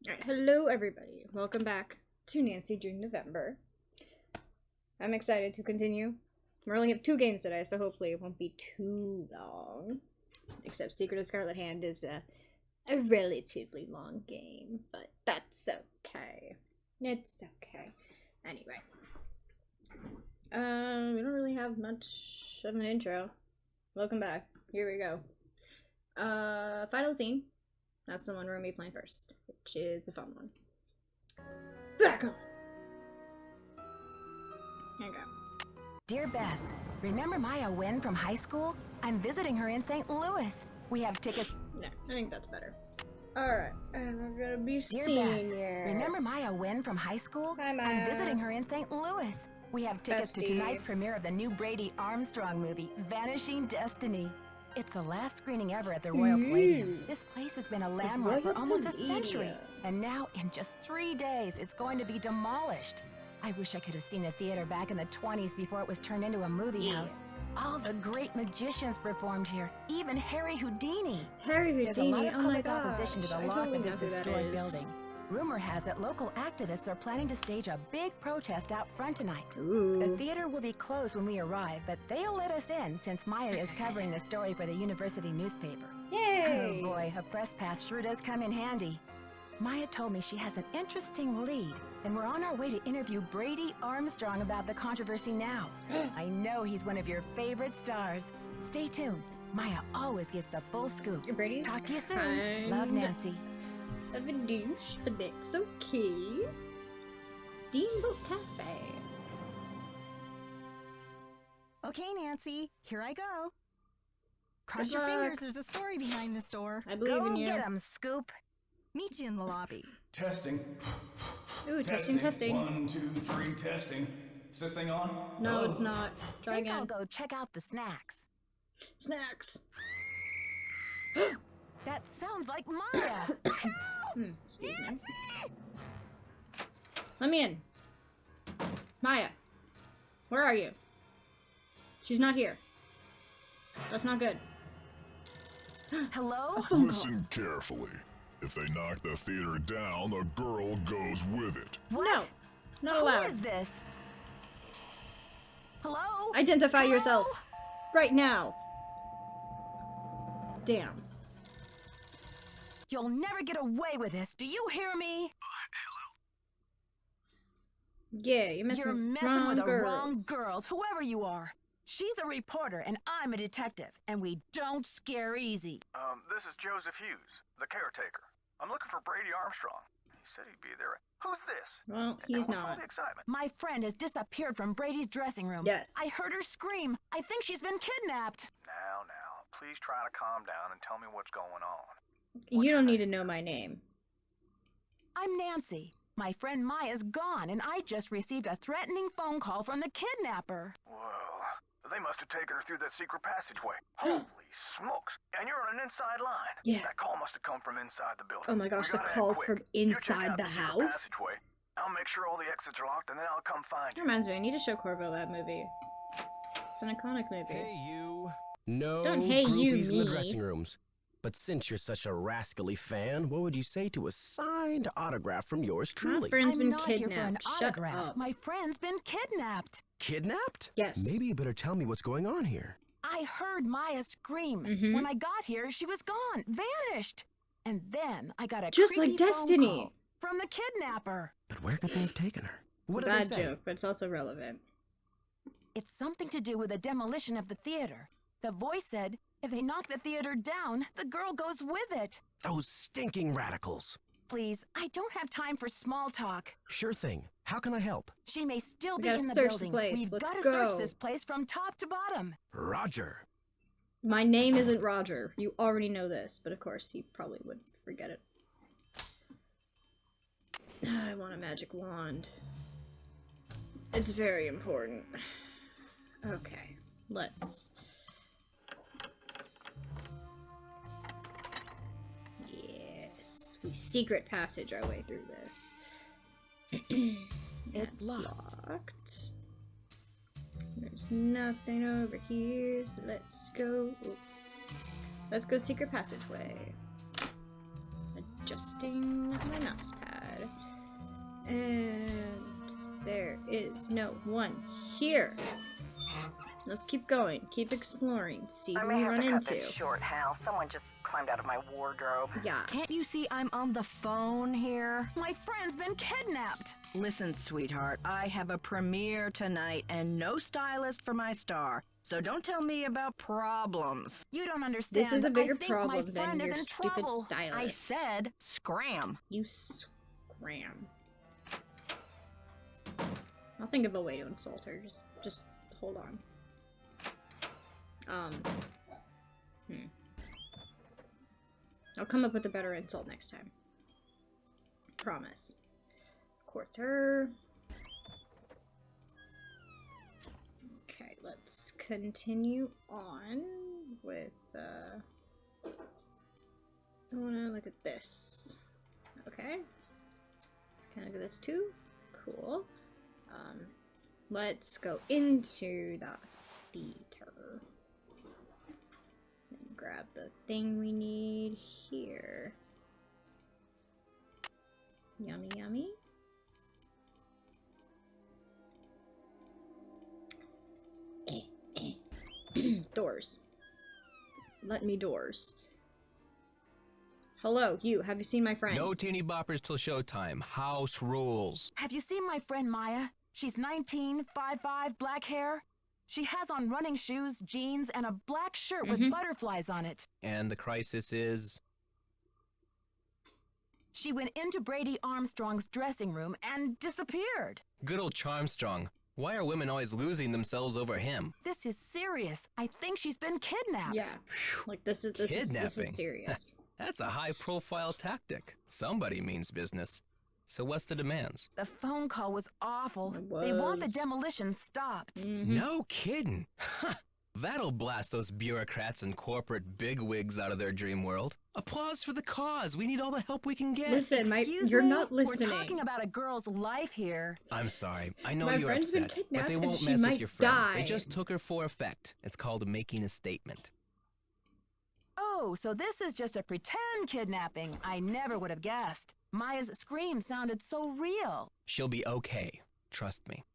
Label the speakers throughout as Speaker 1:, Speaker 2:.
Speaker 1: Alright, hello everybody. Welcome back to Nancy June November. I'm excited to continue. We only have 2 games today, so hopefully it won't be too long. Except Secret of Scarlet Hand is a relatively long game, but that's okay. It's okay. Anyway. We don't really have much of an intro. Welcome back. Here we go. Final scene. That's the one we're going to be playing first, which is the fun one. Back on! Here we go.
Speaker 2: Dear Bess, remember Maya Wynn from high school? I'm visiting her in St. Louis. We have tickets.
Speaker 1: No, I think that's better. Alright, and we're gonna be
Speaker 2: Dear
Speaker 1: senior.
Speaker 2: Bess, remember Maya Wynn from high school?
Speaker 1: Hi, Maya.
Speaker 2: I'm visiting her in St. Louis. We have tickets to tonight's premiere of the new Brady Armstrong movie, Vanishing Destiny. It's the last screening ever at the Royal Palladium. This place has been a landmark for almost a century. And now, in just 3 days, it's going to be demolished. I wish I could have seen the theater back in the 20s before it was turned into a movie house. All the great magicians performed here, even Harry Houdini.
Speaker 1: Harry Houdini,
Speaker 2: There's a lot of
Speaker 1: oh my
Speaker 2: public
Speaker 1: gosh.
Speaker 2: opposition to the
Speaker 1: I
Speaker 2: loss
Speaker 1: totally
Speaker 2: of
Speaker 1: know
Speaker 2: this
Speaker 1: who that
Speaker 2: historic
Speaker 1: is.
Speaker 2: building. Rumor has it local activists are planning to stage a big protest out front tonight.
Speaker 1: Ooh.
Speaker 2: The theater will be closed when we arrive, but they'll let us in since Maya is covering the story for the university newspaper.
Speaker 1: Yay!
Speaker 2: Oh boy, a press pass sure does come in handy. Maya told me she has an interesting lead, and we're on our way to interview Brady Armstrong about the controversy now. I know he's one of your favorite stars. Stay tuned. Maya always gets the full scoop.
Speaker 1: Brady's
Speaker 2: Talk to you soon.
Speaker 1: kind
Speaker 2: Love, Nancy.
Speaker 1: of a douche, but that's okay. Steamboat Cafe.
Speaker 3: Okay, Nancy, here I go. Cross
Speaker 1: Good
Speaker 3: your
Speaker 1: luck.
Speaker 3: fingers, there's a story behind this door.
Speaker 1: I believe
Speaker 2: Go
Speaker 1: in you.
Speaker 2: get him, Scoop.
Speaker 3: Meet you in the lobby.
Speaker 4: Testing.
Speaker 1: Ooh, testing.
Speaker 4: 1, 2, 3, testing. Is this thing on?
Speaker 1: No,
Speaker 4: Hello?
Speaker 1: it's not. Try
Speaker 2: Think I'll
Speaker 1: again.
Speaker 2: go check out the snacks.
Speaker 1: Snacks.
Speaker 2: That sounds like Maya.
Speaker 1: Excuse me. Let me in. Maya. Where are you? She's not here. That's not good.
Speaker 2: Hello?
Speaker 1: A phone call.
Speaker 5: Listen carefully. If they knock the theater down, the girl goes with it.
Speaker 1: No. Not
Speaker 2: Who
Speaker 1: allowed.
Speaker 2: is this? Hello?
Speaker 1: Identify
Speaker 2: Hello?
Speaker 1: yourself. Right now. Damn.
Speaker 2: You'll never get away with this. Do you hear me?
Speaker 1: Yeah, you're messing,
Speaker 2: You're messing
Speaker 1: wrong
Speaker 2: with the
Speaker 1: girls.
Speaker 2: wrong girls, whoever you are. She's a reporter and I'm a detective, and we don't scare easy.
Speaker 6: This is Joseph Hughes, the caretaker. I'm looking for Brady Armstrong. He said he'd be there. Who's this?
Speaker 1: Well,
Speaker 6: And
Speaker 1: he's
Speaker 6: what's all
Speaker 1: not.
Speaker 6: the excitement?
Speaker 2: My friend has disappeared from Brady's dressing room.
Speaker 1: Yes.
Speaker 2: I heard her scream. I think she's been kidnapped.
Speaker 6: Now, please try to calm down and tell me what's going on.
Speaker 1: You don't need to know my name.
Speaker 2: I'm Nancy. My friend Maya's gone, and I just received a threatening phone call from the kidnapper.
Speaker 6: Well, they must have taken her through that secret passageway. Holy smokes! And you're on an inside line.
Speaker 1: Yeah.
Speaker 6: That call must have come from inside the building.
Speaker 1: Oh my gosh,
Speaker 6: We
Speaker 1: the
Speaker 6: gotta
Speaker 1: call's
Speaker 6: act
Speaker 1: from
Speaker 6: quick. You check
Speaker 1: inside
Speaker 6: out
Speaker 1: the
Speaker 6: secret
Speaker 1: house?
Speaker 6: passageway. I'll make sure all the exits are locked, and then I'll come find
Speaker 1: That
Speaker 6: you.
Speaker 1: reminds me, I need to show Corvo that movie. It's an iconic movie.
Speaker 7: Hey, you. No
Speaker 1: Don't hey you
Speaker 7: groupies in the
Speaker 1: me.
Speaker 7: dressing rooms. But since you're such a rascally fan, what would you say to a signed autograph from yours
Speaker 1: My
Speaker 7: truly?
Speaker 1: friend's
Speaker 2: I'm
Speaker 1: been
Speaker 2: not here for an
Speaker 1: kidnapped. Shut
Speaker 2: autograph.
Speaker 1: up.
Speaker 2: My friend's been kidnapped.
Speaker 7: Kidnapped?
Speaker 1: Yes.
Speaker 7: Maybe you better tell me what's going on here.
Speaker 2: I heard Maya scream.
Speaker 1: Mhm.
Speaker 2: When I got here, she was gone, vanished. And then I got a
Speaker 1: Just like
Speaker 2: creepy phone
Speaker 1: Destiny.
Speaker 2: call from the kidnapper.
Speaker 7: But where could they have taken her?
Speaker 1: It's
Speaker 7: What
Speaker 1: a
Speaker 7: did
Speaker 1: bad
Speaker 7: they say?
Speaker 1: joke, but it's also relevant.
Speaker 2: It's something to do with the demolition of the theater. The voice said, if they knock the theater down, the girl goes with it.
Speaker 7: Those stinking radicals.
Speaker 2: Please, I don't have time for small talk.
Speaker 7: Sure thing. How can I help?
Speaker 2: She may still
Speaker 1: We
Speaker 2: be
Speaker 1: gotta
Speaker 2: in the
Speaker 1: search the
Speaker 2: building.
Speaker 1: place.
Speaker 2: We've
Speaker 1: Let's
Speaker 2: got to
Speaker 1: go.
Speaker 2: search this place from top to bottom.
Speaker 7: Roger.
Speaker 1: My name isn't Roger. You already know this, but of course he probably would forget it. I want a magic wand. It's very important. Okay, let's... Yes, we secret passage our way through this.
Speaker 2: It's
Speaker 1: That's
Speaker 2: locked.
Speaker 1: There's nothing over here, so let's go. Let's go secret passageway. A adjusting my mouse pad. And there is no one here. Let's keep going, keep exploring, see
Speaker 2: I
Speaker 1: who
Speaker 2: may
Speaker 1: we
Speaker 2: have
Speaker 1: run
Speaker 2: to cut
Speaker 1: into.
Speaker 2: this short, Hal. Someone just climbed out of my wardrobe.
Speaker 1: Yeah.
Speaker 2: Can't you see I'm on the phone here? My friend's been kidnapped. Listen, sweetheart, I have a premiere tonight and no stylist for my star. So don't tell me about problems. You don't understand.
Speaker 1: This is a bigger
Speaker 2: I think
Speaker 1: problem
Speaker 2: my
Speaker 1: than
Speaker 2: friend
Speaker 1: your
Speaker 2: is in
Speaker 1: stupid
Speaker 2: trouble.
Speaker 1: stylist.
Speaker 2: I said scram.
Speaker 1: You scram. I'll think of a way to insult her. Just hold on. I'll come up with a better insult next time. Promise. Quarter. Okay, let's continue on with, I wanna look at this. Okay. Can I look at this too? Cool. Let's go into the theater. And grab the thing we need here. Yummy, yummy. Doors. Let me doors. Hello, you. Have you seen my friend?
Speaker 8: No teeny boppers till showtime. House rules.
Speaker 2: Have you seen my friend Maya? She's 19, 5'5", black hair. She has on running shoes, jeans, and a black shirt with butterflies on it.
Speaker 8: And the crisis is...
Speaker 2: She went into Brady Armstrong's dressing room and disappeared.
Speaker 8: Good old Charmstrong. Why are women always losing themselves over him?
Speaker 2: This is serious. I think she's been kidnapped.
Speaker 1: Yeah. Like this is
Speaker 8: Kidnapping?
Speaker 1: serious.
Speaker 8: That's a high-profile tactic. Somebody means business. So what's the demands?
Speaker 2: The phone call was awful.
Speaker 1: It
Speaker 2: They want the
Speaker 1: was.
Speaker 2: demolition stopped.
Speaker 8: No kidding. That'll blast those bureaucrats and corporate bigwigs out of their dream world. Applause for the cause. We need all the help we can get.
Speaker 1: Listen,
Speaker 2: Excuse
Speaker 1: you're
Speaker 2: me?
Speaker 1: not listening.
Speaker 2: We're talking about a girl's life here.
Speaker 8: I'm sorry. I know
Speaker 1: My
Speaker 8: you're
Speaker 1: friend's been
Speaker 8: upset, but
Speaker 1: kidnapped
Speaker 8: they
Speaker 1: and
Speaker 8: won't
Speaker 1: she
Speaker 8: mess
Speaker 1: might
Speaker 8: with your friend.
Speaker 1: die.
Speaker 8: They just took her for effect. It's called making a statement.
Speaker 2: Oh, so this is just a pretend kidnapping. I never would have guessed. Maya's scream sounded so real.
Speaker 8: She'll be okay. Trust me.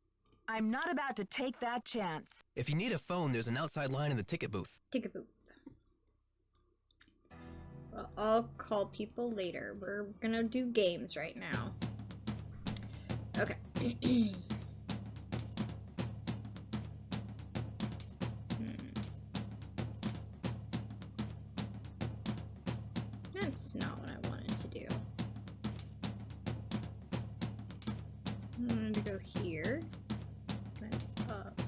Speaker 2: I'm not about to take that chance.
Speaker 8: If you need a phone, there's an outside line in the ticket booth.
Speaker 1: Ticket booth. Well, I'll call people later. We're gonna do games right now. Okay. That's not what I wanted to do. I wanted to go here. Then up.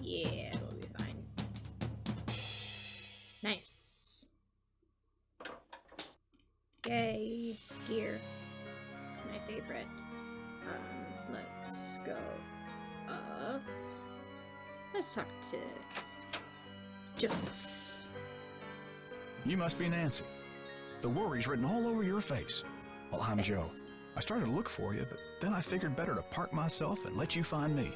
Speaker 1: Yeah, it'll be fine. Nice. Yay, gear. My favorite. Let's go up. Let's talk to Joseph.
Speaker 9: You must be Nancy. The worry's written all over your face. Well, I'm Joe.
Speaker 1: Thanks.
Speaker 9: I started to look for you, but then I figured better to park myself and let you find me.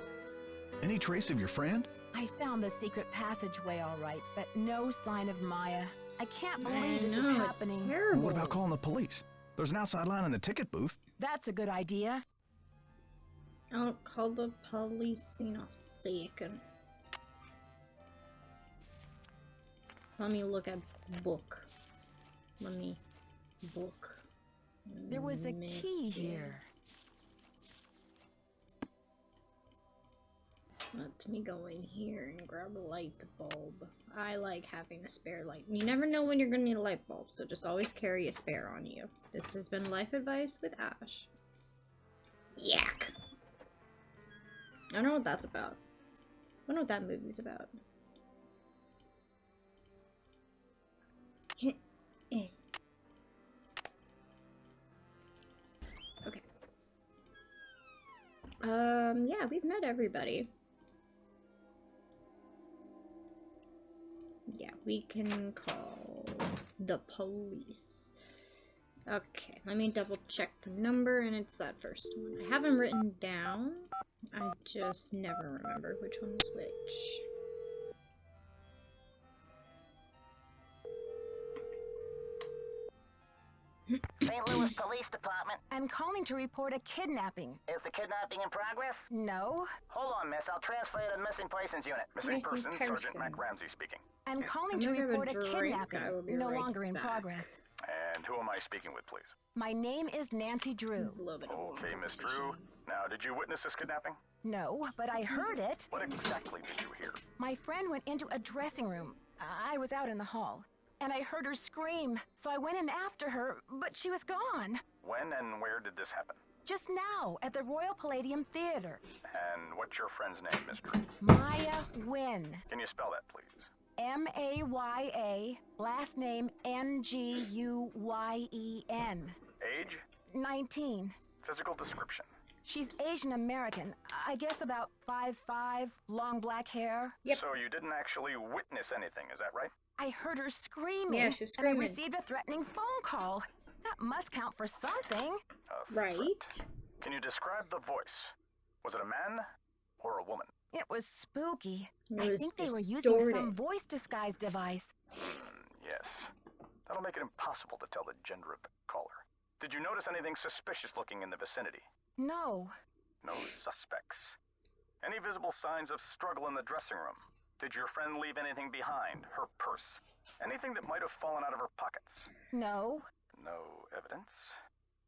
Speaker 9: Any trace of your friend?
Speaker 2: I found the secret passageway all right, but no sign of Maya. I can't believe this is
Speaker 1: it's
Speaker 2: happening.
Speaker 1: terrible.
Speaker 9: What about calling the police? There's an outside line in the ticket booth.
Speaker 2: That's a good idea.
Speaker 1: I'll call the police in a second. Let me look at book. Let me book.
Speaker 2: There was a key
Speaker 1: Missing.
Speaker 2: here.
Speaker 1: Let me go in here and grab a light bulb. I like having a spare light. You never know when you're gonna need a light bulb, so just always carry a spare on you. This has been Life Advice with Ash. Yak! I don't know what that's about. I don't know what that movie's about. Okay. Yeah, we've met everybody. Yeah, we can call the police. Okay, let me double check the number, and it's that first one. I have them written down. I just never remember which one's which.
Speaker 10: St. Louis Police Department.
Speaker 2: I'm calling to report a kidnapping.
Speaker 10: Is the kidnapping in progress?
Speaker 2: No.
Speaker 10: Hold on, miss. I'll transfer you to the Missing Persons Unit.
Speaker 6: Missing
Speaker 1: Missing
Speaker 6: person, Sergeant Mac
Speaker 1: persons.
Speaker 6: Ramsey speaking.
Speaker 2: I'm calling
Speaker 1: I'm
Speaker 2: to
Speaker 1: gonna have a
Speaker 2: report a
Speaker 1: drink.
Speaker 2: kidnapping.
Speaker 1: I will be
Speaker 2: No
Speaker 1: right
Speaker 2: longer in
Speaker 1: back.
Speaker 2: progress.
Speaker 6: And who am I speaking with, please?
Speaker 2: My name is Nancy Drew.
Speaker 1: It's a little bit of a
Speaker 6: Okay, Miss Drew.
Speaker 1: conversation.
Speaker 6: Now, did you witness this kidnapping?
Speaker 2: No, but I heard it.
Speaker 6: What exactly did you hear?
Speaker 2: My friend went into a dressing room. I was out in the hall. And I heard her scream, so I went in after her, but she was gone.
Speaker 6: When and where did this happen?
Speaker 2: Just now, at the Royal Palladium Theater.
Speaker 6: And what's your friend's name, Miss Drew?
Speaker 2: Maya Wynn.
Speaker 6: Can you spell that, please?
Speaker 2: Maya, last name Nguyen.
Speaker 6: Age?
Speaker 2: 19.
Speaker 6: Physical description?
Speaker 2: She's Asian American. I guess about 5'5", long black hair.
Speaker 1: Yep.
Speaker 6: So you didn't actually witness anything, is that right?
Speaker 2: I heard her screaming.
Speaker 1: Yeah, she was
Speaker 2: And I
Speaker 1: screaming.
Speaker 2: received a threatening phone call. That must count for something.
Speaker 6: A
Speaker 1: Right?
Speaker 6: threat. Can you describe the voice? Was it a man or a woman?
Speaker 2: It was spooky.
Speaker 1: It
Speaker 2: I
Speaker 1: was
Speaker 2: think they were using
Speaker 1: distorted.
Speaker 2: some voice disguise device.
Speaker 6: Yes. That'll make it impossible to tell the gender of the caller. Did you notice anything suspicious looking in the vicinity?
Speaker 2: No.
Speaker 6: No suspects. Any visible signs of struggle in the dressing room? Did your friend leave anything behind? Her purse? Anything that might have fallen out of her pockets?
Speaker 2: No.
Speaker 6: No evidence.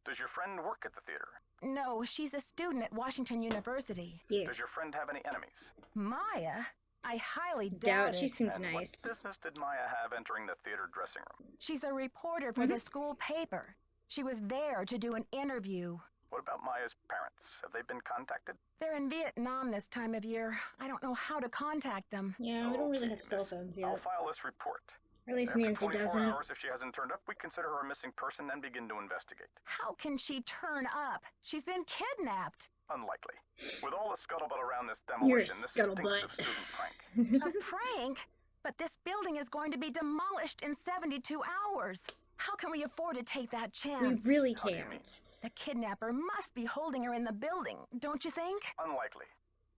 Speaker 6: Does your friend work at the theater?
Speaker 2: No, she's a student at Washington University.
Speaker 1: Yeah.
Speaker 6: Does your friend have any enemies?
Speaker 2: Maya? I highly
Speaker 1: Doubt
Speaker 2: doubt
Speaker 1: she
Speaker 2: it.
Speaker 1: seems
Speaker 6: And
Speaker 1: nice.
Speaker 6: what business did Maya have entering the theater dressing room?
Speaker 2: She's a reporter for the school paper. She was there to do an interview.
Speaker 6: What about Maya's parents? Have they been contacted?
Speaker 2: They're in Vietnam this time of year. I don't know how to contact them.
Speaker 1: Yeah, we don't really
Speaker 6: Okay,
Speaker 1: have cell
Speaker 6: miss.
Speaker 1: phones
Speaker 6: I'll
Speaker 1: yet.
Speaker 6: file this report.
Speaker 1: Or at least
Speaker 6: After
Speaker 1: Nancy
Speaker 6: 24
Speaker 1: doesn't.
Speaker 6: hours, if she hasn't turned up, we consider her a missing person and begin to investigate.
Speaker 2: How can she turn up? She's been kidnapped.
Speaker 6: Unlikely. With all the scuttlebutt around this
Speaker 1: You're a
Speaker 6: demolition, this stinks
Speaker 1: scuttlebutt.
Speaker 6: of student prank.
Speaker 2: A prank? But this building is going to be demolished in 72 hours. How can we afford to take that
Speaker 1: We
Speaker 2: chance?
Speaker 1: really
Speaker 6: How do you mean?
Speaker 1: can't.
Speaker 2: The kidnapper must be holding her in the building, don't you think?
Speaker 6: Unlikely.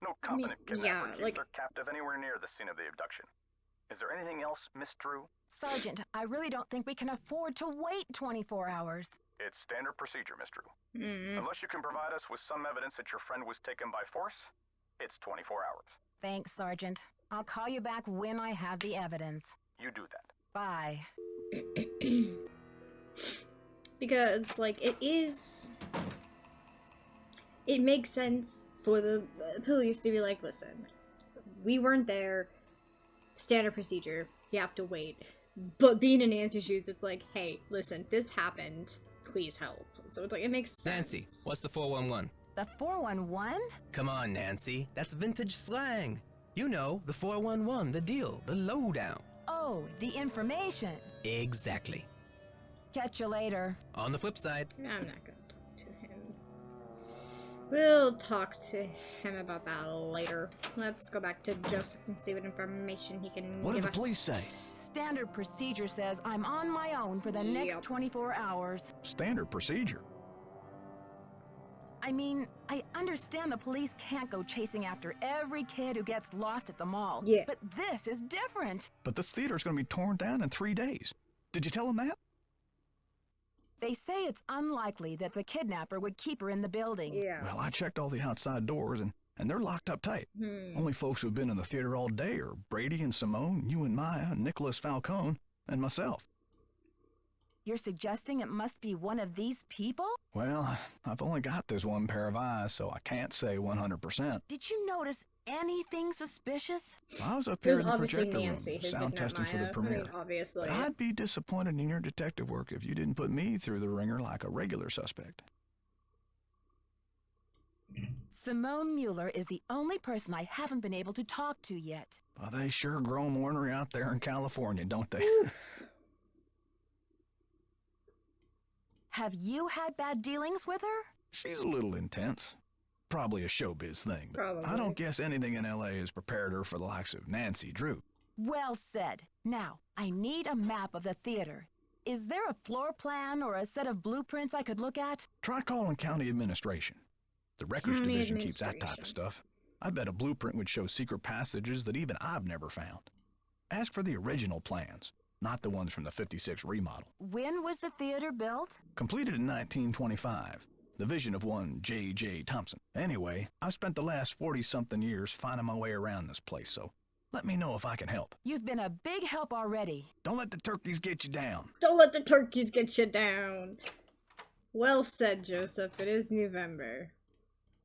Speaker 6: No
Speaker 1: mean,
Speaker 6: competent kidnapper
Speaker 1: yeah,
Speaker 6: keeps
Speaker 1: like-
Speaker 6: their captive anywhere near the scene of the abduction. Is there anything else, Miss Drew?
Speaker 2: Sergeant, I really don't think we can afford to wait 24 hours.
Speaker 6: It's standard procedure, Miss Drew.
Speaker 1: Mm.
Speaker 6: Unless you can provide us with some evidence that your friend was taken by force, it's 24 hours.
Speaker 2: Thanks, Sergeant. I'll call you back when I have the evidence.
Speaker 6: You do that.
Speaker 2: Bye.
Speaker 1: Because, like, it makes sense for the police to be like, listen, we weren't there, standard procedure, you have to wait. But being in Nancy's shoes, it's like, hey, listen, this happened, please help. So it's like, it makes sense.
Speaker 8: Nancy, what's the 411?
Speaker 2: The 411?
Speaker 8: Come on, Nancy. That's vintage slang. You know, the 411, the deal, the lowdown.
Speaker 2: Oh, the information.
Speaker 8: Exactly.
Speaker 2: Catch you later.
Speaker 8: On the flip side,
Speaker 1: I'm not gonna talk to him. We'll talk to him about that later. Let's go back to Joseph and see what information he can
Speaker 9: What do
Speaker 1: give
Speaker 9: the
Speaker 1: us.
Speaker 9: police say?
Speaker 2: Standard procedure says I'm on my own for the next
Speaker 1: Yep.
Speaker 2: 24 hours.
Speaker 9: Standard procedure.
Speaker 2: I mean, I understand the police can't go chasing after every kid who gets lost at the mall.
Speaker 1: Yeah.
Speaker 2: But this is different.
Speaker 9: But this theater's going to be torn down in 3 days. Did you tell them that?
Speaker 2: They say it's unlikely that the kidnapper would keep her in the building.
Speaker 1: Yeah.
Speaker 9: Well, I checked all the outside doors, and they're locked up tight. Only folks who've been in the theater all day are Brady and Simone, you and Maya, Nicholas Falcone, and myself.
Speaker 2: You're suggesting it must be one of these people?
Speaker 9: Well, I've only got this one pair of eyes, so I can't say 100%.
Speaker 2: Did you notice anything suspicious?
Speaker 9: I was up
Speaker 1: It
Speaker 9: here
Speaker 1: was
Speaker 9: in the
Speaker 1: obviously
Speaker 9: projector
Speaker 1: Nancy
Speaker 9: room,
Speaker 1: who
Speaker 9: sound
Speaker 1: did
Speaker 9: testing
Speaker 1: not
Speaker 9: for the
Speaker 1: Maya.
Speaker 9: premiere.
Speaker 1: I mean, obviously.
Speaker 9: But I'd be disappointed in your detective work if you didn't put me through the ringer like a regular suspect.
Speaker 2: Simone Mueller is the only person I haven't been able to talk to yet.
Speaker 9: Well, they sure grow 'em ornery out there in California, don't they?
Speaker 2: Have you had bad dealings with her?
Speaker 9: She's a little intense. Probably a showbiz thing, but
Speaker 1: Probably.
Speaker 9: I don't guess anything in L.A. has prepared her for the likes of Nancy Drew.
Speaker 2: Well said. Now, I need a map of the theater. Is there a floor plan or a set of blueprints I could look at?
Speaker 9: Try calling county administration. The records
Speaker 1: County
Speaker 9: division keeps that type
Speaker 1: administration.
Speaker 9: of stuff. I bet a blueprint would show secret passages that even I've never found. Ask for the original plans, not the ones from the 56 remodel.
Speaker 2: When was the theater built?
Speaker 9: Completed in 1925. The vision of one J.J. Thompson. Anyway, I've spent the last 40-something years finding my way around this place, so let me know if I can help.
Speaker 2: You've been a big help already.
Speaker 9: Don't let the turkeys get you down.
Speaker 1: Don't let the turkeys get you down. Well said, Joseph. It is November.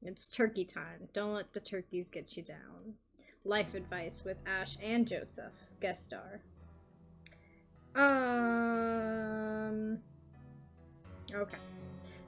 Speaker 1: It's turkey time. Don't let the turkeys get you down. Life advice with Ash and Joseph. Guest star. Okay.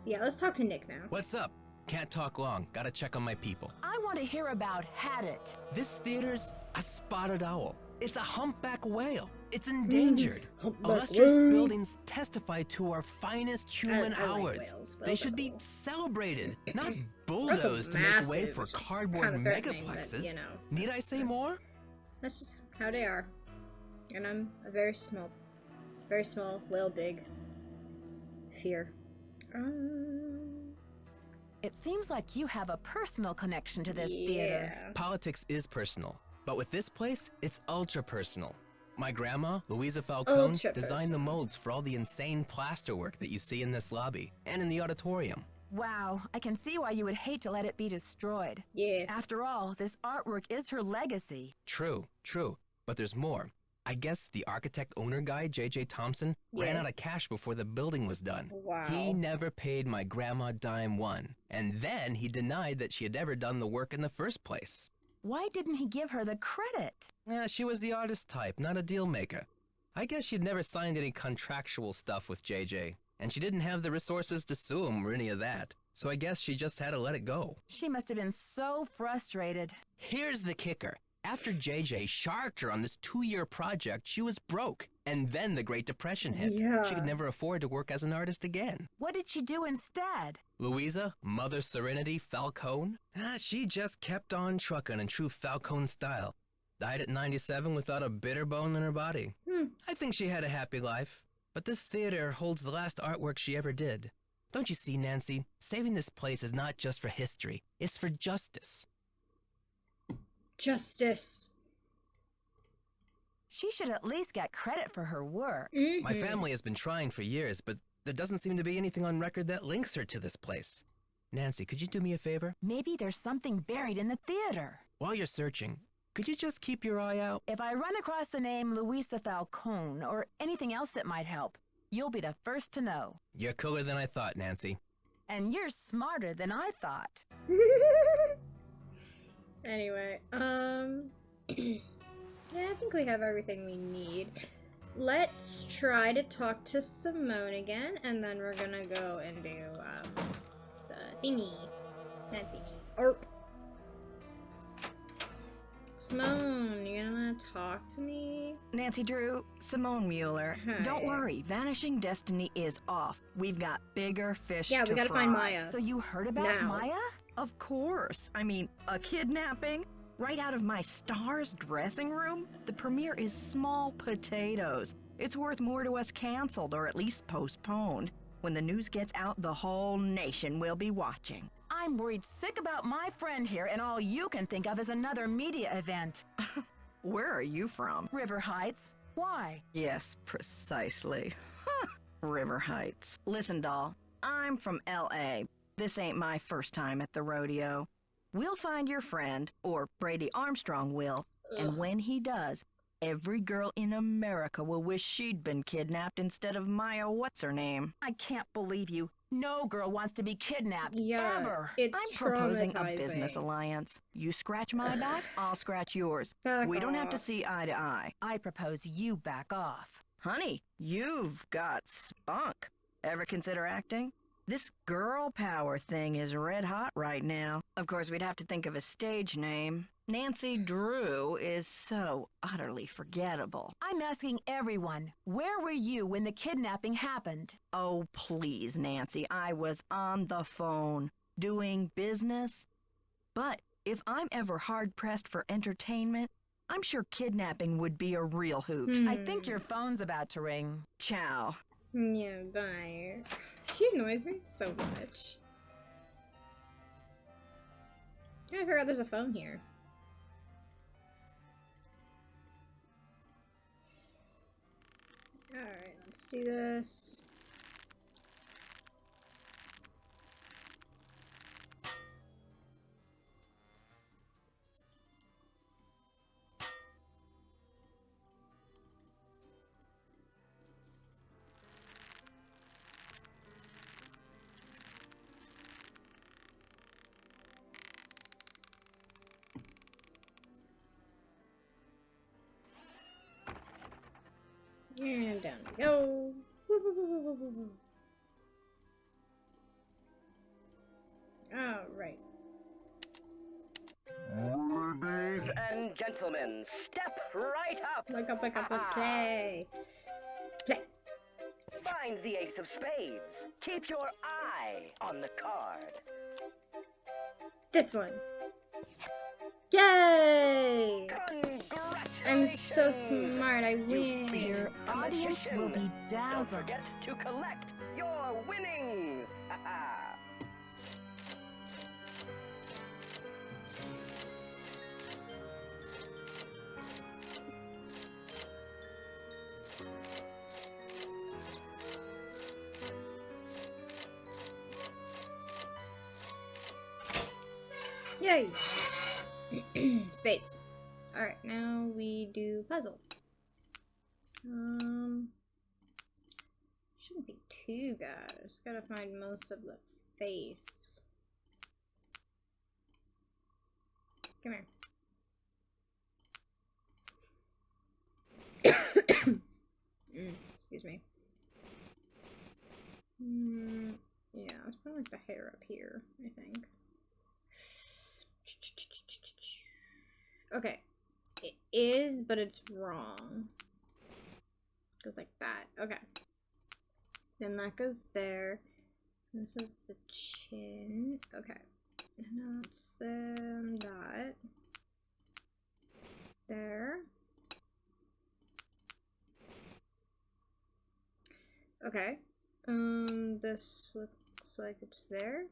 Speaker 1: Yeah, let's talk to Nick now.
Speaker 8: What's up? Can't talk long. Gotta check on my people.
Speaker 2: I want to hear about Had It.
Speaker 8: This theater's a spotted owl. It's a humpback whale. It's endangered.
Speaker 1: Humpback
Speaker 8: Illustrious
Speaker 1: whale.
Speaker 8: buildings testify to our finest human
Speaker 1: I like
Speaker 8: hours.
Speaker 1: whales.
Speaker 8: They
Speaker 1: Whales
Speaker 8: should
Speaker 1: are
Speaker 8: be
Speaker 1: cool.
Speaker 8: celebrated, not
Speaker 1: Also
Speaker 8: bulldozed to make way
Speaker 1: massive,
Speaker 8: for
Speaker 1: which is
Speaker 8: cardboard
Speaker 1: kinda threatening, but,
Speaker 8: megaplexes.
Speaker 1: you know,
Speaker 8: Need I
Speaker 1: that's
Speaker 8: say
Speaker 1: the-
Speaker 8: more?
Speaker 1: That's just how they are. And I'm a very small, whale big fear.
Speaker 2: It seems like you have a personal connection to this theater.
Speaker 1: Yeah.
Speaker 8: Politics is personal, but with this place, it's ultra personal. My grandma, Louisa Falcone,
Speaker 1: Ultra
Speaker 8: designed the
Speaker 1: personal.
Speaker 8: molds for all the insane plasterwork that you see in this lobby and in the auditorium.
Speaker 2: Wow, I can see why you would hate to let it be destroyed.
Speaker 1: Yeah.
Speaker 2: After all, this artwork is her legacy.
Speaker 8: True, but there's more. I guess the architect owner guy, J.J. Thompson, ran
Speaker 1: Yeah.
Speaker 8: out of cash before the building was done.
Speaker 1: Wow.
Speaker 8: He never paid my grandma dime one, and then he denied that she had ever done the work in the first place.
Speaker 2: Why didn't he give her the credit?
Speaker 8: Yeah, she was the artist type, not a deal maker. I guess she'd never signed any contractual stuff with JJ, and she didn't have the resources to sue him or any of that. So I guess she just had to let it go.
Speaker 2: She must have been so frustrated.
Speaker 8: Here's the kicker. After JJ sharked her on this 2-year project, she was broke. And then the Great Depression hit.
Speaker 1: Yeah.
Speaker 8: She could never afford to work as an artist again.
Speaker 2: What did she do instead?
Speaker 8: Louisa, Mother Serenity Falcone, she just kept on trucking in true Falcone style. Died at 97 without a bitter bone in her body. I think she had a happy life. But this theater holds the last artwork she ever did. Don't you see, Nancy? Saving this place is not just for history. It's for justice.
Speaker 1: Justice.
Speaker 2: She should at least get credit for her work.
Speaker 8: My family has been trying for years, but there doesn't seem to be anything on record that links her to this place. Nancy, could you do me a favor?
Speaker 2: Maybe there's something buried in the theater.
Speaker 8: While you're searching, could you just keep your eye out?
Speaker 2: If I run across the name Louisa Falcone or anything else that might help, you'll be the first to know.
Speaker 8: You're cooler than I thought, Nancy.
Speaker 2: And you're smarter than I thought.
Speaker 1: Anyway, yeah, I think we have everything we need. Let's try to talk to Simone again, and then we're gonna go and do, the thingy. That thingy. Arp. Simone, you gonna wanna talk to me?
Speaker 11: Nancy Drew, Simone Mueller. Don't
Speaker 1: Hi.
Speaker 11: worry, Vanishing Destiny is off. We've got bigger fish
Speaker 1: Yeah,
Speaker 11: to
Speaker 1: we gotta
Speaker 11: fry.
Speaker 1: find Maya.
Speaker 2: So you heard about
Speaker 1: Now.
Speaker 2: Maya?
Speaker 11: Of course. I mean, a kidnapping? Right out of my star's dressing room? The premiere is small potatoes. It's worth more to us canceled or at least postponed. When the news gets out, the whole nation will be watching.
Speaker 2: I'm worried sick about my friend here, and all you can think of is another media event.
Speaker 11: Where are you from?
Speaker 2: River Heights. Why?
Speaker 11: Yes, precisely. River Heights. Listen, doll, I'm from L.A. This ain't my first time at the rodeo. We'll find your friend, or Brady Armstrong will, and when he does, every girl in America will wish she'd been kidnapped instead of Maya what's-her-name.
Speaker 2: I can't believe you. No girl wants to be kidnapped,
Speaker 1: Yeah,
Speaker 2: ever.
Speaker 1: it's
Speaker 11: I'm proposing a
Speaker 1: traumatizing.
Speaker 11: business alliance. You scratch my back, I'll scratch yours.
Speaker 1: Back
Speaker 11: We don't have to
Speaker 1: off.
Speaker 11: see eye to eye.
Speaker 2: I propose you back off.
Speaker 11: Honey, you've got spunk. Ever consider acting? This girl power thing is red hot right now. Of course, we'd have to think of a stage name. Nancy Drew is so utterly forgettable.
Speaker 2: I'm asking everyone, where were you when the kidnapping happened?
Speaker 11: Oh, please, Nancy, I was on the phone, doing business. But if I'm ever hard-pressed for entertainment, I'm sure kidnapping would be a real hoot.
Speaker 2: I think your phone's about to ring.
Speaker 11: Ciao.
Speaker 1: Yeah, bye. She annoys me so much. I forgot there's a phone here. Alright, let's do this. And down we go. Alright.
Speaker 12: Ladies and gentlemen, step right up.
Speaker 1: Wake up, let's play. Play.
Speaker 12: Find the ace of spades. Keep your eye on the card.
Speaker 1: This one. Yay! I'm so smart, I win.
Speaker 2: Your audience will be
Speaker 12: Don't
Speaker 2: dazzled.
Speaker 12: forget to collect your winnings.
Speaker 1: Yay! Spades. Alright, now we do puzzle. Shouldn't be too bad. Just gotta find most of the face. Come here. Excuse me. Yeah, it's probably like the hair up here, I think. Okay. It is, but it's wrong. Goes like that. Okay. Then that goes there. This is the chin. Okay. And now it's that. There. Okay. This looks like it's there.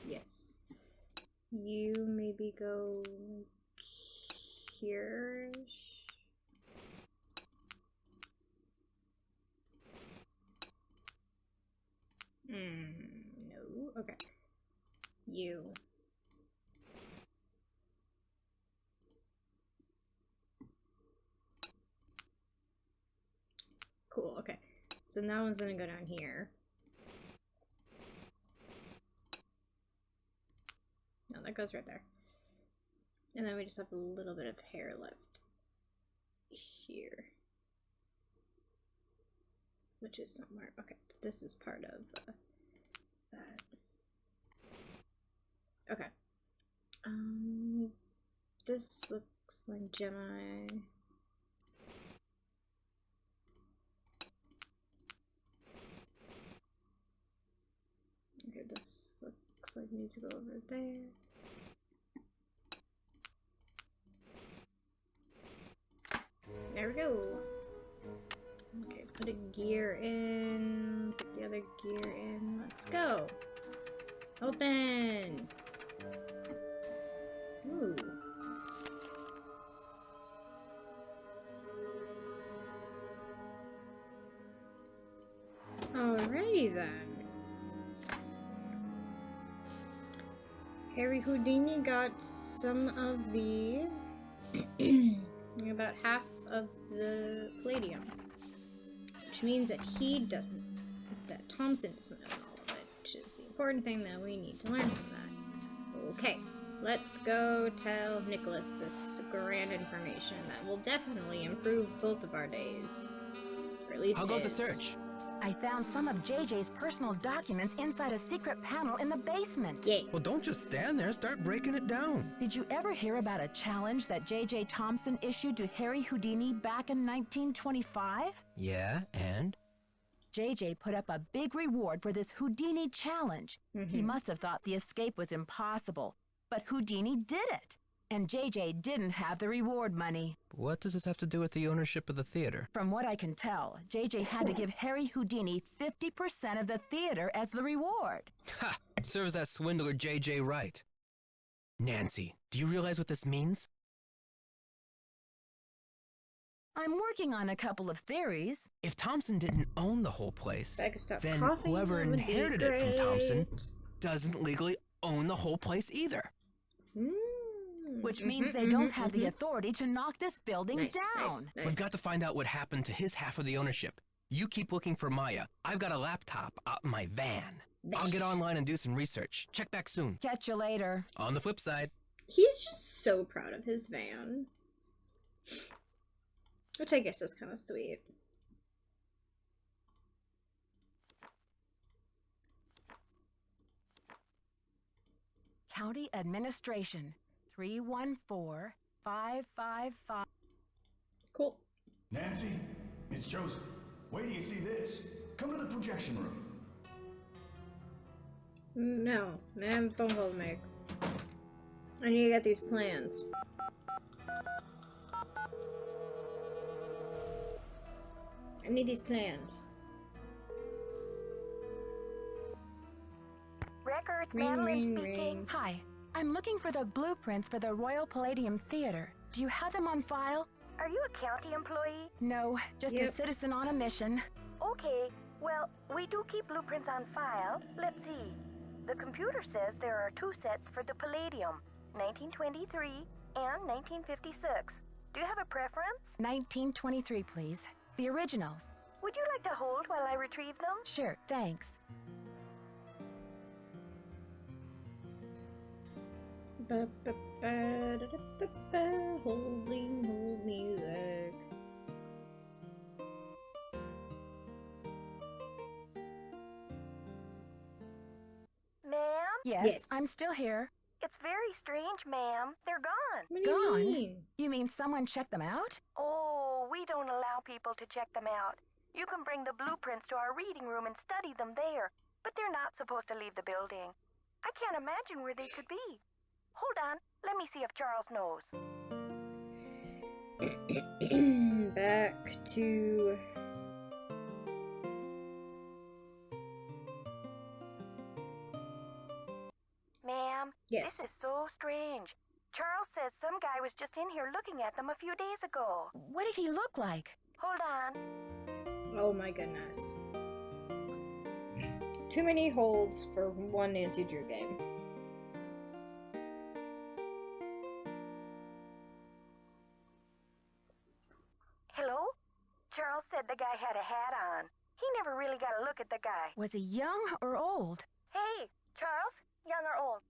Speaker 1: Yes. You maybe go like here-ish. No. Okay. You. Cool, okay. So that one's gonna go down here. No, that goes right there. And then we just have a little bit of hair left here. Which is somewhere. Okay, this is part of that. Okay. This looks like Gemini. Okay, this looks like it needs to go over there. There we go. Okay, put a gear in. Put the other gear in. Let's go. Open. Ooh. Alrighty then. Harry Houdini got some of the about half of the palladium, which means that that Thompson doesn't know all of it, which is the important thing that we need to learn from that. Okay, let's go tell Nicholas this grand information that will definitely improve both of our days, or at least
Speaker 8: How goes the
Speaker 1: his.
Speaker 8: search?
Speaker 2: I found some of JJ's personal documents inside a secret panel in the basement.
Speaker 1: Yeah.
Speaker 8: Well, don't just stand there. Start breaking it down.
Speaker 2: Did you ever hear about a challenge that JJ Thompson issued to Harry Houdini back in 1925?
Speaker 8: Yeah, and?
Speaker 2: JJ put up a big reward for this Houdini challenge. He must have thought the escape was impossible, but Houdini did it. and JJ didn't have the reward money.
Speaker 8: What does this have to do with the ownership of the theater?
Speaker 2: From what I can tell, JJ had to give Harry Houdini 50% of the theater as the reward.
Speaker 8: Ha! Serves that swindler JJ right. Nancy, do you realize what this means?
Speaker 2: I'm working on a couple of theories.
Speaker 8: If Thompson didn't own the whole place,
Speaker 1: I could stop
Speaker 8: then
Speaker 1: coughing,
Speaker 8: whoever
Speaker 1: that would be
Speaker 8: inherited it from Thompson
Speaker 1: great.
Speaker 8: doesn't legally own the whole place either.
Speaker 2: Which means they don't have the authority to knock this building
Speaker 1: Nice,
Speaker 2: down.
Speaker 1: nice, nice.
Speaker 8: We've got to find out what happened to his half of the ownership. You keep looking for Maya. I've got a laptop out in my van. I'll get online and do some research. Check back soon.
Speaker 2: Catch you later.
Speaker 8: On the flip side.
Speaker 1: He's just so proud of his van. Which I guess is kind of sweet.
Speaker 2: County Administration, 314555.
Speaker 1: Cool.
Speaker 4: Nancy, it's Joseph. Wait till you see this. Come to the projection room.
Speaker 1: No, I have a phone call to make. I need to get these plans. I need these plans.
Speaker 2: Records,
Speaker 1: Ring,
Speaker 2: Madeline
Speaker 1: ring,
Speaker 2: speaking.
Speaker 1: ring.
Speaker 2: Hi, I'm looking for the blueprints for the Royal Palladium Theater. Do you have them on file?
Speaker 13: Are you a county employee?
Speaker 2: No, just a citizen on a mission.
Speaker 13: Okay, well, we do keep blueprints on file. Let's see. The computer says there are 2 sets for the Palladium, 1923 and 1956. Do you have a preference?
Speaker 2: 1923, please. The originals.
Speaker 13: Would you like to hold while I retrieve them?
Speaker 2: Sure, thanks.
Speaker 1: Holding, hold music.
Speaker 13: Ma'am?
Speaker 2: Yes, I'm still here.
Speaker 13: It's very strange, ma'am. They're gone.
Speaker 1: What do you
Speaker 2: Gone?
Speaker 1: mean?
Speaker 2: You mean someone checked them out?
Speaker 13: Oh, we don't allow people to check them out. You can bring the blueprints to our reading room and study them there, but they're not supposed to leave the building. I can't imagine where they could be. Hold on, let me see if Charles knows.
Speaker 1: Back to...
Speaker 13: Ma'am,
Speaker 1: Yes.
Speaker 13: this is so strange. Charles says some guy was just in here looking at them a few days ago.
Speaker 2: What did he look like?
Speaker 13: Hold on.
Speaker 1: Oh my goodness. Too many holds for one Nancy Drew game.
Speaker 13: Hello? Charles said the guy had a hat on. He never really got a look at the guy.
Speaker 2: Was he young or old?
Speaker 13: Hey, Charles, young or old?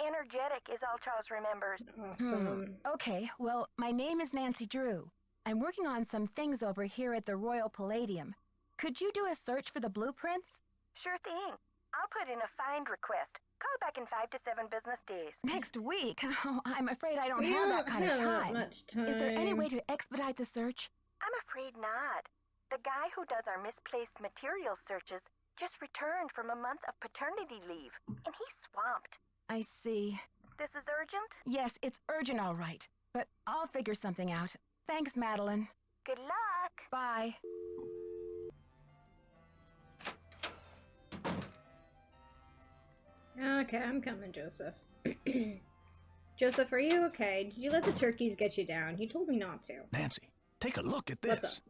Speaker 13: Energetic is all Charles remembers.
Speaker 1: Awesome.
Speaker 2: Okay, well, my name is Nancy Drew. I'm working on some things over here at the Royal Palladium. Could you do a search for the blueprints?
Speaker 13: Sure thing. I'll put in a find request. Call back in 5 to 7 business days.
Speaker 2: Next week? Oh, I'm afraid I don't
Speaker 1: We
Speaker 2: have that
Speaker 1: don't
Speaker 2: kind of
Speaker 1: have that
Speaker 2: time.
Speaker 1: much
Speaker 2: Is there any
Speaker 1: time.
Speaker 2: way to expedite the search?
Speaker 13: I'm afraid not. The guy who does our misplaced material searches just returned from a month of paternity leave, and he's swamped.
Speaker 2: I see.
Speaker 13: This is urgent?
Speaker 2: Yes, it's urgent, all right. But I'll figure something out. Thanks, Madeline.
Speaker 13: Good luck.
Speaker 2: Bye.
Speaker 1: Okay, I'm coming, Joseph. Joseph, are you okay? Did you let the turkeys get you down? He told me not to.
Speaker 9: Nancy, take a look at
Speaker 1: What's
Speaker 9: this.
Speaker 1: up?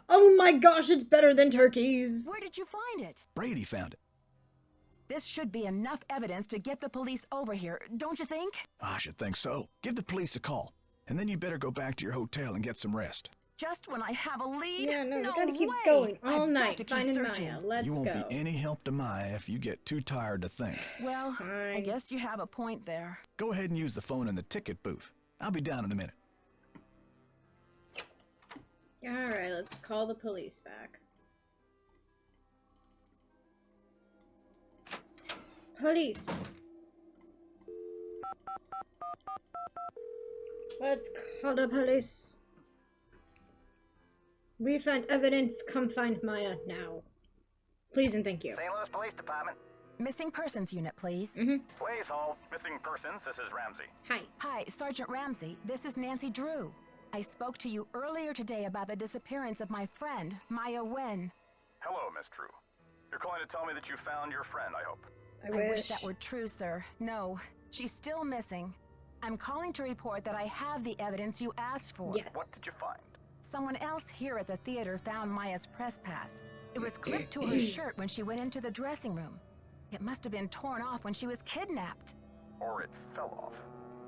Speaker 1: Oh my gosh, it's better than turkeys!
Speaker 2: Where did you find it?
Speaker 9: Brady found it.
Speaker 2: This should be enough evidence to get the police over here, don't you think?
Speaker 9: I should think so. Give the police a call, and then you better go back to your hotel and get some rest.
Speaker 2: Just when I have a lead?
Speaker 1: Yeah, no, we
Speaker 2: no
Speaker 1: gotta keep
Speaker 2: way.
Speaker 1: going all
Speaker 2: I've got
Speaker 1: night,
Speaker 2: to keep
Speaker 1: finding
Speaker 2: searching.
Speaker 1: Maya. Let's
Speaker 9: you won't
Speaker 1: go.
Speaker 9: be any help to Maya if you get too tired to think.
Speaker 2: Well, I
Speaker 1: Fine.
Speaker 2: guess you have a point there.
Speaker 9: Go ahead and use the phone in the ticket booth. I'll be down in a minute.
Speaker 1: Alright, let's call the police back. Police! Let's call the police. We found evidence. Come find Maya now. Please and thank you.
Speaker 10: St. Louis Police Department.
Speaker 2: Missing persons unit, please.
Speaker 6: Please hold. Missing persons, this is Ramsey.
Speaker 1: Hi.
Speaker 2: Hi, Sergeant Ramsey. This is Nancy Drew. I spoke to you earlier today about the disappearance of my friend, Maya Wen.
Speaker 6: Hello, Miss Drew. You're calling to tell me that you found your friend, I hope.
Speaker 2: I wish that were true, sir. No, she's still missing. I'm calling to report that I have the evidence you asked for.
Speaker 1: Yes.
Speaker 6: What did you find?
Speaker 2: Someone else here at the theater found Maya's press pass. It was clipped to her shirt when she went into the dressing room. It must have been torn off when she was kidnapped.
Speaker 6: Or it fell off.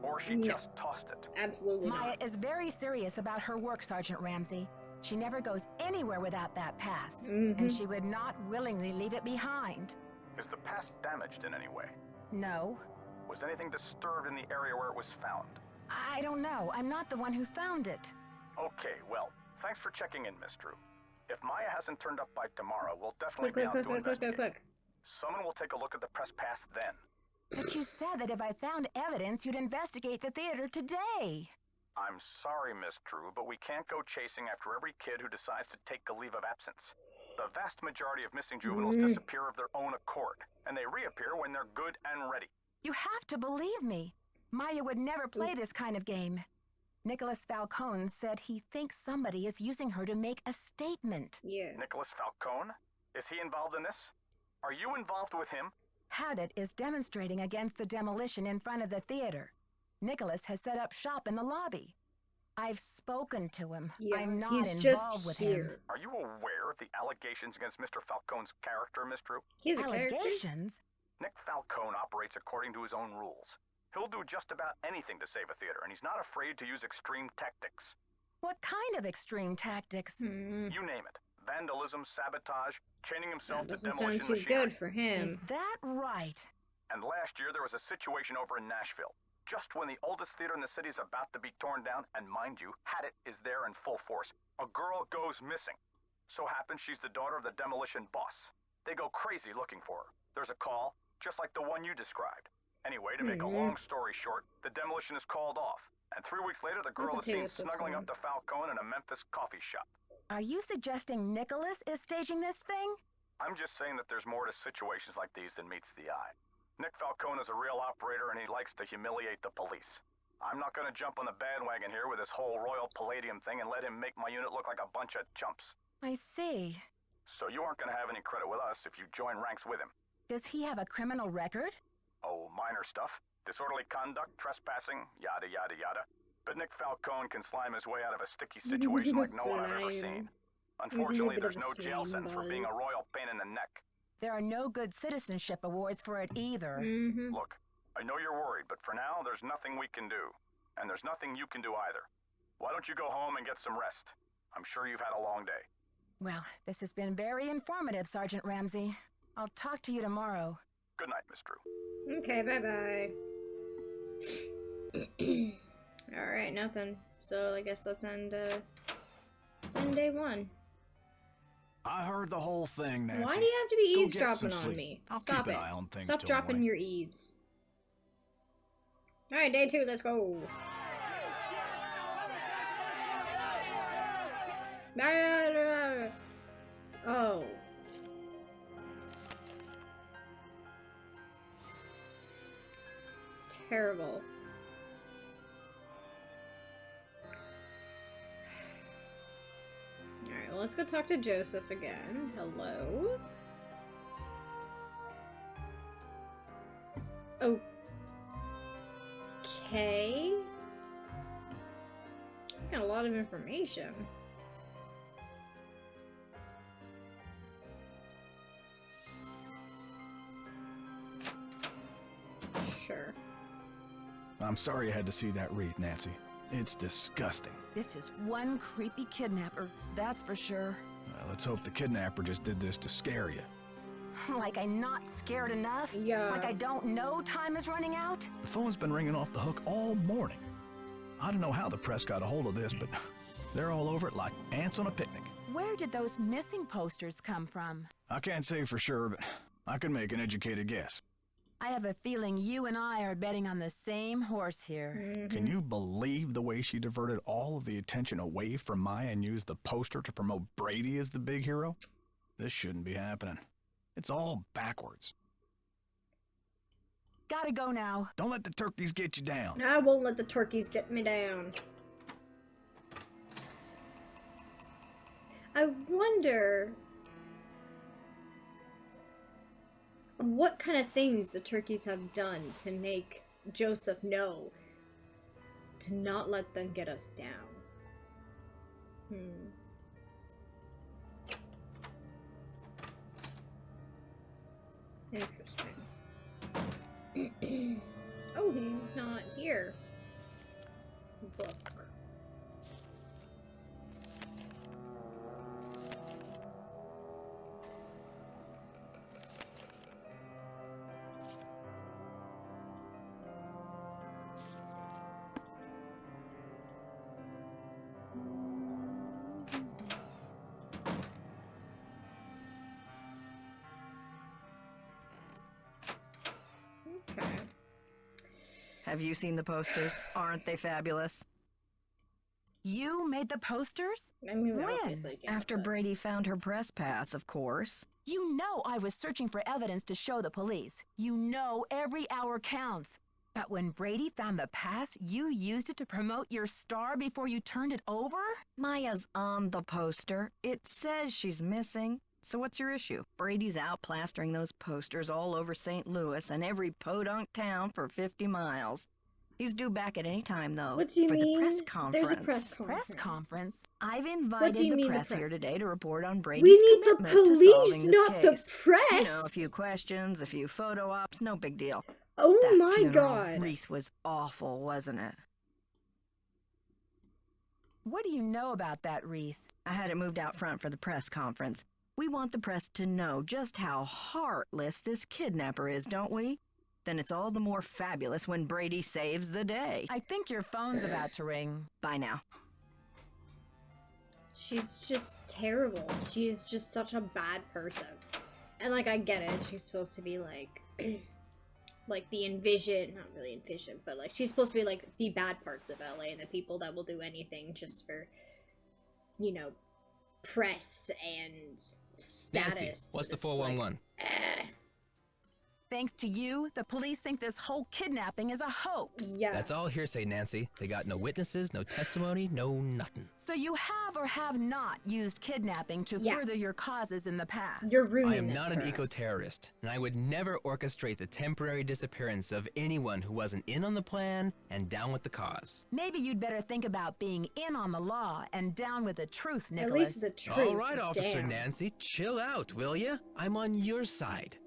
Speaker 6: Or she just tossed it.
Speaker 1: Absolutely
Speaker 2: Maya
Speaker 1: not.
Speaker 2: is very serious about her work, Sergeant Ramsey. She never goes anywhere without that pass, and she would not willingly leave it behind.
Speaker 6: Is the pass damaged in any way?
Speaker 2: No.
Speaker 6: Was anything disturbed in the area where it was found?
Speaker 2: I don't know. I'm not the one who found it.
Speaker 6: Okay, well, thanks for checking in, Miss Drew. If Maya hasn't turned up by tomorrow, we'll definitely be out to investigate. Someone will take a look at the press pass then.
Speaker 2: But you said that if I found evidence, you'd investigate the theater today.
Speaker 6: I'm sorry, Miss Drew, but we can't go chasing after every kid who decides to take a leave of absence. The vast majority of missing juveniles disappear of their own accord, and they reappear when they're good and ready.
Speaker 2: You have to believe me. Maya would never play this kind of game. Nicholas Falcone said he thinks somebody is using her to make a statement.
Speaker 1: Yeah.
Speaker 6: Nicholas Falcone? Is he involved in this? Are you involved with him?
Speaker 2: Haddett is demonstrating against the demolition in front of the theater. Nicholas has set up shop in the lobby. I've spoken to him.
Speaker 1: Yeah,
Speaker 2: I'm not
Speaker 1: he's
Speaker 2: involved
Speaker 1: just
Speaker 2: with
Speaker 1: here.
Speaker 2: him.
Speaker 6: Are you aware of the allegations against Mr. Falcone's character, Miss Drew?
Speaker 1: He's a character?
Speaker 2: Allegations?
Speaker 6: Nick Falcone operates according to his own rules. He'll do just about anything to save a theater, and he's not afraid to use extreme tactics.
Speaker 2: What kind of extreme tactics?
Speaker 6: You name it. Vandalism, sabotage, chaining himself to
Speaker 1: Doesn't
Speaker 6: demolition
Speaker 1: sound too
Speaker 6: machinery.
Speaker 1: good for him.
Speaker 2: Is that right?
Speaker 6: And last year there was a situation over in Nashville. Just when the oldest theater in the city is about to be torn down, and mind you, Haddett is there in full force, a girl goes missing. So happens she's the daughter of the demolition boss. They go crazy looking for her. There's a call, just like the one you described. Anyway, to make a long story short, the demolition is called off. And 3 weeks later, the girl is seen snuggling up to Falcone in a Memphis coffee shop.
Speaker 2: Are you suggesting Nicholas is staging this thing?
Speaker 6: I'm just saying that there's more to situations like these than meets the eye. Nick Falcone is a real operator, and he likes to humiliate the police. I'm not going to jump on the bandwagon here with this whole Royal Palladium thing and let him make my unit look like a bunch of chumps.
Speaker 2: I see.
Speaker 6: So you aren't going to have any credit with us if you join ranks with him.
Speaker 2: Does he have a criminal record?
Speaker 6: Oh, minor stuff. Disorderly conduct, trespassing, yada yada yada. But Nick Falcone can slime his way out of a sticky situation like no one I've ever seen. Unfortunately, there's no jail sentence for being a royal pain in the neck.
Speaker 2: There are no good citizenship awards for it either.
Speaker 6: Look, I know you're worried, but for now, there's nothing we can do. And there's nothing you can do either. Why don't you go home and get some rest? I'm sure you've had a long day.
Speaker 2: Well, this has been very informative, Sergeant Ramsey. I'll talk to you tomorrow.
Speaker 6: Good night, Miss Drew.
Speaker 1: Okay, bye-bye. Alright, nothing. So I guess let's end day one.
Speaker 9: I heard the whole thing, Nancy.
Speaker 1: Why do you have to be
Speaker 9: Go get
Speaker 1: eavesdropping
Speaker 9: some
Speaker 1: on
Speaker 9: sleep.
Speaker 1: me?
Speaker 9: I'll
Speaker 1: Stop
Speaker 9: keep
Speaker 1: it.
Speaker 9: an eye on things
Speaker 1: Stop
Speaker 9: till
Speaker 1: dropping
Speaker 9: morning.
Speaker 1: your eaves. Alright, day two, let's go. Oh. Terrible. Alright, well, let's go talk to Joseph again. Hello? Okay. Got a lot of information. Sure.
Speaker 9: I'm sorry you had to see that wreath, Nancy. It's disgusting.
Speaker 2: This is one creepy kidnapper, that's for sure.
Speaker 9: Well, let's hope the kidnapper just did this to scare you.
Speaker 2: Like I'm not scared enough?
Speaker 1: Yeah.
Speaker 2: Like I don't know time is running out?
Speaker 9: The phone's been ringing off the hook all morning. I don't know how the press got a hold of this, but they're all over it like ants on a picnic.
Speaker 2: Where did those missing posters come from?
Speaker 9: I can't say for sure, but I can make an educated guess.
Speaker 2: I have a feeling you and I are betting on the same horse here.
Speaker 9: Can you believe the way she diverted all of the attention away from Maya and used the poster to promote Brady as the big hero? This shouldn't be happening. It's all backwards.
Speaker 2: Gotta go now.
Speaker 9: Don't let the turkeys get you down.
Speaker 1: I won't let the turkeys get me down. I wonder what kind of things the turkeys have done to make Joseph know to not let them get us down. Interesting. Oh, he's not here. Book.
Speaker 11: Have you seen the posters? Aren't they fabulous?
Speaker 2: You made the posters?
Speaker 1: I mean,
Speaker 11: When?
Speaker 1: obviously, yeah,
Speaker 11: After
Speaker 1: but-
Speaker 11: Brady found her press pass, of course.
Speaker 2: You know I was searching for evidence to show the police. You know every hour counts. But when Brady found the pass, you used it to promote your star before you turned it over?
Speaker 11: Maya's on the poster. It says she's missing. So what's your issue? Brady's out plastering those posters all over St. Louis and every podunk town for 50 miles. He's due back at any time, though.
Speaker 1: What do you
Speaker 11: for
Speaker 1: mean?
Speaker 11: the press conference.
Speaker 1: There's a press conference.
Speaker 2: Press conference?
Speaker 11: I've
Speaker 1: What do you
Speaker 11: invited the
Speaker 1: mean the
Speaker 11: press
Speaker 1: press?
Speaker 11: here today to report on Brady's
Speaker 1: We need the
Speaker 11: commitment to
Speaker 1: police,
Speaker 11: solving this
Speaker 1: not the
Speaker 11: case.
Speaker 1: press.
Speaker 11: You know, a few questions, a few photo ops, no big deal.
Speaker 1: Oh
Speaker 11: That
Speaker 1: my
Speaker 11: funeral
Speaker 1: god.
Speaker 11: wreath was awful, wasn't it?
Speaker 2: What do you know about that wreath?
Speaker 11: I had it moved out front for the press conference. We want the press to know just how heartless this kidnapper is, don't we? Then it's all the more fabulous when Brady saves the day.
Speaker 2: I think your phone's about to ring.
Speaker 11: Bye now.
Speaker 1: She's just terrible. She's just such a bad person. And like, I get it. She's supposed to be like, like the not really envision, but like she's supposed to be like the bad parts of LA and the people that will do anything just for, you know, press and status.
Speaker 8: Nancy, what's the
Speaker 1: But it's
Speaker 8: 411?
Speaker 2: Thanks to you, the police think this whole kidnapping is a hoax.
Speaker 1: Yeah.
Speaker 8: That's all hearsay, Nancy. They got no witnesses, no testimony, no nothing.
Speaker 2: So you have or have not used kidnapping to
Speaker 1: Yeah.
Speaker 2: further your causes in the past?
Speaker 1: You're ruining
Speaker 8: I am
Speaker 1: this
Speaker 8: not an
Speaker 1: for us.
Speaker 8: eco-terrorist, and I would never orchestrate the temporary disappearance of anyone who wasn't in on the plan and down with the cause.
Speaker 2: Maybe you'd better think about being in on the law and down with the truth, Nicholas.
Speaker 1: At least the truth.
Speaker 8: All right, Officer
Speaker 1: Damn.
Speaker 8: Nancy, chill out, will ya? I'm on your side.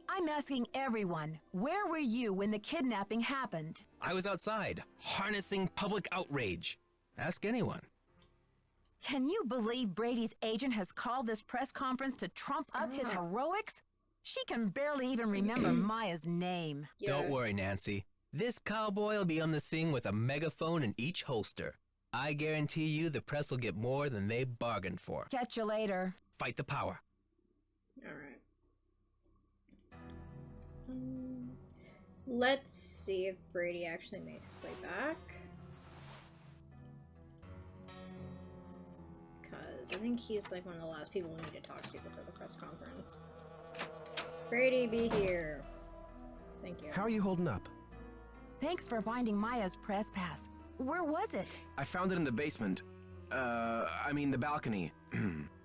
Speaker 2: I'm asking everyone, where were you when the kidnapping happened?
Speaker 8: I was outside, harnessing public outrage. Ask anyone.
Speaker 2: Can you believe Brady's agent has called this press conference to trump up his
Speaker 1: Stop.
Speaker 2: heroics? She can barely even remember Maya's name.
Speaker 1: Yeah.
Speaker 8: Don't worry, Nancy. This cowboy will be on the scene with a megaphone in each holster. I guarantee you the press will get more than they bargained for.
Speaker 2: Catch you later.
Speaker 8: Fight the power.
Speaker 1: Alright. Let's see if Brady actually made his way back. Because I think he's like one of the last people we need to talk to before the press conference. Brady, be here. Thank you.
Speaker 7: How are you holding up?
Speaker 2: Thanks for finding Maya's press pass. Where was it?
Speaker 7: I found it in the basement. I mean the balcony.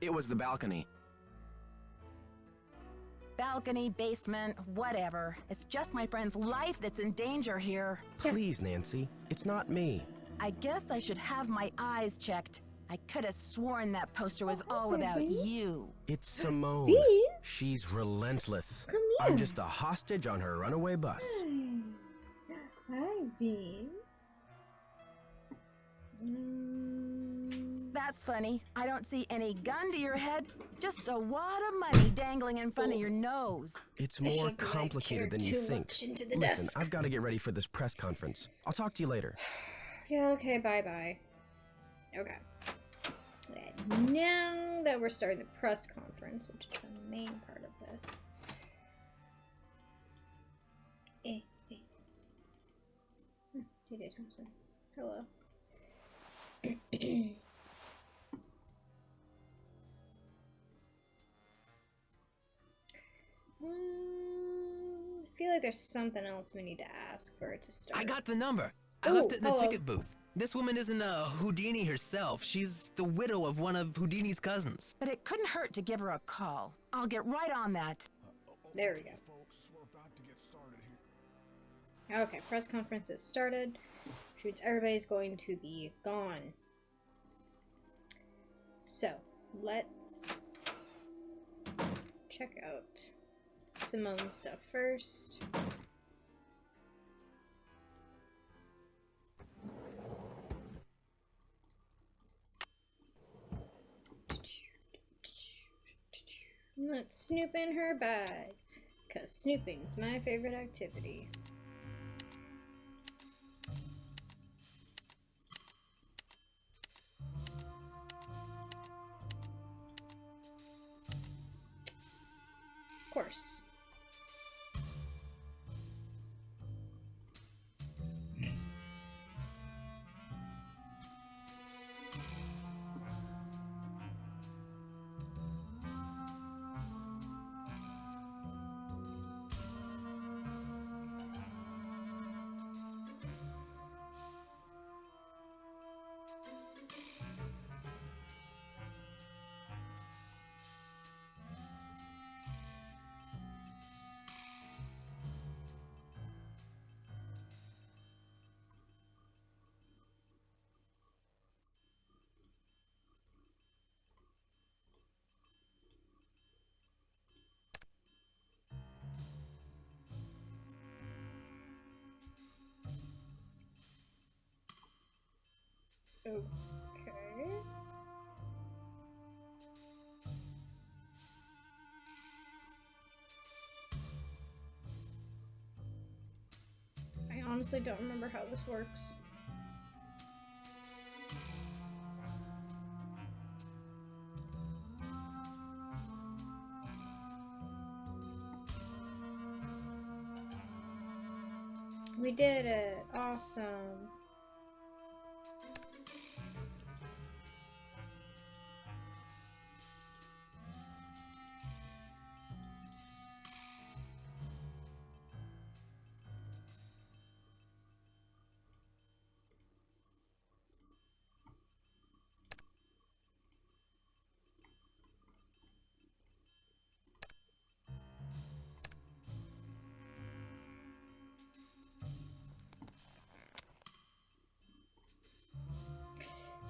Speaker 7: It was the balcony.
Speaker 2: Balcony, basement, whatever. It's just my friend's life that's in danger here.
Speaker 7: Please, Nancy. It's not me.
Speaker 2: I guess I should have my eyes checked. I could have sworn that poster was all about
Speaker 1: Bean.
Speaker 2: you.
Speaker 7: It's Simone.
Speaker 1: Bean?
Speaker 7: She's relentless.
Speaker 1: Come here.
Speaker 7: I'm just a hostage on her runaway bus.
Speaker 1: Hi, Bean.
Speaker 2: That's funny. I don't see any gun to your head, just a wad of money dangling in front of your nose.
Speaker 7: It's
Speaker 1: I
Speaker 7: more
Speaker 1: shoved my
Speaker 7: complicated than
Speaker 1: chair
Speaker 7: you
Speaker 1: too
Speaker 7: think.
Speaker 1: much into the
Speaker 7: Listen,
Speaker 1: desk.
Speaker 7: I've got to get ready for this press conference. I'll talk to you later.
Speaker 1: Yeah, okay, bye-bye. Okay. Now that we're starting the press conference, which is the main part of this. J.J. Thompson. Hello. feel like there's something else we need to ask for it to start.
Speaker 8: I got the number. I
Speaker 1: Ooh,
Speaker 8: left it in the
Speaker 1: hello.
Speaker 8: ticket booth. This woman isn't a Houdini herself. She's the widow of one of Houdini's cousins.
Speaker 2: But it couldn't hurt to give her a call. I'll get right on that.
Speaker 1: There we go. Okay, press conference has started. Shoots everybody's going to be gone. So, let's check out Simone's stuff first. Let's snoop in her bag, because snooping's my favorite activity. Of course. Okay. I honestly don't remember how this works. We did it! Awesome!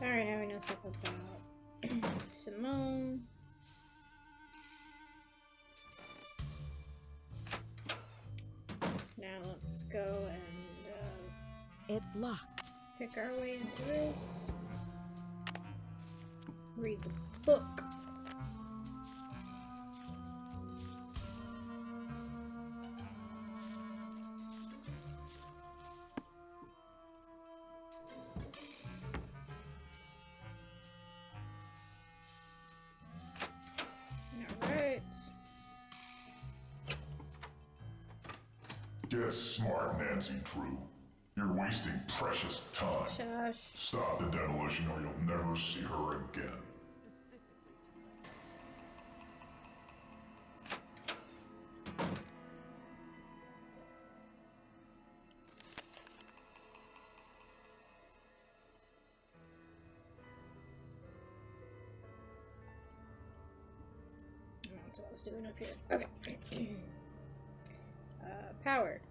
Speaker 1: Alright, now we know stuff about Simone. Now let's go and
Speaker 2: it's locked.
Speaker 1: Pick our way into this. Read the book.
Speaker 5: Get smart, Nancy Drew. You're wasting precious time.
Speaker 1: Shush.
Speaker 5: Stop the demolition or you'll never see her again.
Speaker 1: That's what I was doing up here. Okay. Power.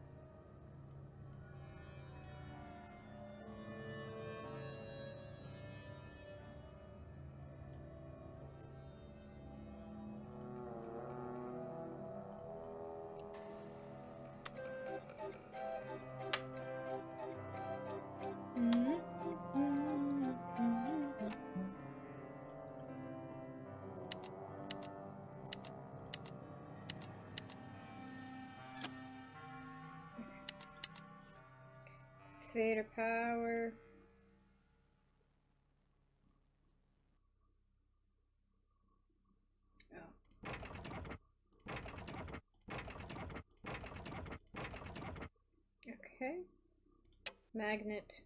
Speaker 1: Fader power. Oh. Okay. Magnet.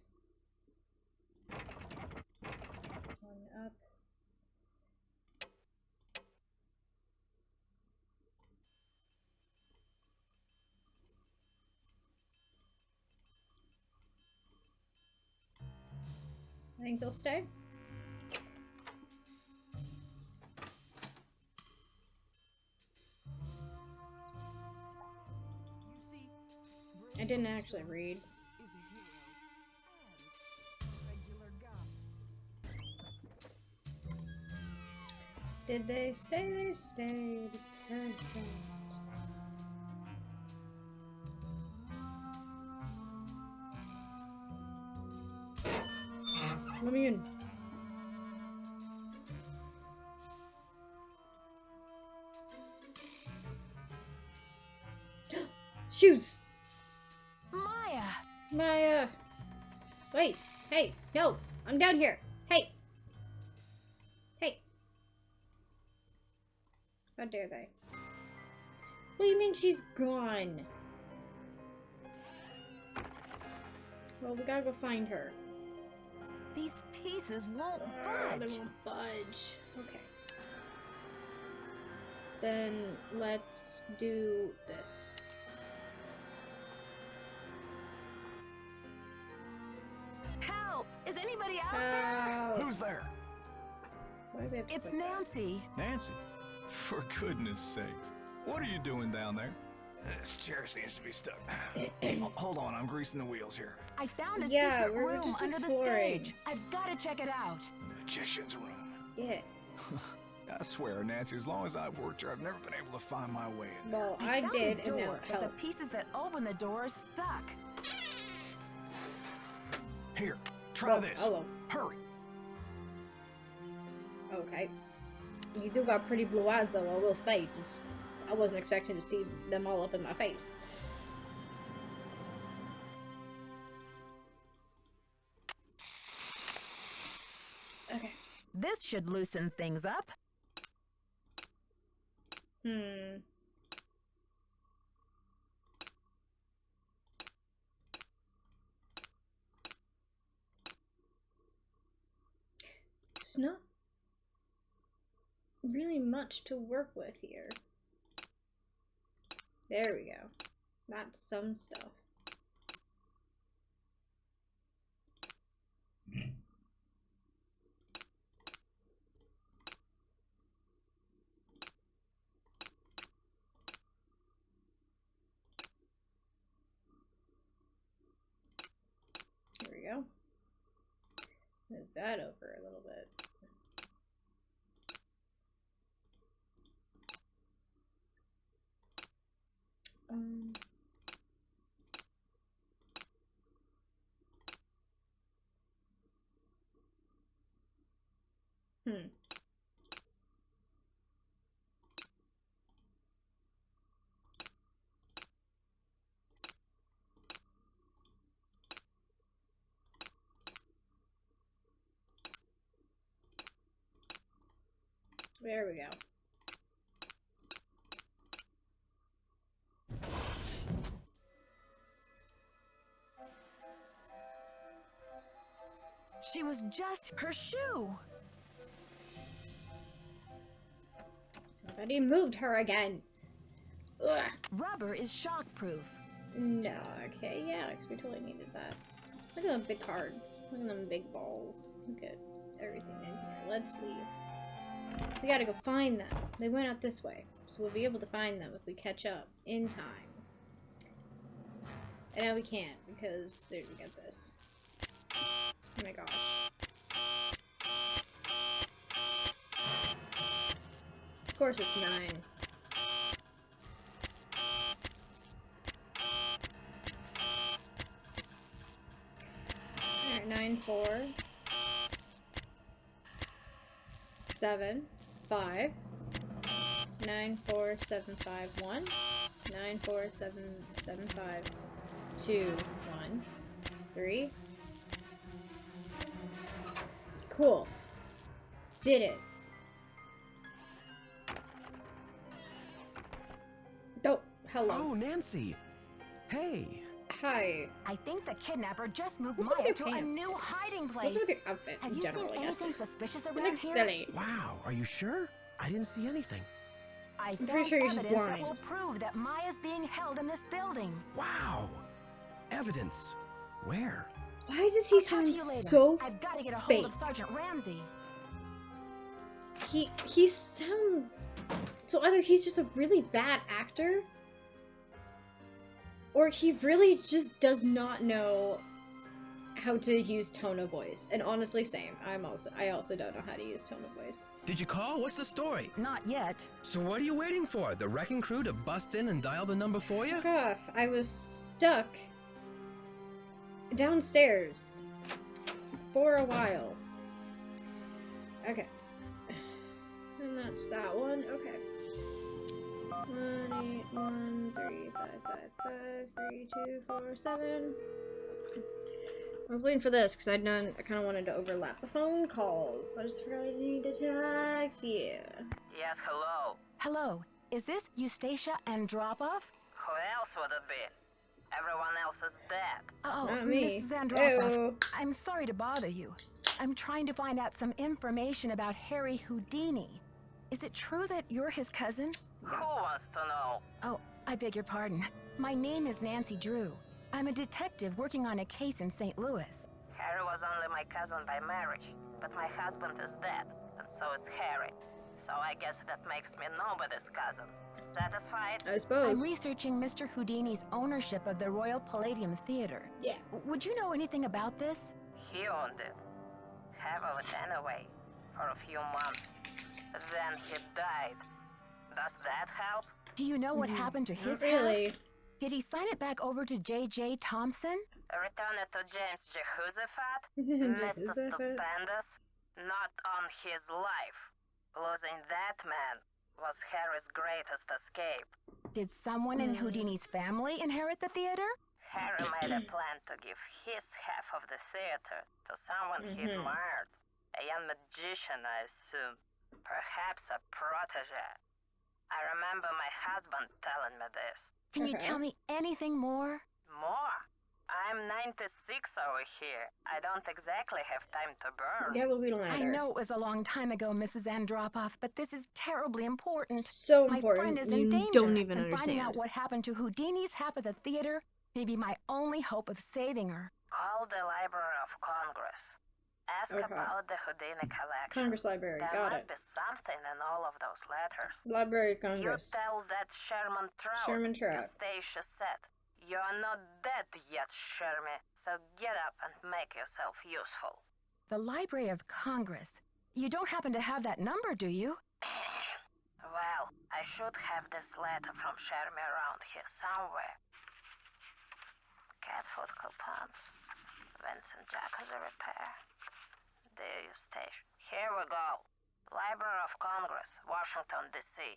Speaker 1: One up. think they'll stay. I didn't actually read. Did they stay? They stayed. Perfect. Let me in. Shoes!
Speaker 2: Maya!
Speaker 1: Maya! Wait! Hey! No! I'm down here! Hey! Hey! How dare they? What do you mean she's gone? Well, we gotta go find her.
Speaker 2: These pieces won't
Speaker 1: They
Speaker 2: budge.
Speaker 1: won't budge. Okay. Then let's do this.
Speaker 2: Help! Is anybody out there?
Speaker 9: Who's there?
Speaker 1: Why do we have to
Speaker 2: It's
Speaker 1: click that?
Speaker 2: Nancy.
Speaker 9: Nancy? For goodness sakes. What are you doing down there? This chair seems to be stuck. Hold on, I'm greasing the wheels here.
Speaker 2: I found a
Speaker 1: Yeah,
Speaker 2: secret
Speaker 1: we were
Speaker 2: room
Speaker 1: just
Speaker 2: under the
Speaker 1: exploring.
Speaker 2: stage. I've got to check it out.
Speaker 9: Magician's room.
Speaker 1: Yeah.
Speaker 9: I swear, Nancy, as long as I've worked here, I've never been able to find my way in there.
Speaker 1: Well, I
Speaker 2: found
Speaker 1: did,
Speaker 2: the
Speaker 1: and now
Speaker 2: door,
Speaker 1: it
Speaker 2: but
Speaker 1: helped.
Speaker 2: the pieces that open the door are stuck.
Speaker 9: Here, try
Speaker 1: Oh,
Speaker 9: this.
Speaker 1: hello.
Speaker 9: Hurry.
Speaker 1: Okay. You do got pretty blue eyes, though, I will say. Just, I wasn't expecting to see them all up in my face. Okay.
Speaker 2: This should loosen things up.
Speaker 1: Hmm. It's not really much to work with here. There we go. That's some stuff. There we go. Move that over a little bit. Hmm. There we go.
Speaker 2: She was just her shoe.
Speaker 1: Somebody moved her again. Ugh.
Speaker 2: Rubber is shockproof.
Speaker 1: No, okay, yeah, 'cause we totally needed that. Look at them big cards. Look at them big balls. Look at everything in here. Let's leave. We gotta go find them. They went out this way, so we'll be able to find them if we catch up in time. And now we can't, because there we got this. Oh my gosh. Of course it's 9. Alright, 9, 4, 7, 5, 9, 4, 7, 5, 1, 9, 4, 7, 7, 5, 2, 1, 3. Cool. Did it. Oh, hello.
Speaker 7: Oh, Nancy. Hey.
Speaker 1: Hi.
Speaker 2: I think the kidnapper just moved
Speaker 1: What's up
Speaker 2: Maya
Speaker 1: with
Speaker 2: to
Speaker 1: your
Speaker 2: a
Speaker 1: pants?
Speaker 2: new hiding place.
Speaker 1: What's up with your outfit
Speaker 2: Have
Speaker 1: in
Speaker 2: you
Speaker 1: general,
Speaker 2: seen
Speaker 1: I guess?
Speaker 2: anything suspicious
Speaker 1: You
Speaker 2: around
Speaker 1: look
Speaker 2: here?
Speaker 1: silly.
Speaker 7: Wow, are you sure? I didn't see anything.
Speaker 2: I
Speaker 1: I'm
Speaker 2: found
Speaker 1: pretty sure you're just
Speaker 2: evidence that
Speaker 1: blind.
Speaker 2: will prove that Maya's being held in this building.
Speaker 7: Wow. Evidence. Where?
Speaker 1: Why does he
Speaker 2: I'll talk
Speaker 1: sound
Speaker 2: to you later.
Speaker 1: so
Speaker 2: I've got to get a hold
Speaker 1: fake?
Speaker 2: of Sergeant Ramsey.
Speaker 1: He sounds so either he's just a really bad actor, or he really just does not know how to use tone of voice. And honestly, same. I also don't know how to use tone of voice.
Speaker 8: Did you call? What's the story?
Speaker 2: Not yet.
Speaker 8: So what are you waiting for? The wrecking crew to bust in and dial the number for you?
Speaker 1: Fuck off. I was stuck downstairs for a while. Okay. And that's that one. Okay. 1 8 1 3 5 5 5 3 2 4 7. I was waiting for this because I kind of wanted to overlap the phone calls. I just forgot I needed to text you.
Speaker 10: Yes, hello.
Speaker 2: Hello. Is this Eustacia Andropov?
Speaker 10: Who else would it be? Everyone else is dead.
Speaker 2: Oh,
Speaker 1: Not me.
Speaker 2: Mrs. Andropov.
Speaker 1: Ew.
Speaker 2: I'm sorry to bother you. I'm trying to find out some information about Harry Houdini. Is it true that you're his cousin?
Speaker 10: Who wants to know?
Speaker 2: Oh, I beg your pardon. My name is Nancy Drew. I'm a detective working on a case in St. Louis.
Speaker 10: Harry was only my cousin by marriage, but my husband is dead, and so is Harry. So I guess that makes me nobody's cousin. Satisfied?
Speaker 1: I suppose.
Speaker 2: I'm researching Mr. Houdini's ownership of the Royal Palladium Theater.
Speaker 1: Yeah.
Speaker 2: Would you know anything about this?
Speaker 10: He owned it. Half of it anyway, for a few months. Then he died. Does that help?
Speaker 2: Do you know what happened to his
Speaker 1: Not really.
Speaker 2: half? Did he sign it back over to J.J. Thompson?
Speaker 10: Return it to James Jehoshaphat? Mr.
Speaker 1: Jehoshaphat.
Speaker 10: Stupendous? Not on his life. Losing that man was Harry's greatest escape.
Speaker 2: Did someone in Houdini's family inherit the theater?
Speaker 10: Harry made a plan to give his half of the theater to someone he admired. A young magician, I assume. Perhaps a protege. I remember my husband telling me this.
Speaker 2: Can you tell me anything more?
Speaker 10: More? I'm 96 over here. I don't exactly have time to burn.
Speaker 1: Yeah, well, we don't
Speaker 2: I
Speaker 1: either.
Speaker 2: know it was a long time ago, Mrs. Andropov, but this is terribly important.
Speaker 1: So
Speaker 2: My
Speaker 1: important.
Speaker 2: friend is in
Speaker 1: You
Speaker 2: danger,
Speaker 1: don't even
Speaker 2: and finding
Speaker 1: understand.
Speaker 2: out what happened to Houdini's half of the theater may be my only hope of saving her.
Speaker 10: Call the Library of Congress. Ask about the Houdini collection.
Speaker 1: Congress Library.
Speaker 10: There
Speaker 1: Got
Speaker 10: must
Speaker 1: it.
Speaker 10: be something in all of those letters.
Speaker 1: Library of Congress.
Speaker 10: You tell that Sherman Trout.
Speaker 1: Sherman Trout.
Speaker 10: Eustacia said. You're not dead yet, Sherman. So get up and make yourself useful.
Speaker 2: The Library of Congress. You don't happen to have that number, do you?
Speaker 10: Well, I should have this letter from Sherman around here somewhere. Cat food coupons. Vincent Jacques repair. Dear Eustacia. Here we go. Library of Congress, Washington, D.C.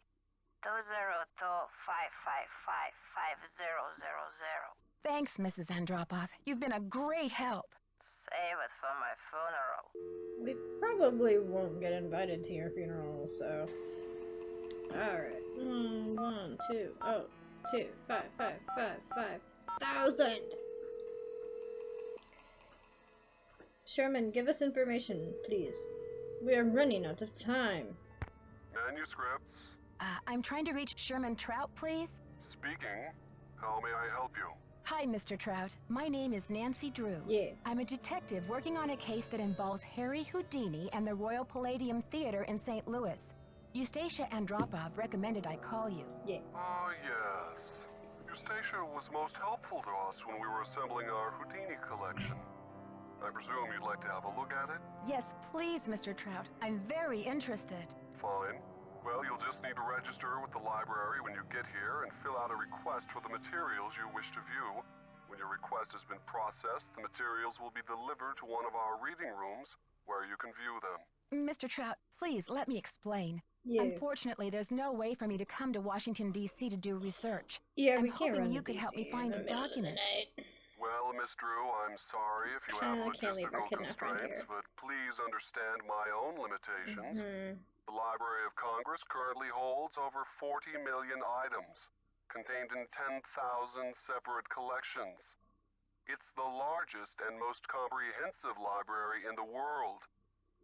Speaker 10: 202-555-5000.
Speaker 2: Thanks, Mrs. Andropov. You've been a great help.
Speaker 10: Save it for my funeral.
Speaker 1: We probably won't get invited to your funeral, so. Alright. 1 2 0 2 5 5 5 5,000. Sherman, give us information, please. We are running out of time.
Speaker 5: Manuscripts.
Speaker 2: I'm trying to reach Sherman Trout, please.
Speaker 5: Speaking. How may I help you?
Speaker 2: Hi, Mr. Trout. My name is Nancy Drew.
Speaker 1: Yeah.
Speaker 2: I'm a detective working on a case that involves Harry Houdini and the Royal Palladium Theater in St. Louis. Eustacia Andropov recommended I call you.
Speaker 1: Yeah.
Speaker 5: Ah, yes. Eustacia was most helpful to us when we were assembling our Houdini collection. I presume you'd like to have a look at it?
Speaker 2: Yes, please, Mr. Trout. I'm very interested.
Speaker 5: Fine. Well, you'll just need to register with the library when you get here and fill out a request for the materials you wish to view. When your request has been processed, the materials will be delivered to one of our reading rooms where you can view them.
Speaker 2: Mr. Trout, please let me explain.
Speaker 1: Yeah.
Speaker 2: Unfortunately, there's no way for me to come to Washington, D.C. to do research.
Speaker 1: Yeah,
Speaker 2: I'm
Speaker 1: we can't
Speaker 2: hoping
Speaker 1: run
Speaker 2: you
Speaker 1: to
Speaker 2: could help me
Speaker 1: DC
Speaker 2: find
Speaker 1: in
Speaker 2: a
Speaker 1: the middle of the
Speaker 2: document.
Speaker 1: night.
Speaker 5: Well, Miss Drew, I'm sorry if you have
Speaker 1: I can't leave our
Speaker 5: logistical
Speaker 1: kidnapper in
Speaker 5: constraints,
Speaker 1: here.
Speaker 5: but please understand my own limitations.
Speaker 1: Mhm.
Speaker 5: The Library of Congress currently holds over 40 million items, contained in 10,000 separate collections. It's the largest and most comprehensive library in the world.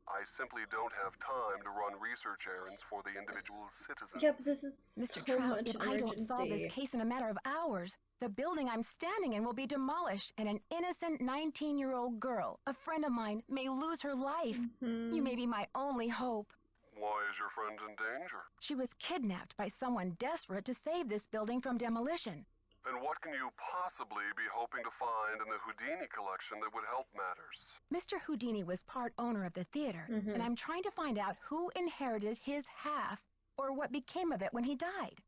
Speaker 5: I simply don't have time to run research errands for the individual citizens.
Speaker 1: Yeah, but this is
Speaker 2: Mr.
Speaker 1: so
Speaker 2: Trout,
Speaker 1: much
Speaker 2: if
Speaker 1: an
Speaker 2: I don't solve this
Speaker 1: emergency.
Speaker 2: case in a matter of hours, the building I'm standing in will be demolished and an innocent 19-year-old girl, a friend of mine, may lose her life. You may be my only hope.
Speaker 5: Why is your friend in danger?
Speaker 2: She was kidnapped by someone desperate to save this building from demolition.
Speaker 5: And what can you possibly be hoping to find in the Houdini collection that would help matters?
Speaker 2: Mr. Houdini was part owner of the theater, and I'm trying to find out who inherited his half or what became of it when he died.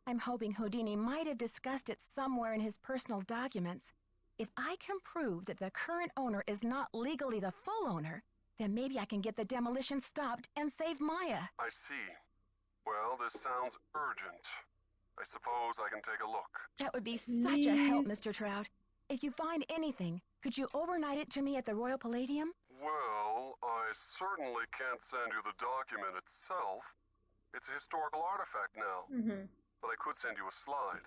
Speaker 2: I'm hoping Houdini might have discussed it somewhere in his personal documents. If I can prove that the current owner is not legally the full owner, then maybe I can get the demolition stopped and save Maya.
Speaker 5: I see. Well, this sounds urgent. I suppose I can take a look.
Speaker 2: That would be such a help, Mr. Trout. If you find anything, could you overnight it to me at the Royal Palladium?
Speaker 5: Well, I certainly can't send you the document itself. It's a historical artifact now. But I could send you a slide.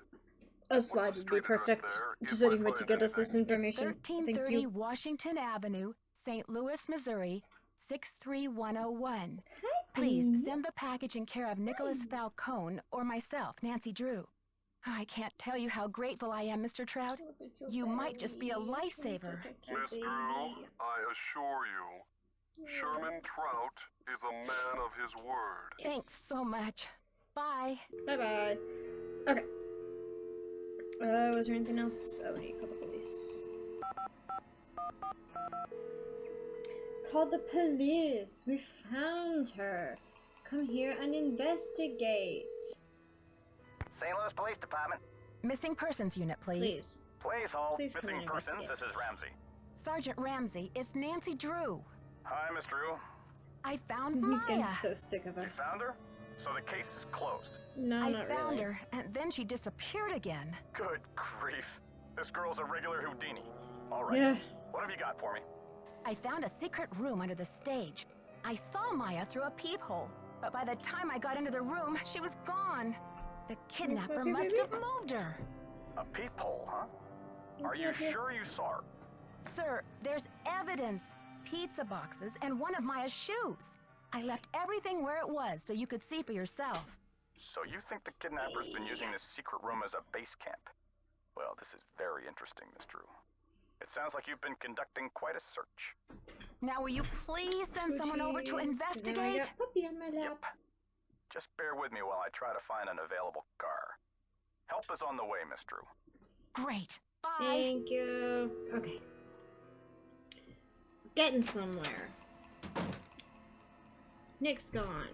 Speaker 1: A slide would be perfect. Just anyway to get us this information.
Speaker 2: It's 1330 Washington Avenue, St. Louis, Missouri, 63101. Please send the package in care of Nicholas Falcone or myself, Nancy Drew. I can't tell you how grateful I am, Mr. Trout. You might just be a lifesaver.
Speaker 5: Miss Drew, I assure you, Sherman Trout is a man of his word.
Speaker 2: Thanks so much. Bye.
Speaker 1: Bye-bye. Okay. Was there anything else? Oh, I need to call the police. Call the police. We found her. Come here and investigate.
Speaker 6: St. Louis Police Department.
Speaker 2: Missing persons unit, please.
Speaker 6: Please hold.
Speaker 1: Please come
Speaker 6: Missing
Speaker 1: and
Speaker 6: persons,
Speaker 1: investigate.
Speaker 6: this is Ramsey.
Speaker 2: Sergeant Ramsey, it's Nancy Drew.
Speaker 6: Hi, Miss Drew.
Speaker 2: I found
Speaker 1: He's
Speaker 2: Maya.
Speaker 1: getting so sick of us.
Speaker 6: Found her? So the case is closed.
Speaker 1: No,
Speaker 2: I
Speaker 1: not
Speaker 2: found
Speaker 1: really.
Speaker 2: her, and then she disappeared again.
Speaker 6: Good grief. This girl's a regular Houdini. All right.
Speaker 1: Yeah.
Speaker 6: What have you got for me?
Speaker 2: I found a secret room under the stage. I saw Maya through a peephole, but by the time I got into the room, she was gone. The kidnapper must have moved her.
Speaker 6: A peephole, huh? Are you sure you saw her?
Speaker 2: Sir, there's evidence. Pizza boxes and one of Maya's shoes. I left everything where it was so you could see for yourself.
Speaker 6: So you think the kidnapper's been using this secret room as a base camp? Well, this is very interesting, Miss Drew. It sounds like you've been conducting quite a search.
Speaker 2: Now will you please send someone over to
Speaker 1: Now I
Speaker 2: investigate?
Speaker 1: got puppy on my lap.
Speaker 6: Just bear with me while I try to find an available car. Help is on the way, Miss Drew.
Speaker 2: Great. Bye.
Speaker 1: Thank you. Okay. Getting somewhere. Nick's gone.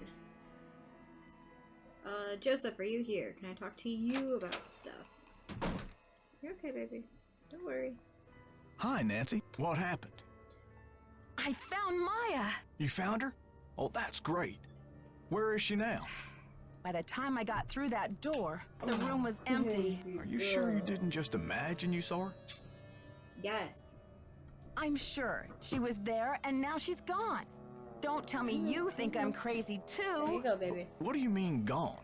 Speaker 1: Joseph, are you here? Can I talk to you about stuff? You're okay, baby. Don't worry.
Speaker 9: Hi, Nancy. What happened?
Speaker 2: I found Maya.
Speaker 9: You found her? Oh, that's great. Where is she now?
Speaker 2: By the time I got through that door, the room was empty.
Speaker 9: Are you sure you didn't just imagine you saw her?
Speaker 1: Yes.
Speaker 2: I'm sure. She was there and now she's gone. Don't tell me you think I'm crazy
Speaker 1: There you
Speaker 2: too.
Speaker 1: go, baby.
Speaker 9: What do you mean gone?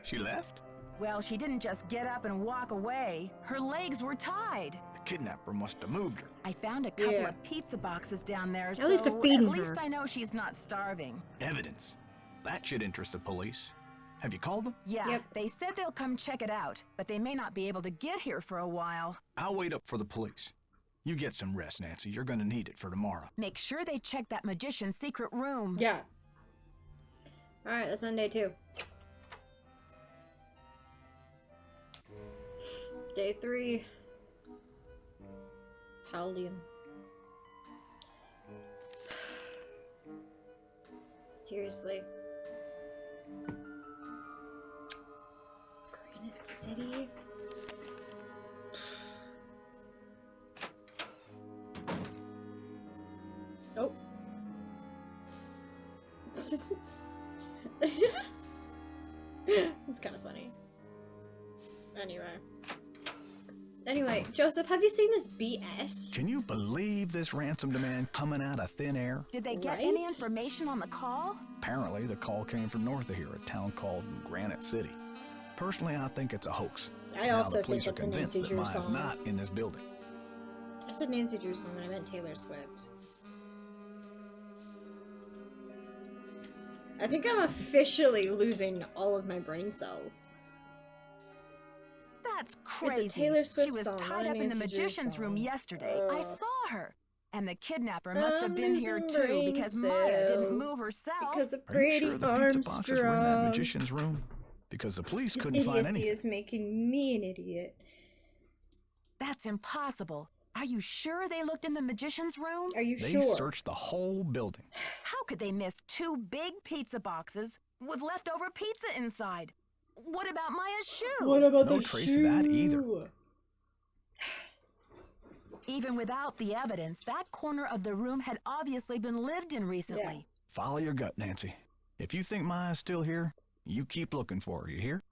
Speaker 9: She left?
Speaker 2: Well, she didn't just get up and walk away. Her legs were tied.
Speaker 9: The kidnapper must have moved her.
Speaker 2: I found a couple
Speaker 1: Yeah.
Speaker 2: of pizza boxes down there,
Speaker 1: At least they're
Speaker 2: so
Speaker 1: feeding
Speaker 2: at least
Speaker 1: her.
Speaker 2: I know she's not starving.
Speaker 9: Evidence. That should interest the police. Have you called them?
Speaker 2: Yeah,
Speaker 1: Yep.
Speaker 2: they said they'll come check it out, but they may not be able to get here for a while.
Speaker 9: I'll wait up for the police. You get some rest, Nancy. You're gonna need it for tomorrow.
Speaker 2: Make sure they check that magician's secret room.
Speaker 1: Yeah. Alright, that's on day 2. Day 3. Palladium. Seriously. Granite City? Nope. It's kind of funny. Anyway, Joseph, have you seen this BS?
Speaker 9: Can you believe this ransom demand coming out of thin air?
Speaker 2: Did they get any information on the call?
Speaker 9: Apparently, the call came from north of here, a town called Granite City. Personally, I think it's a hoax.
Speaker 1: I
Speaker 9: Now
Speaker 1: also
Speaker 9: the police
Speaker 1: think
Speaker 9: are
Speaker 1: it's a
Speaker 9: convinced
Speaker 1: Nancy
Speaker 9: that
Speaker 1: Drew
Speaker 9: Maya's
Speaker 1: song.
Speaker 9: not in this building.
Speaker 1: I said Nancy Drew song and I meant Taylor Swift. I think I'm officially losing all of my brain cells.
Speaker 2: That's crazy.
Speaker 1: It's a Taylor Swift
Speaker 2: she was
Speaker 1: song,
Speaker 2: tied
Speaker 1: not
Speaker 2: up
Speaker 1: a
Speaker 2: in the
Speaker 1: Nancy Drew
Speaker 2: magician's room
Speaker 1: song.
Speaker 2: yesterday. I
Speaker 1: Ugh.
Speaker 2: saw her. And the kidnapper must have been here
Speaker 1: losing
Speaker 2: too
Speaker 1: brain
Speaker 2: because Maya didn't move
Speaker 1: cells
Speaker 2: herself.
Speaker 1: because of
Speaker 9: Are you
Speaker 1: Brady
Speaker 9: sure the pizza boxes were in that
Speaker 1: Armstrong.
Speaker 9: magician's room? Because the police
Speaker 1: This
Speaker 9: couldn't find
Speaker 1: idiocy
Speaker 9: anything.
Speaker 1: is making me an idiot.
Speaker 2: That's impossible. Are you sure they looked in the magician's room?
Speaker 1: Are you
Speaker 9: They
Speaker 1: sure?
Speaker 9: searched the whole building.
Speaker 2: How could they miss 2 big pizza boxes with leftover pizza inside? What about Maya's shoe?
Speaker 1: What about
Speaker 9: No
Speaker 1: the
Speaker 9: trace
Speaker 1: shoe?
Speaker 9: of that either.
Speaker 2: Even without the evidence, that corner of the room had obviously been lived in recently.
Speaker 9: Follow your gut, Nancy. If you think Maya's still here, you keep looking for her, you hear?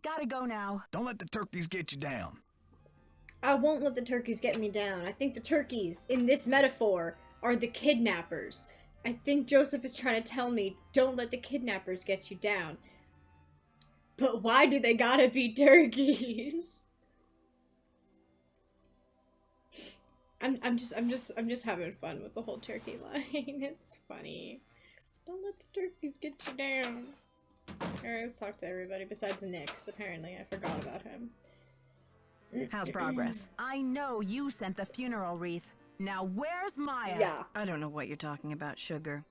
Speaker 2: Gotta go now.
Speaker 9: Don't let the turkeys get you down.
Speaker 1: I won't let the turkeys get me down. I think the turkeys, in this metaphor, are the kidnappers. I think Joseph is trying to tell me, don't let the kidnappers get you down. But why do they gotta be turkeys? I'm just having fun with the whole turkey line. It's funny. Don't let the turkeys get you down. Alright, let's talk to everybody besides Nick, because apparently I forgot about him.
Speaker 2: How's progress? I know you sent the funeral wreath. Now where's Maya?
Speaker 1: Yeah.
Speaker 11: I don't know what you're talking about, Sugar.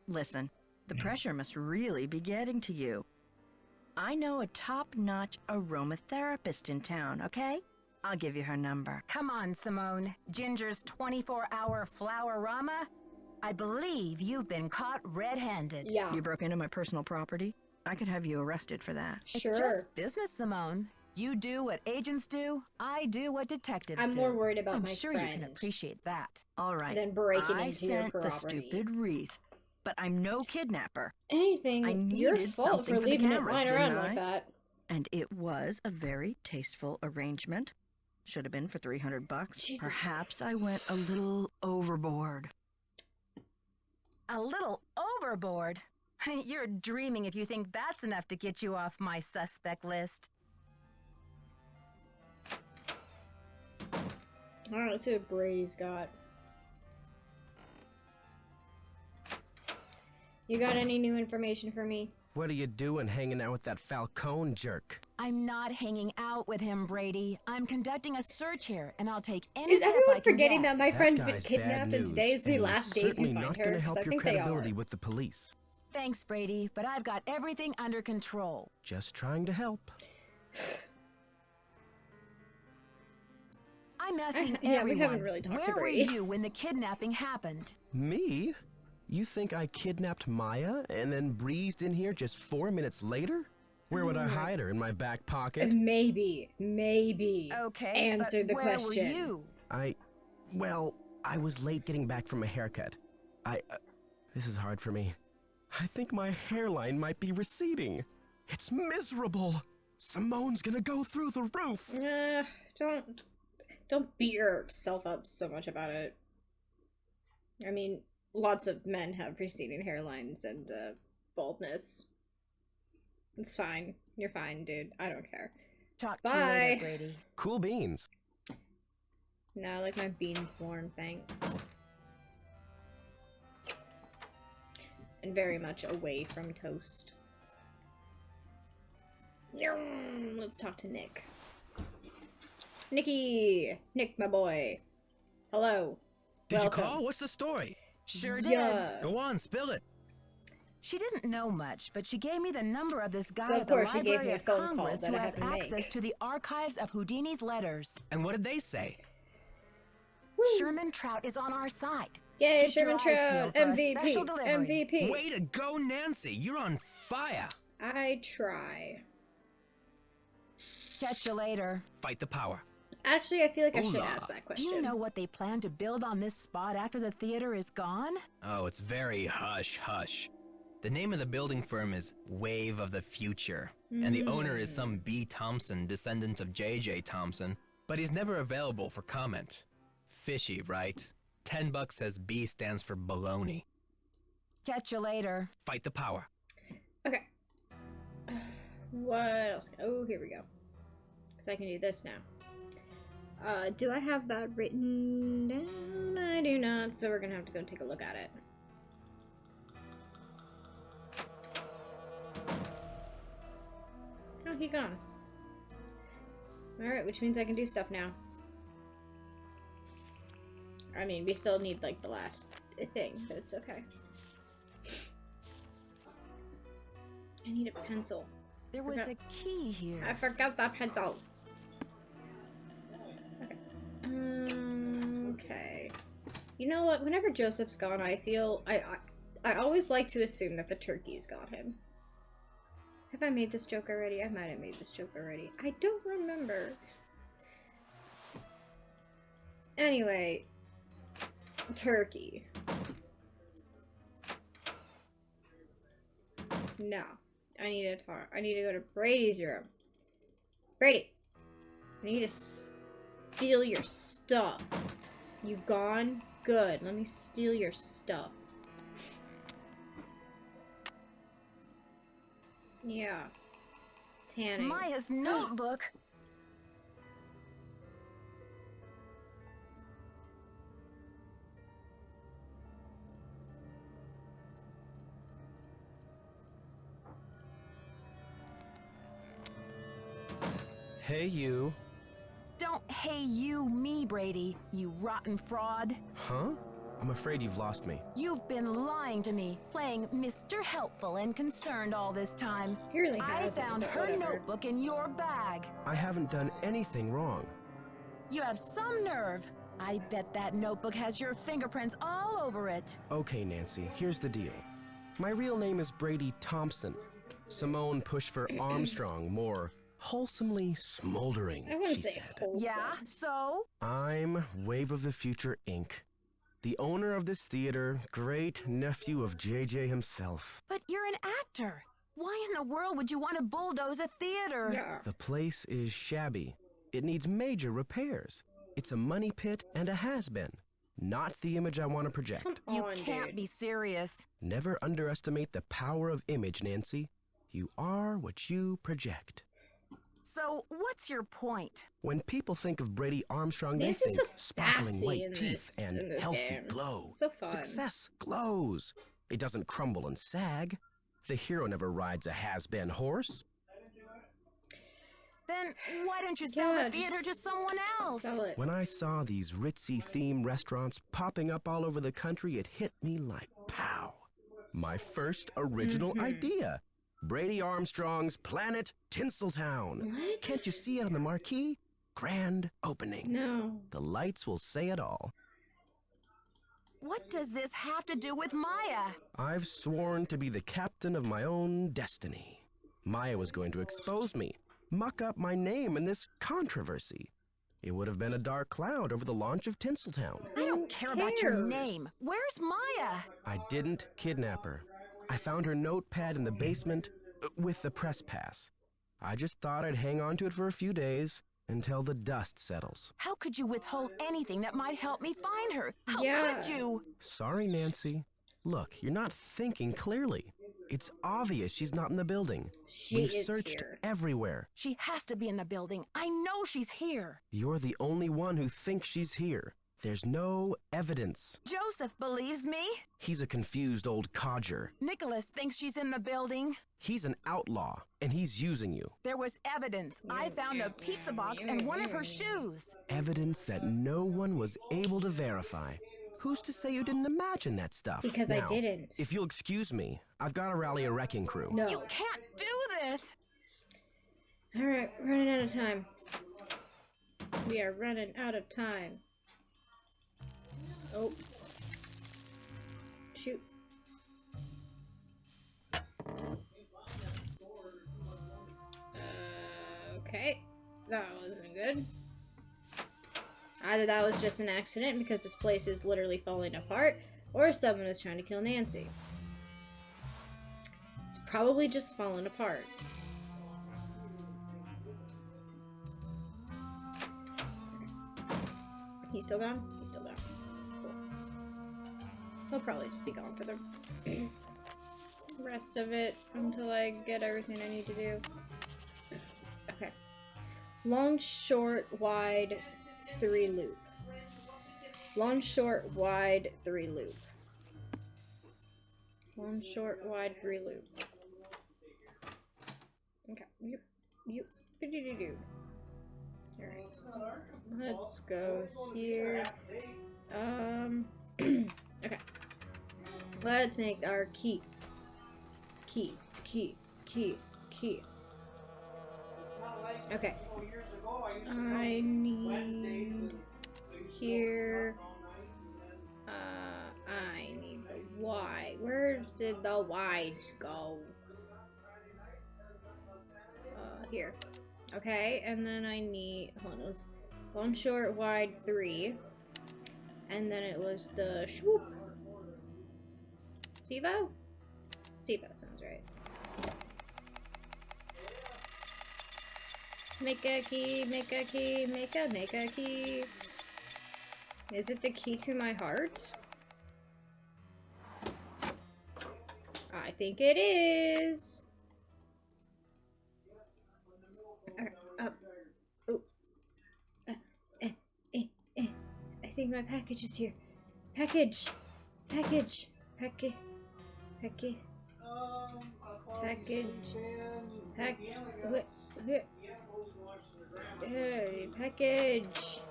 Speaker 11: Listen, the pressure must really be getting to you. I know a top-notch aromatherapist in town, okay? I'll give you her number.
Speaker 2: Come on, Simone. Ginger's 24-hour flower-rama? I believe you've been caught red-handed.
Speaker 1: Yeah.
Speaker 11: You broke into my personal property? I could have you arrested for that.
Speaker 1: Sure.
Speaker 2: It's just business, Simone. You do what agents do, I do what detectives do.
Speaker 1: I'm more worried about
Speaker 2: I'm
Speaker 1: my
Speaker 2: sure
Speaker 1: friend
Speaker 2: you can appreciate that.
Speaker 11: All right.
Speaker 1: than breaking
Speaker 11: I
Speaker 1: into your
Speaker 11: sent the
Speaker 1: property.
Speaker 11: stupid wreath, but I'm no kidnapper.
Speaker 1: Anything,
Speaker 11: I
Speaker 1: your
Speaker 11: needed
Speaker 1: fault
Speaker 11: something
Speaker 1: for
Speaker 11: for the
Speaker 1: leaving it
Speaker 11: cameras,
Speaker 1: lying
Speaker 11: didn't
Speaker 1: around
Speaker 11: I?
Speaker 1: like that.
Speaker 11: And it was a very tasteful arrangement. Should have been for $300.
Speaker 1: Jesus.
Speaker 11: Perhaps I went a little overboard.
Speaker 2: A little overboard? You're dreaming if you think that's enough to get you off my suspect list.
Speaker 1: Alright, let's see what Brady's got. You got any new information for me?
Speaker 7: What are you doing hanging out with that Falcone jerk?
Speaker 2: I'm not hanging out with him, Brady. I'm conducting a search here, and I'll take any
Speaker 1: Is
Speaker 2: step
Speaker 1: everyone
Speaker 2: I can
Speaker 1: forgetting
Speaker 2: get.
Speaker 1: that my friend's been
Speaker 7: guy's bad
Speaker 1: kidnapped and
Speaker 7: news,
Speaker 1: today is the
Speaker 7: and
Speaker 1: last
Speaker 7: he's
Speaker 1: day to
Speaker 7: certainly
Speaker 1: find
Speaker 7: not
Speaker 1: her?
Speaker 7: gonna
Speaker 1: Because
Speaker 7: help
Speaker 1: I
Speaker 7: your
Speaker 1: think they are.
Speaker 7: credibility with the police.
Speaker 2: Thanks, Brady, but I've got everything under control.
Speaker 7: Just trying to help.
Speaker 2: I'm asking
Speaker 1: Yeah, we
Speaker 2: everyone,
Speaker 1: haven't really talked to
Speaker 2: where were
Speaker 1: Brady.
Speaker 2: you when the kidnapping happened?
Speaker 7: Me? You think I kidnapped Maya and then breezed in here just 4 minutes later? Where would I hide her? In my back pocket?
Speaker 1: Maybe.
Speaker 2: Okay,
Speaker 1: Answer
Speaker 2: but
Speaker 1: the
Speaker 2: where
Speaker 1: question.
Speaker 2: were you?
Speaker 7: Well, I was late getting back from a haircut. This is hard for me. I think my hairline might be receding. It's miserable. Simone's gonna go through the roof.
Speaker 1: Don't beat yourself up so much about it. I mean, lots of men have receding hairlines and baldness. It's fine. You're fine, dude. I don't care.
Speaker 2: Talk to you
Speaker 1: Bye.
Speaker 2: later, Brady.
Speaker 7: Cool beans.
Speaker 1: No, I like my beans warm, thanks. And very much away from toast. Let's talk to Nick. Nick, my boy. Hello.
Speaker 8: Did
Speaker 1: Welcome.
Speaker 8: you call? What's the story?
Speaker 2: Sure
Speaker 1: Yeah.
Speaker 2: did.
Speaker 8: Go on, spill it.
Speaker 2: She didn't know much, but she gave me the number of this guy
Speaker 1: So, of
Speaker 2: at the
Speaker 1: course, she gave
Speaker 2: Library
Speaker 1: me a
Speaker 2: of
Speaker 1: phone call
Speaker 2: Congress
Speaker 1: that
Speaker 2: who
Speaker 1: I
Speaker 2: has
Speaker 1: had to make.
Speaker 2: access to the archives of Houdini's letters.
Speaker 8: And what did they say?
Speaker 2: Sherman Trout is on our side.
Speaker 1: Yay,
Speaker 2: Keep your
Speaker 1: Sherman
Speaker 2: eyes
Speaker 1: Trout,
Speaker 2: peeled for a
Speaker 1: MVP,
Speaker 2: special delivery.
Speaker 1: MVP.
Speaker 8: Way to go, Nancy. You're on fire.
Speaker 1: I try.
Speaker 2: Catch you later.
Speaker 8: Fight the power.
Speaker 1: Actually, I feel like I should
Speaker 8: Hola.
Speaker 1: ask that
Speaker 2: Do
Speaker 1: question.
Speaker 2: you know what they plan to build on this spot after the theater is gone?
Speaker 8: Oh, it's very hush-hush. The name of the building firm is Wave of the Future, and the owner is some B. Thompson, descendant of J.J. Thompson, but he's never available for comment. Fishy, right? $10 says B stands for baloney.
Speaker 2: Catch you later.
Speaker 8: Fight the power.
Speaker 1: Okay. What else? Oh, here we go. Because I can do this now. Do I have that written down? I do not, so we're gonna have to go take a look at it. Oh, he gone. Alright, which means I can do stuff now. I mean, we still need, like, the last thing, but it's okay. I need a pencil.
Speaker 2: There was a key here.
Speaker 1: I forgot that pencil. Okay. Okay. You know what? Whenever Joseph's gone, I feel... I always like to assume that the turkey's got him. Have I made this joke already? I might have made this joke already. I don't remember. Anyway. Turkey. No. I need to talk. I need to go to Brady's room. Brady! I need to steal your stuff. You gone? Good. Let me steal your stuff. Yeah. Tanning.
Speaker 2: Maya's notebook.
Speaker 7: Hey, you.
Speaker 2: Don't hey you me, Brady, you rotten fraud.
Speaker 7: Huh? I'm afraid you've lost me.
Speaker 2: You've been lying to me, playing Mr. Helpful and Concerned all this time.
Speaker 1: He really
Speaker 2: I
Speaker 1: hasn't,
Speaker 2: found
Speaker 1: but
Speaker 2: her
Speaker 1: whatever.
Speaker 2: notebook in your bag.
Speaker 7: I haven't done anything wrong.
Speaker 2: You have some nerve. I bet that notebook has your fingerprints all over it.
Speaker 7: Okay, Nancy, here's the deal. My real name is Brady Thompson. Simone pushed for Armstrong, more wholesomely smoldering,
Speaker 1: I wouldn't
Speaker 7: she
Speaker 1: say
Speaker 7: said.
Speaker 1: wholesome.
Speaker 2: Yeah, so?
Speaker 7: I'm Wave of the Future, Inc., the owner of this theater, great nephew of JJ himself.
Speaker 2: But you're an actor. Why in the world would you want to bulldoze a theater?
Speaker 1: Yeah.
Speaker 7: The place is shabby. It needs major repairs. It's a money pit and a has-been. Not the image I want to project.
Speaker 1: Come
Speaker 2: You
Speaker 1: on,
Speaker 2: can't
Speaker 1: dude.
Speaker 2: be serious.
Speaker 7: Never underestimate the power of image, Nancy. You are what you project.
Speaker 2: So, what's your point?
Speaker 7: When people think of Brady Armstrong, they
Speaker 1: Nancy's
Speaker 7: think
Speaker 1: so
Speaker 7: sparkling
Speaker 1: sassy
Speaker 7: white
Speaker 1: in
Speaker 7: teeth
Speaker 1: this
Speaker 7: and healthy
Speaker 1: game.
Speaker 7: glow.
Speaker 1: So fun.
Speaker 7: Success glows. It doesn't crumble and sag. The hero never rides a has-been horse.
Speaker 2: Then why don't you sell
Speaker 1: Yeah,
Speaker 2: the theater to
Speaker 1: just
Speaker 2: someone else?
Speaker 1: Sell it.
Speaker 7: When I saw these ritzy theme restaurants popping up all over the country, it hit me like pow. My first original idea. Brady Armstrong's Planet Tinseltown.
Speaker 1: What?
Speaker 7: Can't you see it on the marquee? Grand opening.
Speaker 1: No.
Speaker 7: The lights will say it all.
Speaker 2: What does this have to do with Maya?
Speaker 7: I've sworn to be the captain of my own destiny. Maya was going to expose me, muck up my name in this controversy. It would have been a dark cloud over the launch of Tinseltown.
Speaker 2: I don't care about your
Speaker 1: cares?
Speaker 2: name. Where's Maya?
Speaker 7: I didn't kidnap her. I found her notepad in the basement with the press pass. I just thought I'd hang on to it for a few days until the dust settles.
Speaker 2: How could you withhold anything that might help me find her? How
Speaker 1: Yeah.
Speaker 2: could you?
Speaker 7: Sorry, Nancy. Look, you're not thinking clearly. It's obvious she's not in the building.
Speaker 1: She
Speaker 7: We've
Speaker 1: is
Speaker 7: searched
Speaker 1: here.
Speaker 7: everywhere.
Speaker 2: She has to be in the building. I know she's here.
Speaker 7: You're the only one who thinks she's here. There's no evidence.
Speaker 2: Joseph believes me.
Speaker 7: He's a confused old codger.
Speaker 2: Nicholas thinks she's in the building.
Speaker 7: He's an outlaw, and he's using you.
Speaker 2: There was evidence. I found a pizza box and one of her shoes.
Speaker 7: Evidence that no one was able to verify. Who's to say you didn't imagine that stuff?
Speaker 1: Because I
Speaker 7: Now,
Speaker 1: didn't.
Speaker 7: If you'll excuse me, I've got to rally a wrecking crew.
Speaker 1: No.
Speaker 2: You can't do this.
Speaker 1: Alright, running out of time. We are running out of time. Oh. Shoot. Okay. That wasn't good. Either that was just an accident because this place is literally falling apart, or someone was trying to kill Nancy. It's probably just falling apart. He's still gone? He's still gone. Cool. He'll probably just be gone for the rest of it until I get everything I need to do. Okay. Long, short, wide, 3 loop. Long, short, wide, 3 loop. Long, short, wide, 3 loop. Okay. You. Alright. Let's go here. Okay. Let's make our key. Okay. I need here. I need the Y. Where did the Y's go? Here. Okay, and then I need, hold on, it was long, short, wide, 3. And then it was the swoop. Sivo? Sivo sounds right. Make a key, make a key, make a key. Is it the key to my heart? I think it is. Alright, up. Ooh. I think my package is here. Package. Package. Package. Package. Package. Package. Hey, package.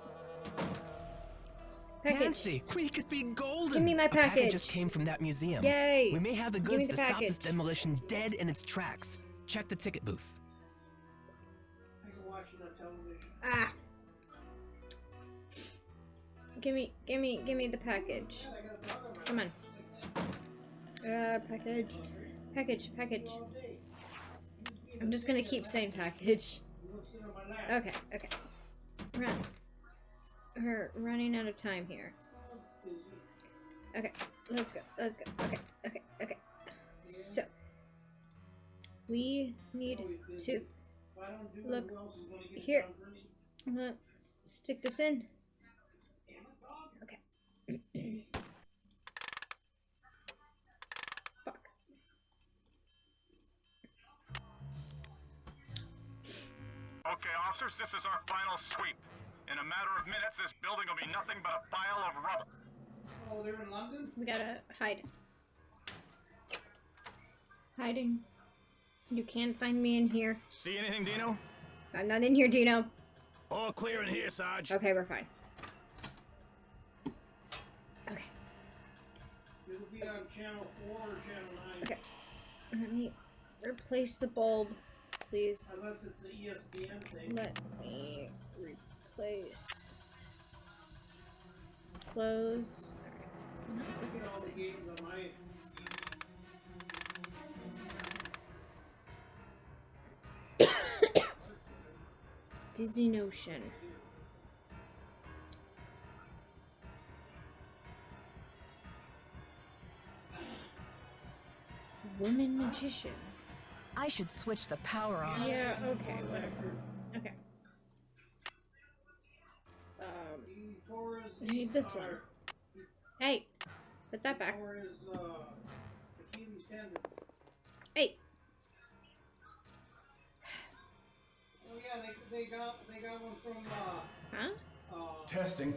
Speaker 1: Package.
Speaker 8: Nancy, we could be golden.
Speaker 1: Give me my
Speaker 8: A
Speaker 1: package.
Speaker 8: package just came from that museum.
Speaker 1: Yay.
Speaker 8: We may have the
Speaker 1: Give me
Speaker 8: goods
Speaker 1: the
Speaker 8: to stop
Speaker 1: package.
Speaker 8: this demolition dead in its tracks. Check the ticket booth.
Speaker 1: Ah. Give me the package. Come on. Package. Package. I'm just gonna keep saying package. Okay. We're running out of time here. Okay, let's go. Okay. So, we need to look here. Let's stick this in. Okay. Fuck.
Speaker 6: Okay, officers, this is our final sweep. In a matter of minutes, this building will be nothing but a pile of rubble.
Speaker 14: Oh, they're in London?
Speaker 1: We gotta hide. Hiding. You can't find me in here.
Speaker 9: See anything, Dino?
Speaker 1: I'm not in here, Dino.
Speaker 9: All clear in here, Sarge.
Speaker 1: Okay, we're fine. Okay.
Speaker 14: It'll be on channel 4 or channel 9.
Speaker 1: Okay. Let me replace the bulb, please.
Speaker 14: Unless it's an ESPN thing.
Speaker 1: Let me replace. Close. Alright. Let's look at this
Speaker 14: All the
Speaker 1: thing.
Speaker 14: games on my...
Speaker 1: Disney Notion. Woman magician.
Speaker 2: I should switch the power on.
Speaker 1: Yeah, okay, whatever. Okay. I need this one. Hey, put that back. Hey.
Speaker 14: Oh yeah, they got one from
Speaker 1: Huh?
Speaker 4: Testing.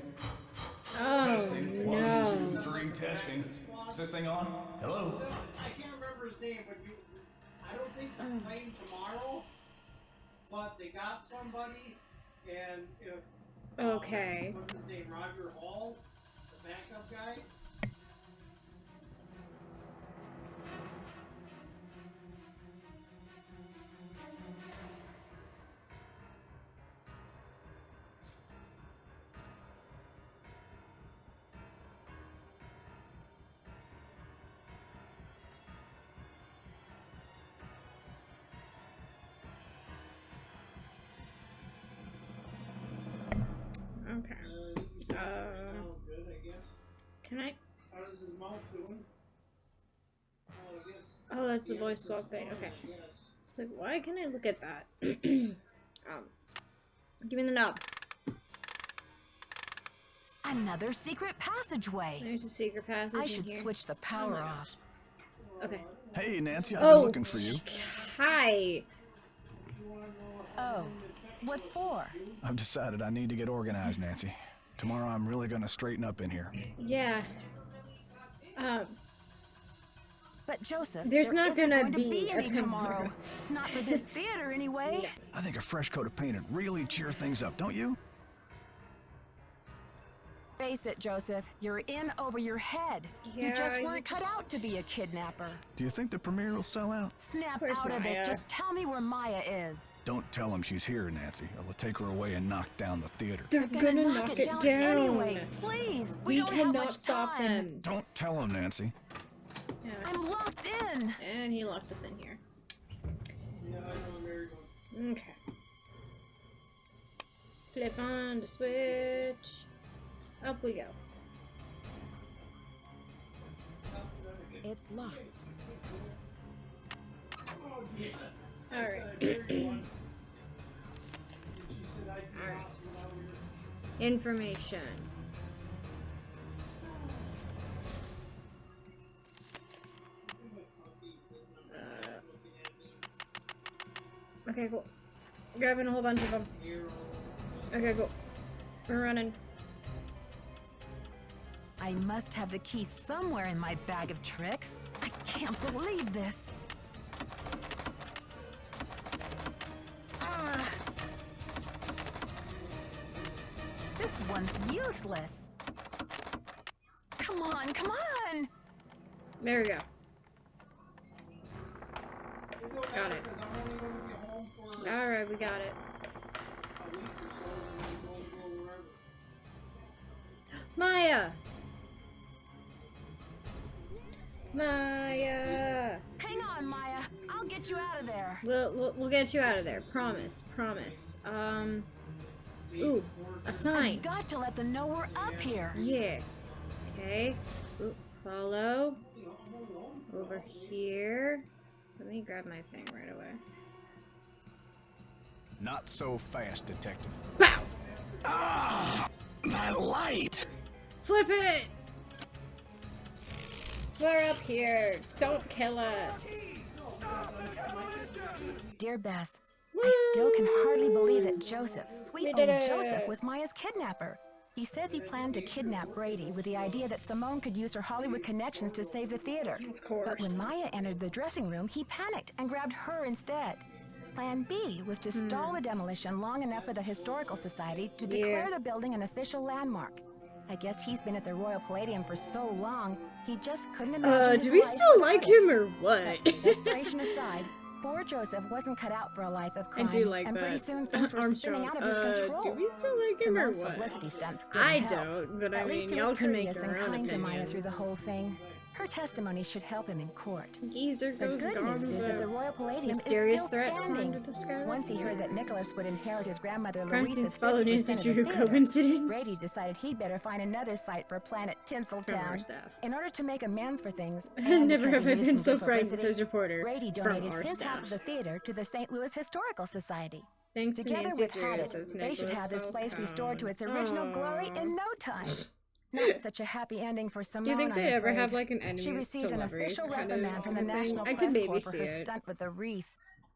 Speaker 1: Oh,
Speaker 4: Testing.
Speaker 1: no.
Speaker 4: 1, 2, 3, testing. Is this thing on? Hello?
Speaker 14: I can't remember his name, but I don't think he's playing tomorrow. But they got somebody, and if
Speaker 1: Okay.
Speaker 14: what's his name, Roger Hall, the backup guy.
Speaker 1: Okay.
Speaker 14: Good, I guess.
Speaker 1: Can I?
Speaker 14: How does his mouth doing? Oh, I guess.
Speaker 1: Oh, that's the voice swap thing. Okay. So why can I look at that? Give me the knob.
Speaker 2: Another secret passageway.
Speaker 1: There's a secret passage
Speaker 2: I
Speaker 1: in
Speaker 2: should
Speaker 1: here.
Speaker 2: switch the power off.
Speaker 1: Okay.
Speaker 9: Hey, Nancy, I've
Speaker 1: Oh,
Speaker 9: been looking for you.
Speaker 1: Hi.
Speaker 2: Oh, what for?
Speaker 9: I've decided I need to get organized, Nancy. Tomorrow I'm really gonna straighten up in here.
Speaker 1: Yeah.
Speaker 2: But Joseph,
Speaker 1: there's
Speaker 2: there
Speaker 1: not
Speaker 2: isn't
Speaker 1: gonna
Speaker 2: going to be any
Speaker 1: tomorrow.
Speaker 2: tomorrow. Not for this theater, anyway.
Speaker 9: I think a fresh coat of paint would really cheer things up, don't you?
Speaker 2: Face it, Joseph, you're in over your head.
Speaker 1: Yeah,
Speaker 2: you just weren't cut out to be a kidnapper.
Speaker 9: Do you think the premiere will sell out?
Speaker 2: Snap
Speaker 1: Where's
Speaker 2: out of
Speaker 1: Maya?
Speaker 2: it. Just tell me where Maya is.
Speaker 9: Don't tell him she's here, Nancy. Or we'll take her away and knock down the theater.
Speaker 1: They're gonna knock it down.
Speaker 2: Anyway, please. We don't have
Speaker 1: cannot
Speaker 2: much
Speaker 1: stop
Speaker 2: time.
Speaker 1: them.
Speaker 9: Don't tell him, Nancy.
Speaker 1: Yeah.
Speaker 2: I'm locked in.
Speaker 1: And he locked us in here.
Speaker 14: Yeah, I know where you're going.
Speaker 1: Okay. Flip on the switch. Up we go.
Speaker 2: It's locked.
Speaker 1: Alright. Information. Okay, cool. Grabbing a whole bunch of them. Okay, cool. We're running.
Speaker 2: I must have the key somewhere in my bag of tricks. I can't believe this. This one's useless. Come on, come on!
Speaker 1: There we go. Got it. Alright, we got it. Maya! Maya!
Speaker 2: Hang on, Maya. I'll get you out of there.
Speaker 1: We'll get you out of there. Promise. Promise. Ooh, a sign.
Speaker 2: I've got to let them know we're up here.
Speaker 1: Yeah. Okay. Ooh, follow. Over here. Let me grab my thing right away.
Speaker 9: Not so fast, Detective.
Speaker 1: Wow!
Speaker 7: Ah! That light!
Speaker 1: Flip it! We're up here. Don't kill us.
Speaker 2: Dear Bess, I still can hardly believe that Joseph, sweet old
Speaker 1: did it.
Speaker 2: Joseph, was Maya's kidnapper. He says he planned to kidnap Brady with the idea that Simone could use her Hollywood connections to save the theater.
Speaker 1: Of course.
Speaker 2: But when Maya entered the dressing room, he panicked and grabbed her instead. Plan B was to stall the demolition long enough for the Historical Society to declare the building an official landmark. I guess he's been at the Royal Palladium for so long, he just couldn't imagine his
Speaker 1: do we
Speaker 2: life
Speaker 1: still
Speaker 2: without
Speaker 1: like
Speaker 2: it.
Speaker 1: him or what?
Speaker 2: But desperation aside, poor Joseph wasn't cut out for a life of crime.
Speaker 1: I do like
Speaker 2: and
Speaker 1: that.
Speaker 2: pretty soon things were spinning out of his control.
Speaker 1: Do we still like him
Speaker 2: Simone's
Speaker 1: or what?
Speaker 2: publicity stunts didn't
Speaker 1: I
Speaker 2: help.
Speaker 1: don't, but I
Speaker 2: At least
Speaker 1: mean,
Speaker 2: he
Speaker 1: y'all
Speaker 2: was
Speaker 1: can make
Speaker 2: courteous
Speaker 1: your
Speaker 2: and
Speaker 1: own
Speaker 2: kind to Maya through the
Speaker 1: opinions.
Speaker 2: whole thing. Her testimony should help him in court.
Speaker 1: Geezer
Speaker 2: The
Speaker 1: goes
Speaker 2: good news is that the Royal Palladium
Speaker 1: Mysterious
Speaker 2: is still
Speaker 1: threat signed
Speaker 2: standing.
Speaker 1: with the Scarlet
Speaker 2: Once he heard
Speaker 1: Hand.
Speaker 2: that Nicholas would inherit his grandmother
Speaker 1: Crime
Speaker 2: Louisa's
Speaker 1: scenes follow Nancy
Speaker 2: 50% of
Speaker 1: Drew.
Speaker 2: the theater,
Speaker 1: Coincidence?
Speaker 2: Brady decided he'd better find another site for Planet
Speaker 1: From our
Speaker 2: Tinseltown.
Speaker 1: staff.
Speaker 2: In order to make amends for things, and
Speaker 1: Never
Speaker 2: because
Speaker 1: have
Speaker 2: he
Speaker 1: I
Speaker 2: needed
Speaker 1: been
Speaker 2: some
Speaker 1: so
Speaker 2: good
Speaker 1: frightened,
Speaker 2: publicity,
Speaker 1: says reporter.
Speaker 2: Brady
Speaker 1: From
Speaker 2: donated
Speaker 1: our
Speaker 2: his half
Speaker 1: staff.
Speaker 2: of the theater to the St. Louis Historical Society.
Speaker 1: Thanks to
Speaker 2: Together
Speaker 1: Nancy
Speaker 2: with
Speaker 1: Drew,
Speaker 2: Haddon,
Speaker 1: says
Speaker 2: they should
Speaker 1: Nicholas
Speaker 2: have this place restored to its
Speaker 1: Falcone.
Speaker 2: original glory in no time. Not such a happy ending for Simone.
Speaker 1: Do you think
Speaker 2: I'm
Speaker 1: they'd ever
Speaker 2: afraid.
Speaker 1: have like an enemies
Speaker 2: She received
Speaker 1: to
Speaker 2: an
Speaker 1: lovers
Speaker 2: official
Speaker 1: kind of
Speaker 2: reprimand from the
Speaker 1: thing?
Speaker 2: National
Speaker 1: I could
Speaker 2: Press
Speaker 1: maybe
Speaker 2: Corps for
Speaker 1: see
Speaker 2: her
Speaker 1: it.
Speaker 2: stunt with the wreath.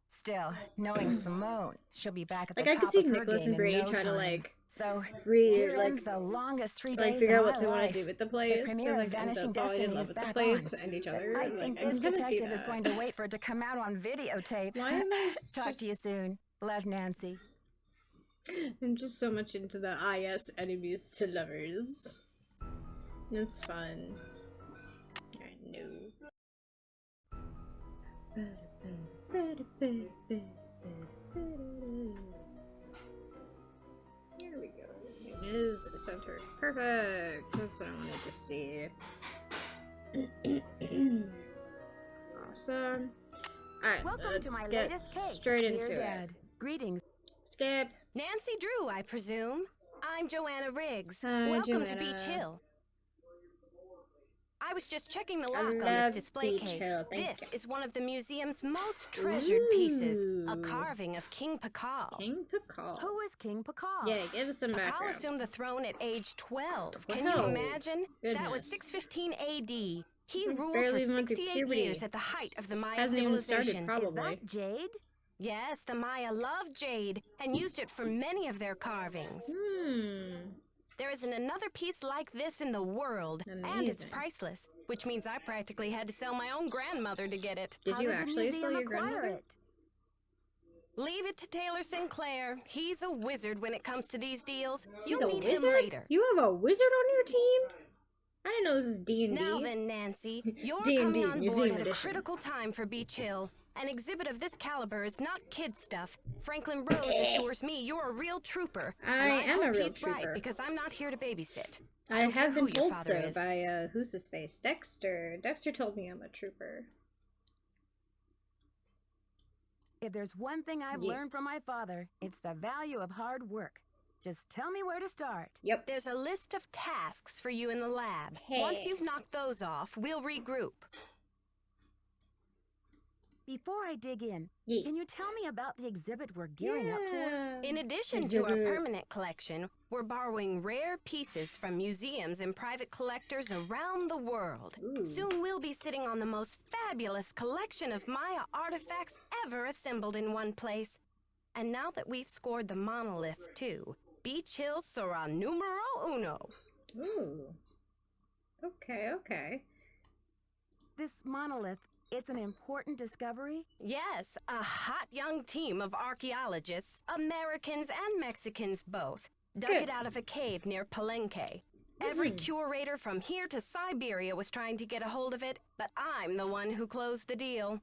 Speaker 2: Still, knowing Simone, she'll be back at the
Speaker 1: Like I
Speaker 2: top
Speaker 1: could see
Speaker 2: of her
Speaker 1: Nicholas
Speaker 2: game
Speaker 1: and Brady
Speaker 2: in no
Speaker 1: try to
Speaker 2: time.
Speaker 1: like
Speaker 2: So
Speaker 1: like
Speaker 2: here ends the longest 3 days
Speaker 1: figure
Speaker 2: of
Speaker 1: out what
Speaker 2: my
Speaker 1: they want
Speaker 2: life.
Speaker 1: to do with the place,
Speaker 2: premiere
Speaker 1: and
Speaker 2: of
Speaker 1: like end
Speaker 2: Vanishing
Speaker 1: up falling in
Speaker 2: Destiny
Speaker 1: love
Speaker 2: is
Speaker 1: with the
Speaker 2: back
Speaker 1: place
Speaker 2: on.
Speaker 1: and each
Speaker 2: But
Speaker 1: other.
Speaker 2: I think
Speaker 1: I
Speaker 2: this
Speaker 1: can kinda see
Speaker 2: detective is
Speaker 1: that.
Speaker 2: going to wait for it to come out on videotape.
Speaker 1: Why am I
Speaker 2: Talk to you soon. Love, Nancy.
Speaker 1: I'm just so much into the IS enemies to lovers. It's fun. I know. Here we go. It is centered. Perfect. That's what I wanted to see. Awesome. Alright,
Speaker 2: Welcome
Speaker 1: let's
Speaker 2: to my
Speaker 1: get
Speaker 2: latest cake,
Speaker 1: straight
Speaker 2: dear
Speaker 1: into
Speaker 2: Dad.
Speaker 1: it.
Speaker 2: Greetings.
Speaker 1: Skip.
Speaker 15: Nancy Drew, I presume. I'm Joanna Riggs.
Speaker 1: Hi,
Speaker 15: Welcome to
Speaker 1: Joanna.
Speaker 15: Beach Hill. I was just checking the
Speaker 1: I
Speaker 15: lock on
Speaker 1: love
Speaker 15: this display
Speaker 1: Beach
Speaker 15: case.
Speaker 1: Hill, thank
Speaker 15: This is one of the museum's most treasured pieces, a
Speaker 1: Ooh.
Speaker 15: carving of King Pakal.
Speaker 1: King Pakal.
Speaker 2: Who is King Pakal?
Speaker 1: Yeah, give us some
Speaker 15: Pakal
Speaker 1: background.
Speaker 15: assumed the throne at age 12. Can you
Speaker 1: 12?
Speaker 15: imagine? That was
Speaker 1: Goodness.
Speaker 15: 615 AD. He ruled
Speaker 1: barely
Speaker 15: for
Speaker 1: went through
Speaker 15: 68
Speaker 1: puberty.
Speaker 15: years at the height of the Maya
Speaker 1: Hasn't even
Speaker 15: civilization.
Speaker 1: started, probably.
Speaker 2: Is that jade?
Speaker 15: Yes, the Maya loved jade and used it for many of their carvings. There isn't another piece like this in the world, and it's
Speaker 1: Amazing.
Speaker 15: priceless, which means I practically had to sell my own grandmother to get it.
Speaker 1: Did you actually sell your grandmother?
Speaker 15: Leave it to Taylor Sinclair. He's a wizard when it comes to these deals.
Speaker 1: He's
Speaker 15: You'll
Speaker 1: a
Speaker 15: meet
Speaker 1: wizard?
Speaker 15: him later.
Speaker 1: You have a wizard on your team? I didn't know this is D&D.
Speaker 15: Now then, Nancy, you're
Speaker 1: D&D
Speaker 15: coming on board
Speaker 1: Museum
Speaker 15: at a
Speaker 1: Edition.
Speaker 15: critical time for Beach Hill. An exhibit of this caliber is not kid stuff. Franklin Rose assures me you're a real trooper.
Speaker 1: I am a
Speaker 15: hope
Speaker 1: real
Speaker 15: he's right,
Speaker 1: trooper.
Speaker 15: because I'm not here to babysit.
Speaker 1: I
Speaker 15: Don't
Speaker 1: have
Speaker 15: care
Speaker 1: been
Speaker 15: who your
Speaker 1: told
Speaker 15: father
Speaker 1: so
Speaker 15: is.
Speaker 1: by, who's his face? Dexter. Dexter told me I'm a trooper.
Speaker 2: If there's one thing I've learned from my father, it's the value of hard work. Just tell me where to start.
Speaker 1: Yep.
Speaker 15: There's a list of tasks for you in the lab. Once you've knocked those off, we'll regroup.
Speaker 2: Before I dig in, can you tell me about the exhibit we're gearing up for?
Speaker 15: In addition to our permanent collection, we're borrowing rare pieces from museums and private collectors around the world. Soon we'll be sitting on the most fabulous collection of Maya artifacts ever assembled in one place. And now that we've scored the monolith too, Beach Hill sera numero uno.
Speaker 1: Ooh. Okay, okay.
Speaker 2: This monolith, it's an important discovery?
Speaker 15: Yes, a hot young team of archaeologists, Americans and Mexicans both, dug it out of a cave near Palenque. Every curator from here to Siberia was trying to get a hold of it, but I'm the one who closed the deal.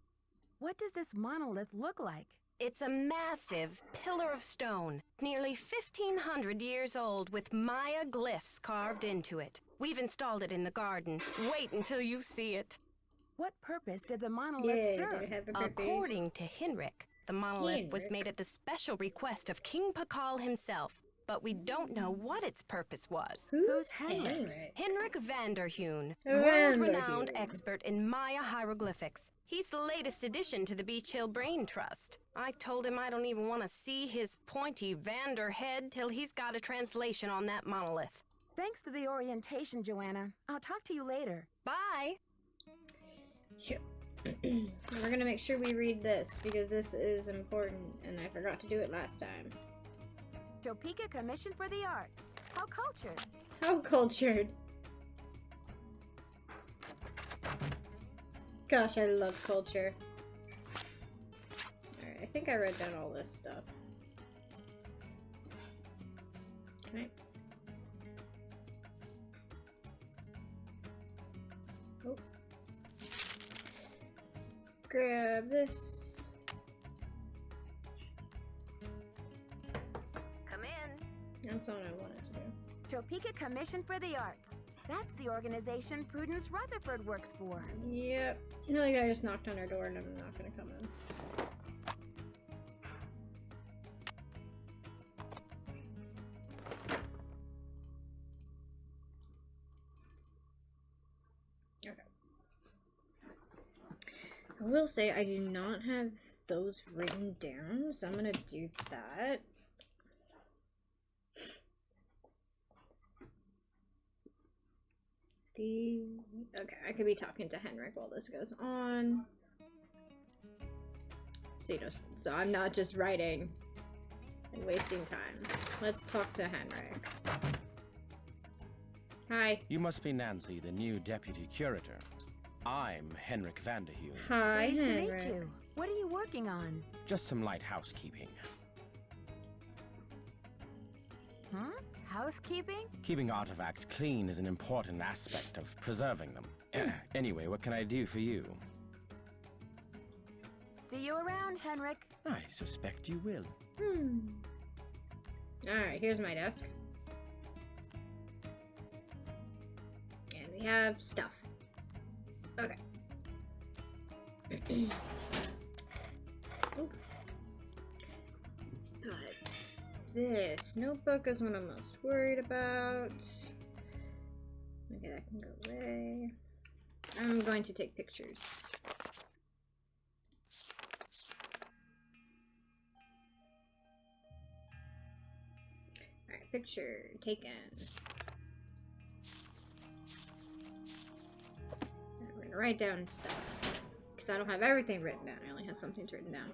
Speaker 2: What does this monolith look like?
Speaker 15: It's a massive pillar of stone, nearly 1,500 years old, with Maya glyphs carved into it. We've installed it in the garden. Wait until you see it.
Speaker 2: What purpose did the monolith serve?
Speaker 15: According to Henrik, the monolith was made at the special request of King Pakal himself, but we don't know what its purpose was.
Speaker 1: Who's Henrik?
Speaker 15: Henrik Vanderheun,
Speaker 1: Vanderheun.
Speaker 15: world-renowned expert in Maya hieroglyphics. He's the latest addition to the Beach Hill Brain Trust. I told him I don't even want to see his pointy Vander head till he's got a translation on that monolith.
Speaker 2: Thanks for the orientation, Joanna. I'll talk to you later.
Speaker 15: Bye!
Speaker 1: We're gonna make sure we read this because this is important and I forgot to do it last time.
Speaker 2: Topeka Commission for the Arts. How cultured.
Speaker 1: How cultured. Gosh, I love culture. Alright, I think I wrote down all this stuff. Can I? Oh. Grab this.
Speaker 15: Come in.
Speaker 1: That's all I wanted to do.
Speaker 2: Topeka Commission for the Arts. That's the organization Prudence Rutherford works for.
Speaker 1: Yep. I feel like I just knocked on her door and I'm not gonna come in. Okay. I will say I do not have those written down, so I'm gonna do that. Okay, I could be talking to Henrik while this goes on. So I'm not just writing and wasting time. Let's talk to Henrik. Hi.
Speaker 7: You must be Nancy, the new deputy curator. I'm Henrik Vanderheun.
Speaker 1: Hi,
Speaker 2: Pleased
Speaker 1: Henrik.
Speaker 2: to meet you. What are you working on?
Speaker 7: Just some light housekeeping.
Speaker 2: Huh? Housekeeping?
Speaker 7: Keeping artifacts clean is an important aspect of preserving them. Anyway, what can I do for you?
Speaker 2: See you around, Henrik.
Speaker 7: I suspect you will.
Speaker 1: Alright, here's my desk. And we have stuff. Okay. Oop. Got it. This notebook is what I'm most worried about. Okay, that can go away. I'm going to take pictures. Alright, picture taken. I'm gonna write down stuff. Because I don't have everything written down. I only have some things written down.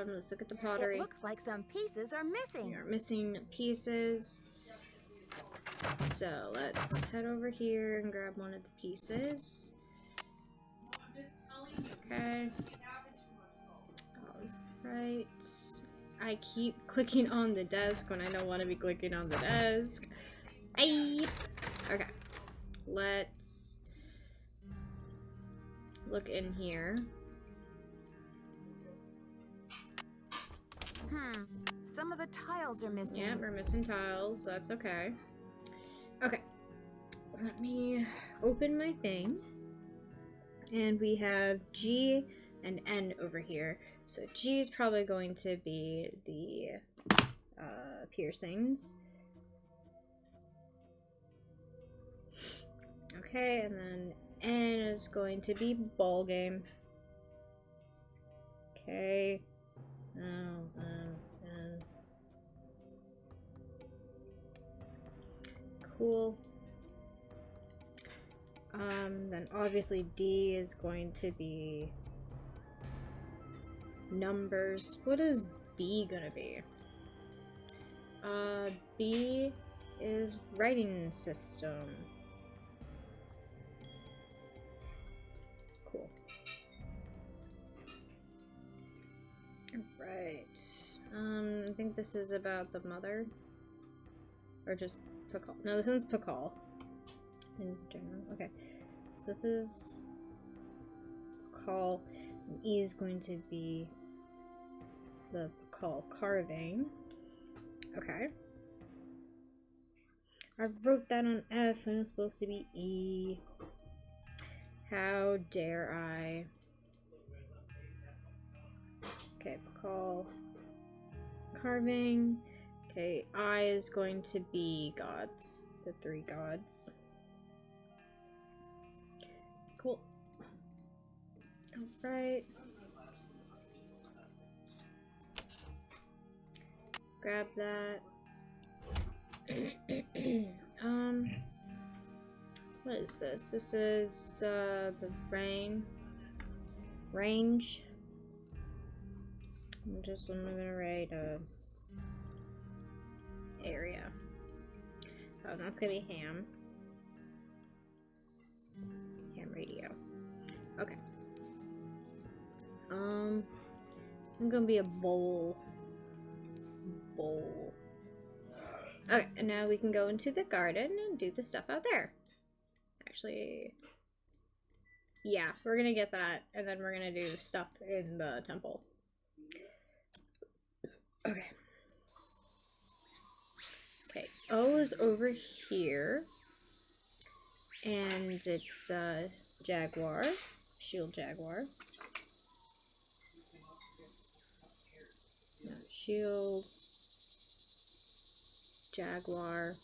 Speaker 1: Let's look at the pottery.
Speaker 2: It looks like some pieces are missing.
Speaker 1: We are missing pieces. So let's head over here and grab one of the pieces. Okay. Alright. I keep clicking on the desk when I don't want to be clicking on the desk. Aye. Okay. Let's look in here.
Speaker 2: Some of the tiles are missing.
Speaker 1: Yeah, we're missing tiles. That's okay. Okay. Let me open my thing. And we have G and N over here. So G is probably going to be the piercings. Okay, and then N is going to be ball game. Okay. Cool. Then obviously D is going to be numbers. What is B gonna be? B is writing system. Cool. Right. I think this is about the mother. Or just Pakal. No, this one's Pakal. In general. Okay. So this is Pakal. And E is going to be the Pakal carving. Okay. I wrote that on F and it was supposed to be E. How dare I? Okay, Pakal carving. Okay, I is going to be gods. The 3 gods. Cool. Alright. Grab that. What is this? This is the range. I'm gonna write area. Oh, that's gonna be ham. Ham radio. Okay. I'm gonna be a bowl. Okay, and now we can go into the garden and do the stuff out there. Actually, yeah, we're gonna get that, and then we're gonna do stuff in the temple. Okay. Okay, O is over here, and it's Jaguar, Shield Jaguar. No, Shield Jaguar.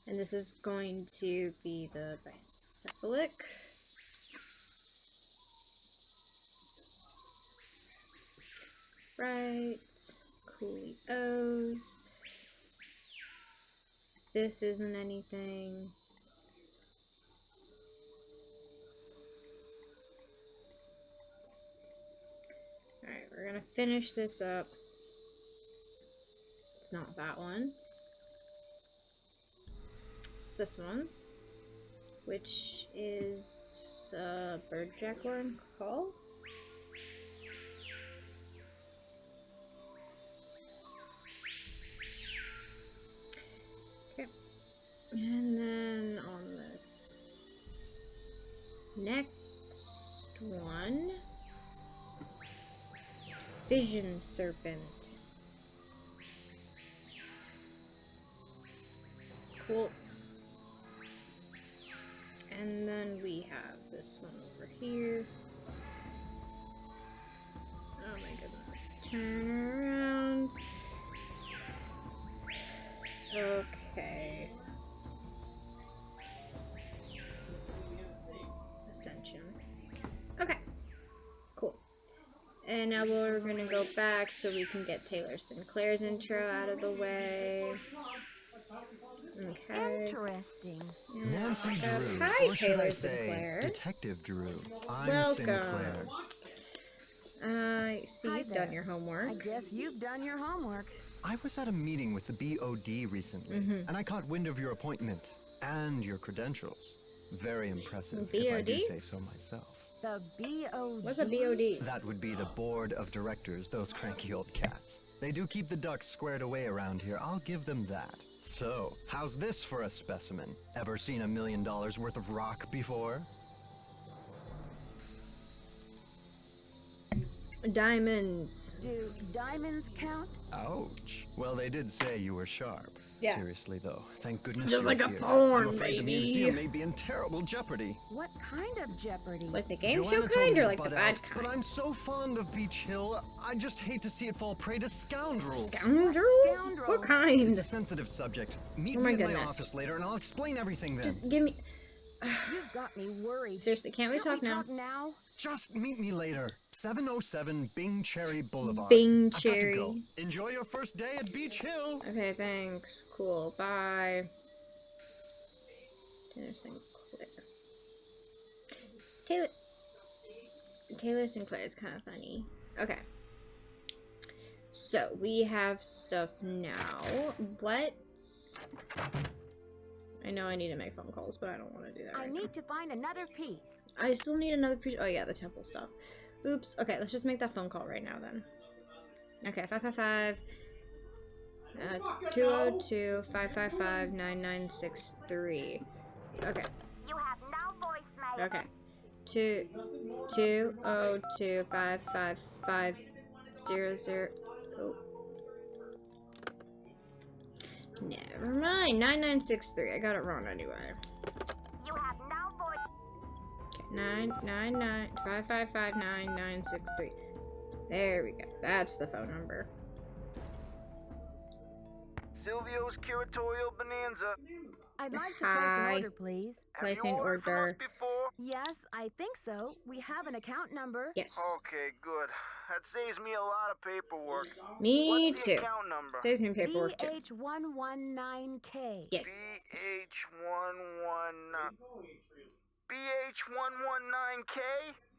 Speaker 1: And this is going to be the bicephalic. Right. Cooley O's. This isn't anything. Alright, we're gonna finish this up. It's not that one. It's this one, which is bird jaguar and call. Okay, and then on this next one, vision serpent. Cool. And then we have this one over here. Oh my goodness. Turn around. Okay. Ascension. Okay. Cool. And now we're gonna go back so we can get Taylor Sinclair's intro out of the way. Okay.
Speaker 2: Interesting.
Speaker 16: Nancy Drew.
Speaker 1: Hi,
Speaker 16: or should
Speaker 1: Taylor
Speaker 16: I say,
Speaker 1: Sinclair.
Speaker 16: Detective Drew. I'm
Speaker 1: Welcome.
Speaker 16: Sinclair.
Speaker 1: So you've done your homework.
Speaker 2: I guess you've done your homework.
Speaker 16: I was at a meeting with the BOD recently, and I caught wind of your appointment and your credentials. Very impressive, if I do
Speaker 1: BOD?
Speaker 16: say so myself.
Speaker 2: The BOD?
Speaker 1: What's a BOD?
Speaker 16: That would be the board of directors, those cranky old cats. They do keep the ducks squared away around here, I'll give them that. So, how's this for a specimen? Ever seen $1 million worth of rock before?
Speaker 1: Diamonds.
Speaker 2: Do diamonds count?
Speaker 16: Ouch. Well, they did say you were sharp.
Speaker 1: Yeah.
Speaker 16: Seriously, though. Thank goodness
Speaker 1: Just
Speaker 16: you're
Speaker 1: like a
Speaker 16: here.
Speaker 1: porn,
Speaker 16: I'm afraid
Speaker 1: baby.
Speaker 16: The museum may be in terrible jeopardy.
Speaker 2: What kind of jeopardy?
Speaker 1: Like the game
Speaker 16: Joanna
Speaker 1: show
Speaker 16: told
Speaker 1: kind
Speaker 16: me
Speaker 1: or
Speaker 16: to
Speaker 1: like the
Speaker 16: butt
Speaker 1: bad
Speaker 16: out,
Speaker 1: kind?
Speaker 16: But I'm so fond of Beach Hill, I just hate to see it fall prey to scoundrels.
Speaker 1: Scoundrels? What kind?
Speaker 16: It's a sensitive subject. Meet
Speaker 1: Oh my
Speaker 16: me in my
Speaker 1: goodness.
Speaker 16: office later and I'll explain everything then.
Speaker 1: Just give me.
Speaker 2: You've got me worried.
Speaker 1: Seriously, can't we talk now?
Speaker 16: Just meet me later. 707 Bing Cherry Boulevard.
Speaker 1: Bing
Speaker 16: I've got to
Speaker 1: Cherry.
Speaker 16: go. Enjoy your first day at Beach Hill.
Speaker 1: Okay, thanks. Cool. Bye. Taylor Sinclair. Taylor Sinclair is kind of funny. Okay. So we have stuff now. Let's. I know I need to make phone calls, but I don't want to do that.
Speaker 2: I
Speaker 1: Right
Speaker 2: need to find another piece.
Speaker 1: I still need another piece. Oh yeah, the temple stuff. Oops. Okay, let's just make that phone call right now then. Okay, 555 202-555-9963. Okay.
Speaker 13: You have no voicemail.
Speaker 1: Okay. 202-555-500. Oh. Never mind. 9963. I got it wrong anyway.
Speaker 13: You have no voice.
Speaker 1: 999-555-9963. There we go. That's the phone number.
Speaker 17: Silvio's Curatorial Bonanza.
Speaker 2: I'd like to place
Speaker 1: Hi.
Speaker 2: an order, please.
Speaker 1: Placing order.
Speaker 17: Before?
Speaker 2: Yes, I think so. We have an account number.
Speaker 1: Yes.
Speaker 17: Okay, good. That saves me a lot of paperwork.
Speaker 1: Me
Speaker 17: What's the
Speaker 1: too.
Speaker 17: account number?
Speaker 1: Saves me paperwork too.
Speaker 2: BH119K.
Speaker 1: Yes.
Speaker 17: BH119K?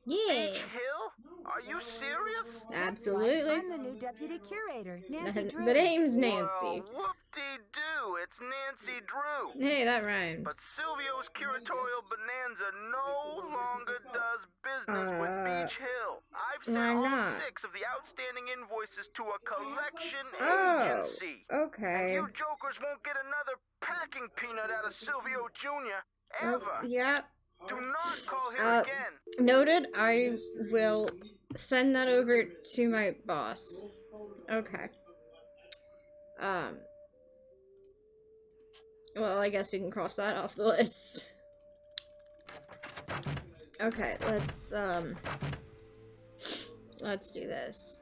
Speaker 1: Yeah.
Speaker 17: Beach Hill? Are you serious?
Speaker 1: Absolutely.
Speaker 2: I'm the new deputy curator, Nancy Drew.
Speaker 1: The name's Nancy.
Speaker 17: Well, whoop-de-doo, it's Nancy Drew.
Speaker 1: Hey, that rhymed.
Speaker 17: But Silvio's Curatorial Bonanza no longer does business with Beach Hill. I've sent
Speaker 1: why
Speaker 17: all
Speaker 1: not?
Speaker 17: 6 of the outstanding invoices to a collection
Speaker 1: Oh,
Speaker 17: agency.
Speaker 1: okay.
Speaker 17: And you jokers won't get another packing peanut out of Silvio Jr. ever.
Speaker 1: Oh, yep.
Speaker 17: Do not call here again.
Speaker 1: Noted. I will send that over to my boss. Okay. Well, I guess we can cross that off the list. Okay, let's do this.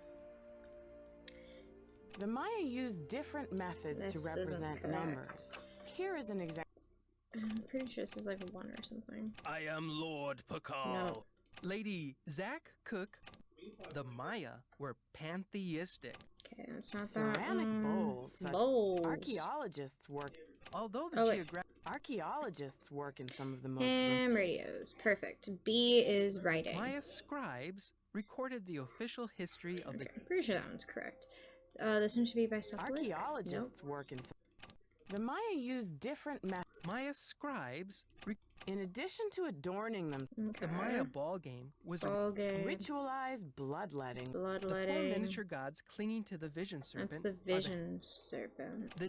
Speaker 18: The Maya used different methods
Speaker 1: This
Speaker 18: to
Speaker 1: isn't
Speaker 18: represent
Speaker 1: correct.
Speaker 18: numbers. Here is an example.
Speaker 1: I'm pretty sure this is like a 1 or something.
Speaker 8: I am Lord Pakal.
Speaker 1: No.
Speaker 8: Lady Zach Cook, the Maya were pantheistic.
Speaker 1: Okay, that's not
Speaker 18: Ceramic
Speaker 1: that.
Speaker 18: bowls.
Speaker 1: Bowls.
Speaker 18: Archaeologists work.
Speaker 8: Although
Speaker 1: Oh, wait.
Speaker 18: Archaeologists work in some of the most.
Speaker 1: Ham radios. Perfect. B is writing.
Speaker 8: Maya scribes recorded the official history of the.
Speaker 1: I'm pretty sure that one's correct. This one should be by Suffolk.
Speaker 18: Archaeologists work in. The Maya used different methods.
Speaker 8: Maya scribes.
Speaker 18: In addition to adorning them,
Speaker 8: The Maya ball game was
Speaker 1: Ball game.
Speaker 18: ritualized bloodletting.
Speaker 8: the 4
Speaker 1: Bloodletting.
Speaker 8: miniature gods clinging to the vision serpent.
Speaker 1: That's the
Speaker 8: are
Speaker 1: vision serpent.
Speaker 8: The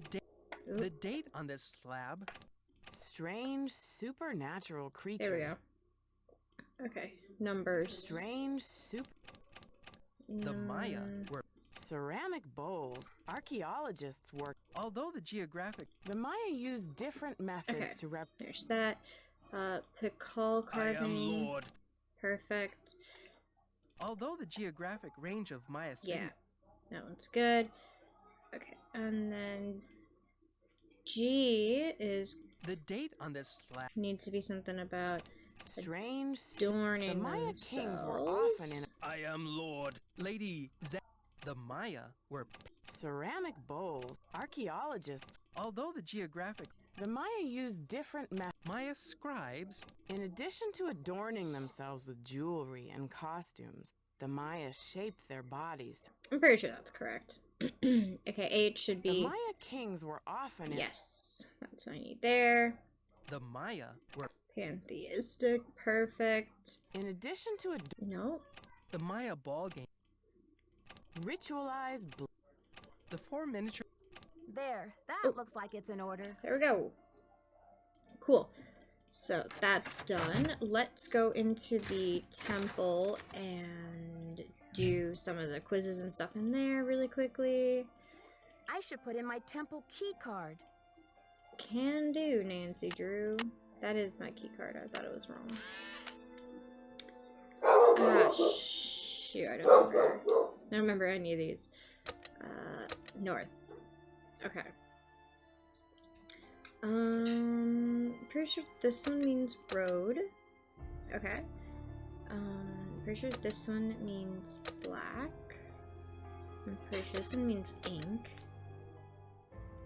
Speaker 8: date on this slab.
Speaker 18: Strange supernatural creatures.
Speaker 1: There we go. Okay. Numbers.
Speaker 18: Strange
Speaker 8: The Maya were.
Speaker 18: Ceramic bowls. Archaeologists work.
Speaker 8: Although the geographic.
Speaker 18: The Maya used different methods
Speaker 1: Okay.
Speaker 18: to rep.
Speaker 1: There's that. Pikal carving.
Speaker 8: Lord.
Speaker 1: Perfect.
Speaker 8: Although the geographic range of Maya City.
Speaker 1: Yeah. That one's good. Okay. And then G is.
Speaker 8: The date on this slab.
Speaker 1: Needs to be something about
Speaker 18: Strange.
Speaker 1: adorning
Speaker 18: The Maya kings were often in.
Speaker 8: I am Lord. Lady Zach. The Maya were.
Speaker 18: Ceramic bowls. Archaeologists.
Speaker 8: Although the geographic.
Speaker 18: The Maya used different methods.
Speaker 8: Maya scribes.
Speaker 18: In addition to adorning themselves with jewelry and costumes, the Maya shaped their bodies.
Speaker 1: I'm pretty sure that's correct. Okay, 8 should
Speaker 18: The
Speaker 1: be...
Speaker 18: Maya kings were often in...
Speaker 1: Yes, that's what I need there.
Speaker 8: The Maya were...
Speaker 1: Pantheistic, perfect.
Speaker 18: In addition to a...
Speaker 1: Nope.
Speaker 8: The Maya ball game.
Speaker 18: Ritualized...
Speaker 8: The 4 miniature...
Speaker 2: There, that looks like it's in order.
Speaker 1: There we go. Cool. So that's done. Let's go into the temple and do some of the quizzes and stuff in there really quickly.
Speaker 2: I should put in my temple key card.
Speaker 1: Can do, Nancy Drew. That is my key card. I thought it was wrong. Ah, shoot. I don't remember any of these. North. Okay. Pretty sure this one means road. Okay. Pretty sure this one means black. I'm pretty sure this one means ink.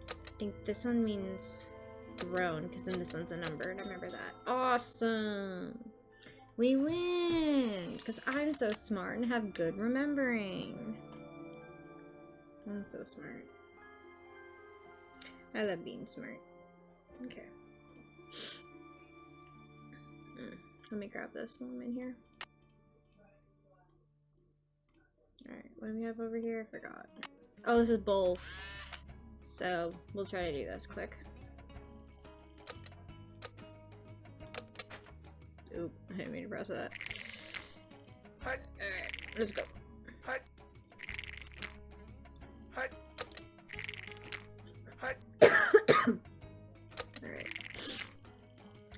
Speaker 1: I think this one means throne, because then this one's a number, and I remember that. Awesome! We win! Because I'm so smart and have good remembering. I'm so smart. I love being smart. Okay. Let me grab this while I'm in here. Alright, what do we have over here? I forgot. Oh, this is bowl. So, we'll try to do this quick. Oop, I didn't mean to press that. Alright, let's go.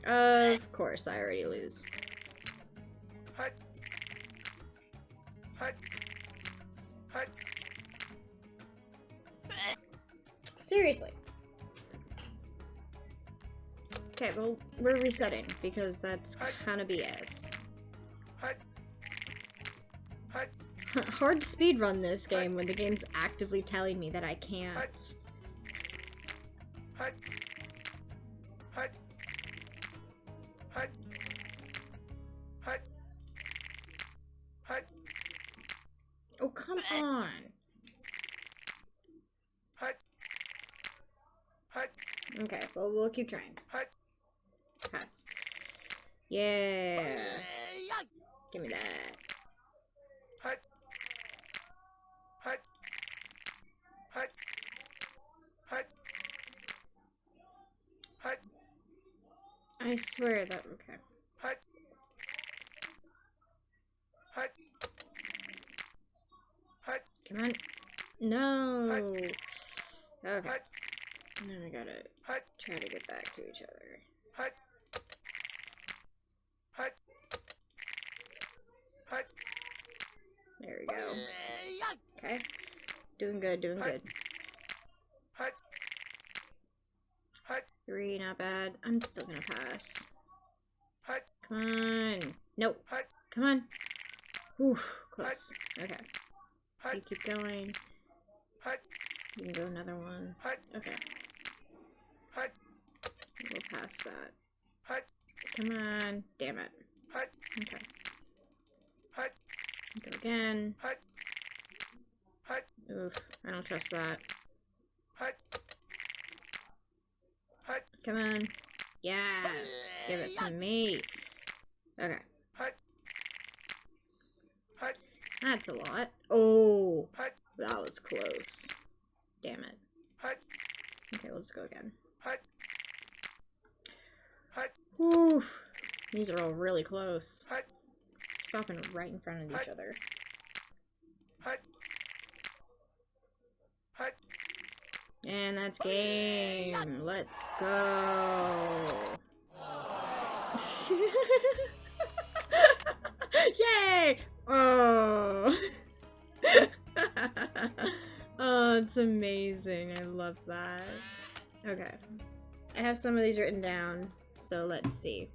Speaker 1: Alright. Of course, I already lose. Seriously. Okay, well, we're resetting because that's kind of BS. Hard to speedrun this game when the game's actively telling me that I can't. Oh, come on. Okay, well, we'll keep trying. Pass. Yeah. Give me that. I swear that, okay. Come on. No. Okay. And then I gotta try to get back to each other. There we go. Okay. Doing good, doing good. 3, not bad. I'm still gonna pass. Come on. Nope. Come on. Whew, close. Okay. You keep going. You can go another one. Okay. We'll pass that. Come on. Damn it. Okay. Go again. Oof. I don't trust that. Come on. Yes. Give it to me. Okay. That's a lot. Oh. That was close. Damn it. Okay, let's go again. Whew. These are all really close. Stopping right in front of each other. And that's game. Let's go. Yay! Oh. Oh, it's amazing. I love that. Okay. I have some of these written down, so let's see.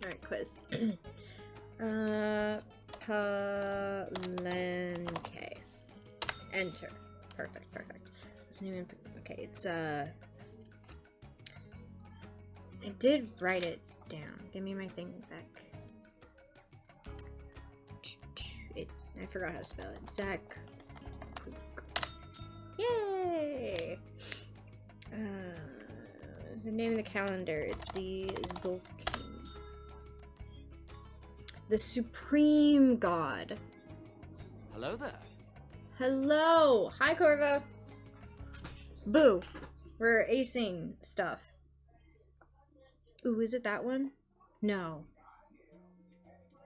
Speaker 1: Alright, quiz. Palenque. Enter. Perfect, perfect. Wasn't even, okay, it's, I did write it down. Give me my thing back. I forgot how to spell it. Zach. Yay! What's the name of the calendar? It's the Zolkin. The Supreme God.
Speaker 18: Hello there.
Speaker 1: Hello! Hi, Corvo! Boo! We're acing stuff. Ooh, is it that one? No.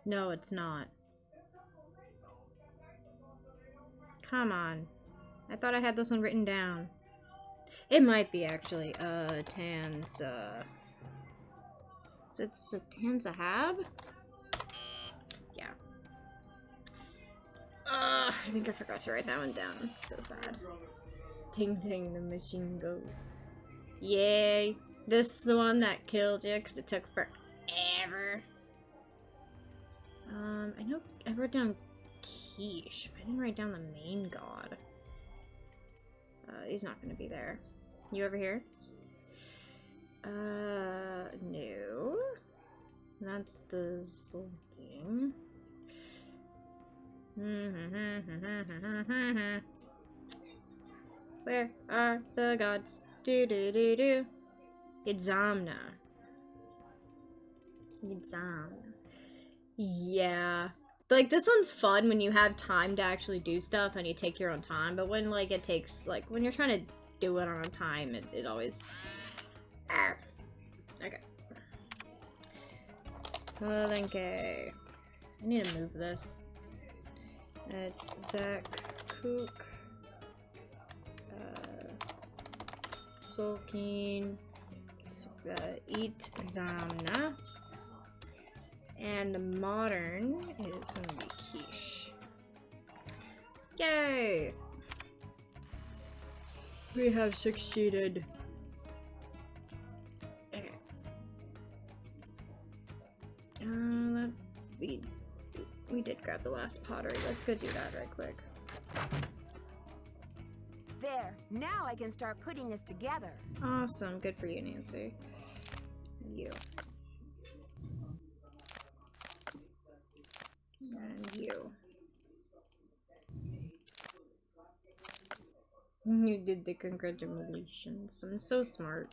Speaker 1: No, it's not. Come on. I thought I had this one written down. It might be, actually. Tanza. Is it Tanza Hab? Yeah. I think I forgot to write that one down. I'm so sad. Ting ting, the machine goes. Yay. This is the one that killed you because it took forever. I know I wrote down Quiche, but I didn't write down the main god. He's not gonna be there. You over here? No. That's the Zolkin. Where are the gods? Do do do do. It's Zamna. It's Zamna. Yeah. Like, this one's fun when you have time to actually do stuff and you take your own time, but when, like, it takes, like, when you're trying to do it on time, it always... Ah. Okay. Okay. I need to move this. It's Zach Kook. Zolkin. Eat Zamna. And the modern is gonna be Quiche. Yay! We have succeeded. Okay. We did grab the last pottery. Let's go do that right quick.
Speaker 2: There. Now I can start putting this together.
Speaker 1: Awesome. Good for you, Nancy. You. And you. You did the congratulations. I'm so smart.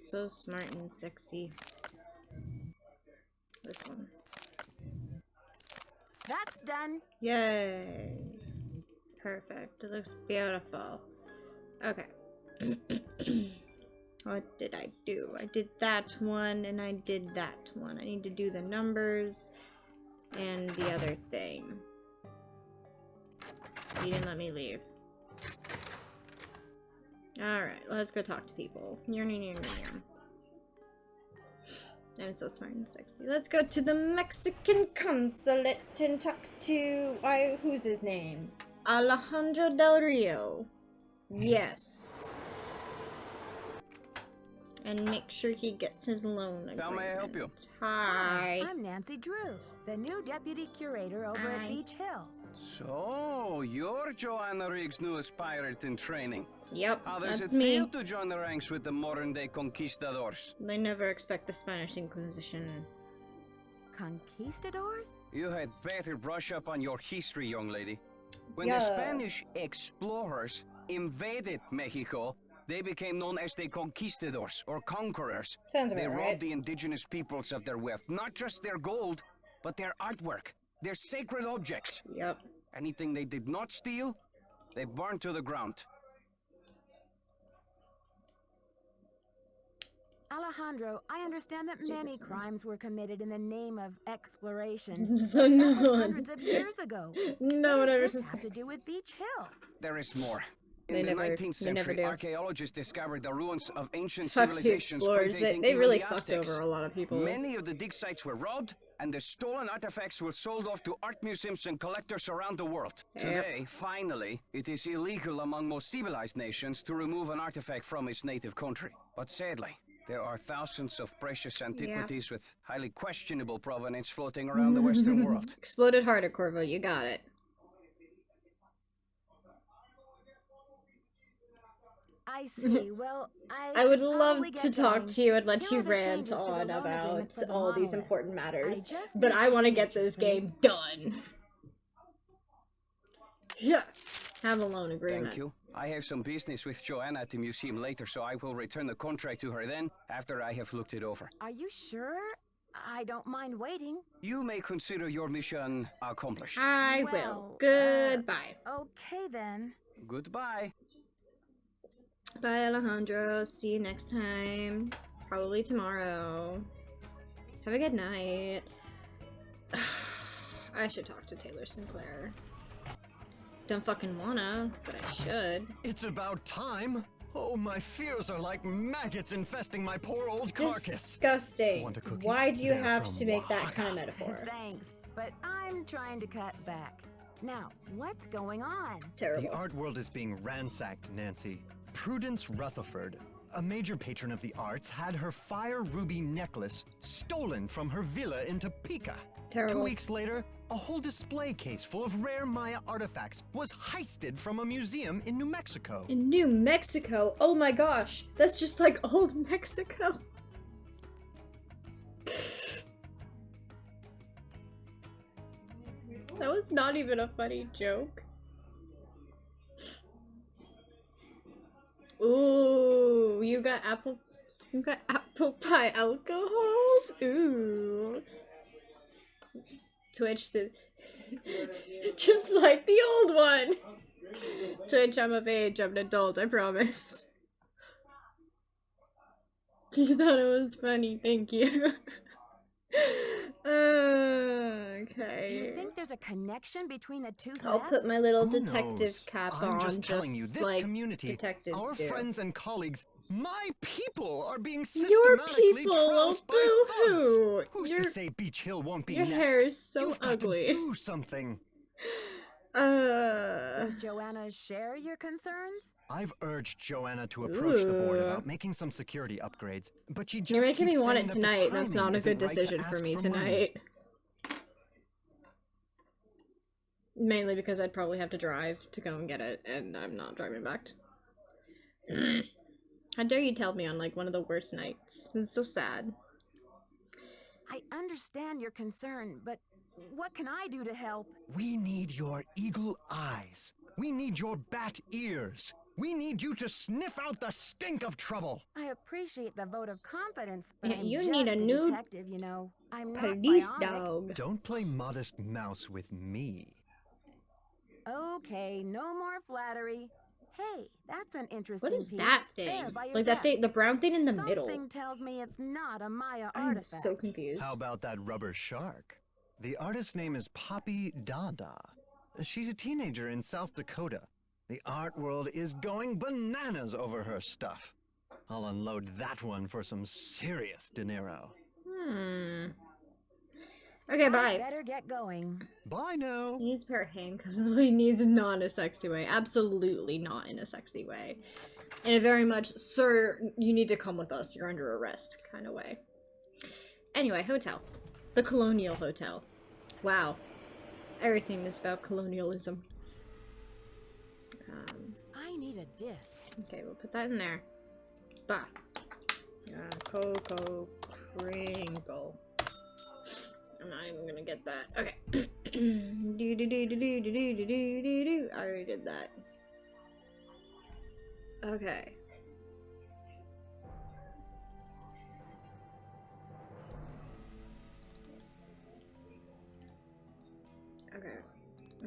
Speaker 1: So smart and sexy. This one.
Speaker 2: That's done.
Speaker 1: Yay. Perfect. It looks beautiful. Okay. What did I do? I did that one and I did that one. I need to do the numbers and the other thing. You didn't let me leave. Alright, let's go talk to people. I'm so smart and sexy. Let's go to the Mexican consulate and talk to... who's his name? Alejandro Del Rio. Yes. And make sure he gets his loan agreement.
Speaker 6: How may I help you?
Speaker 1: Hi.
Speaker 2: I'm Nancy Drew, the new deputy curator over at Beach Hill.
Speaker 19: So, you're Joanna Riggs' newest pirate in training.
Speaker 1: Yep,
Speaker 19: How does
Speaker 1: that's
Speaker 19: it feel
Speaker 1: me.
Speaker 19: to join the ranks with the modern-day conquistadors?
Speaker 1: They never expect the Spanish Inquisition.
Speaker 2: Conquistadors?
Speaker 19: You had better brush up on your history, young lady. When
Speaker 1: Yeah.
Speaker 19: the Spanish explorers invaded Mexico, they became known as the conquistadors, or conquerors.
Speaker 1: Sounds
Speaker 19: They
Speaker 1: about
Speaker 19: robbed
Speaker 1: right.
Speaker 19: the indigenous peoples of their wealth, not just their gold, but their artwork, their sacred objects.
Speaker 1: Yep.
Speaker 19: Anything they did not steal, they burned to the ground.
Speaker 2: Alejandro, I understand that many crimes were committed in the name of exploration.
Speaker 1: So
Speaker 2: That
Speaker 1: no
Speaker 2: was
Speaker 1: one-
Speaker 2: hundreds of years ago.
Speaker 1: No
Speaker 2: What
Speaker 1: one
Speaker 2: does
Speaker 1: ever
Speaker 2: this have to
Speaker 1: suspects.
Speaker 2: do with Beach Hill?
Speaker 19: There is more.
Speaker 1: They
Speaker 19: In the
Speaker 1: never-
Speaker 19: 19th
Speaker 1: they never
Speaker 19: century,
Speaker 1: do.
Speaker 19: archaeologists discovered the ruins of ancient
Speaker 1: Fuck the
Speaker 19: civilizations
Speaker 1: explorers.
Speaker 19: predating
Speaker 1: They
Speaker 19: even
Speaker 1: really
Speaker 19: the
Speaker 1: fucked
Speaker 19: Aztecs.
Speaker 1: over a lot of people.
Speaker 19: Many of the dig sites were robbed, and the stolen artifacts were sold off to art museums and collectors around the world.
Speaker 1: Yep.
Speaker 19: Today, finally, it is illegal among most civilized nations to remove an artifact from its native country. But sadly, there are thousands of precious antiquities with highly questionable provenance floating around the Western world.
Speaker 1: Exploded harder, Corvo. You got it.
Speaker 2: I see. Well,
Speaker 1: I would
Speaker 2: should
Speaker 1: love
Speaker 2: probably
Speaker 1: to
Speaker 2: get
Speaker 1: talk
Speaker 2: going.
Speaker 1: to you and let
Speaker 2: Here
Speaker 1: you
Speaker 2: are the
Speaker 1: rant
Speaker 2: changes to the
Speaker 1: on
Speaker 2: loan agreement
Speaker 1: about
Speaker 2: for the
Speaker 1: all these
Speaker 2: monolith.
Speaker 1: important matters,
Speaker 2: I just
Speaker 1: but
Speaker 2: need
Speaker 1: I
Speaker 2: your
Speaker 1: want to get
Speaker 2: signature,
Speaker 1: this
Speaker 2: please.
Speaker 1: game done. Yeah. have a loan agreement.
Speaker 19: Thank you. I have some business with Joanna at the museum later, so I will return the contract to her then, after I have looked it over.
Speaker 2: Are you sure? I don't mind waiting.
Speaker 19: You may consider your mission accomplished.
Speaker 1: I will.
Speaker 2: Well,
Speaker 1: Goodbye.
Speaker 2: Okay then.
Speaker 19: Goodbye.
Speaker 1: Bye, Alejandro. See you next time. Probably tomorrow. Have a good night. I should talk to Taylor Sinclair. Don't fucking wanna, but I should.
Speaker 16: It's about time. Oh, my fears are like maggots infesting my poor old carcass.
Speaker 1: Disgusting.
Speaker 16: Want a cookie?
Speaker 1: Why do you
Speaker 16: They're
Speaker 1: have
Speaker 16: from
Speaker 1: to make that
Speaker 16: Oaxaca.
Speaker 1: kind of metaphor?
Speaker 2: Thanks, but I'm trying to cut back. Now, what's going on?
Speaker 1: Terrible.
Speaker 16: The art world is being ransacked, Nancy. Prudence Rutherford, a major patron of the arts, had her fire ruby necklace stolen from her villa in Topeka.
Speaker 1: Terrible.
Speaker 16: 2 weeks later, a whole display case full of rare Maya artifacts was heisted from a museum in New Mexico.
Speaker 1: In New Mexico? Oh my gosh. That's just like old Mexico. That was not even a funny joke. Ooh, you got apple pie alcohols? Ooh. Twitch the just like the old one. Twitch, I'm of age, I'm an adult, I promise. You thought it was funny, thank you. Okay.
Speaker 2: Do you think there's a connection between the two
Speaker 1: I'll
Speaker 2: threads?
Speaker 1: put my little
Speaker 16: Who
Speaker 1: detective
Speaker 16: knows?
Speaker 1: cap
Speaker 16: I'm
Speaker 1: on,
Speaker 16: just telling you, this
Speaker 1: like
Speaker 16: community,
Speaker 1: detectives
Speaker 16: our
Speaker 1: do.
Speaker 16: friends and colleagues, my people are being
Speaker 1: Your
Speaker 16: systematically
Speaker 1: people, oh
Speaker 16: trounced by thugs.
Speaker 1: boo-hoo!
Speaker 16: Who's to say Beach Hill won't be
Speaker 1: Your
Speaker 16: next?
Speaker 1: hair is so
Speaker 16: You've
Speaker 1: ugly.
Speaker 16: Got to do something.
Speaker 2: Does Joanna share your concerns?
Speaker 16: I've urged Joanna to approach the board
Speaker 1: Ooh.
Speaker 16: about making some security upgrades, but she just
Speaker 1: You're making me
Speaker 16: keeps
Speaker 1: want
Speaker 16: saying
Speaker 1: it
Speaker 16: that the
Speaker 1: tonight. That's
Speaker 16: timing
Speaker 1: not a good
Speaker 16: isn't right to
Speaker 1: decision for
Speaker 16: ask
Speaker 1: me
Speaker 16: money.
Speaker 1: tonight. Mainly because I'd probably have to drive to go and get it, and I'm not driving back. How dare you tell me on like one of the worst nights? This is so sad.
Speaker 2: I understand your concern, but what can I do to help?
Speaker 16: We need your eagle eyes. We need your bat ears. We need you to sniff out the stink of trouble.
Speaker 2: I appreciate the vote of confidence, but
Speaker 1: Yeah,
Speaker 2: I'm
Speaker 1: you
Speaker 2: just
Speaker 1: need a new
Speaker 2: detective, you know. I'm not
Speaker 1: police
Speaker 2: bionic.
Speaker 1: dog.
Speaker 16: Don't play modest mouse with me.
Speaker 2: Okay, no more flattery. Hey, that's an interesting
Speaker 1: What is
Speaker 2: piece.
Speaker 1: that
Speaker 2: There
Speaker 1: thing?
Speaker 2: by your
Speaker 1: Like that thing,
Speaker 2: desk.
Speaker 1: the brown thing in the middle.
Speaker 2: Something tells me it's not a Maya
Speaker 1: I'm
Speaker 2: artifact.
Speaker 1: so confused.
Speaker 16: How about that rubber shark? The artist's name is Poppy Dada. She's a teenager in South Dakota. The art world is going bananas over her stuff. I'll unload that one for some serious dinero.
Speaker 1: Okay, bye.
Speaker 2: I better get going.
Speaker 16: Bye now.
Speaker 1: He needs a pair of handcuffs is what he needs, not in a sexy way. Absolutely not in a sexy way. In a very much, sir, you need to come with us, you're under arrest kind of way. Anyway, hotel. The Colonial Hotel. Wow. Everything is about colonialism.
Speaker 2: I need a disc.
Speaker 1: Okay, we'll put that in there. Bah. Cocoa Kringle. I'm not even gonna get that. Okay. do. I already did that. Okay. Okay. I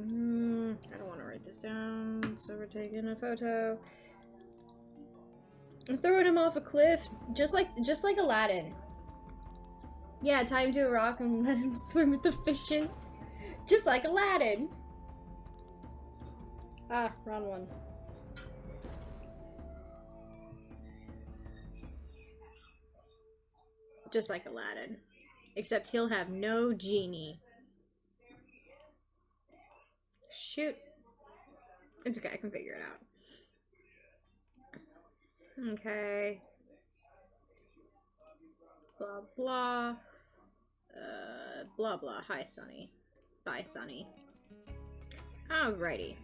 Speaker 1: don't want to write this down, so we're taking a photo. I'm throwing him off a cliff, just like Aladdin. Yeah, tie him to a rock and let him swim with the fishes. Just like Aladdin. Ah, wrong one. Just like Aladdin. Except he'll have no genie. Shoot. It's okay, I can figure it out. Okay. Blah, blah. Blah, blah. Hi, Sunny. Bye, Sunny. Alrighty.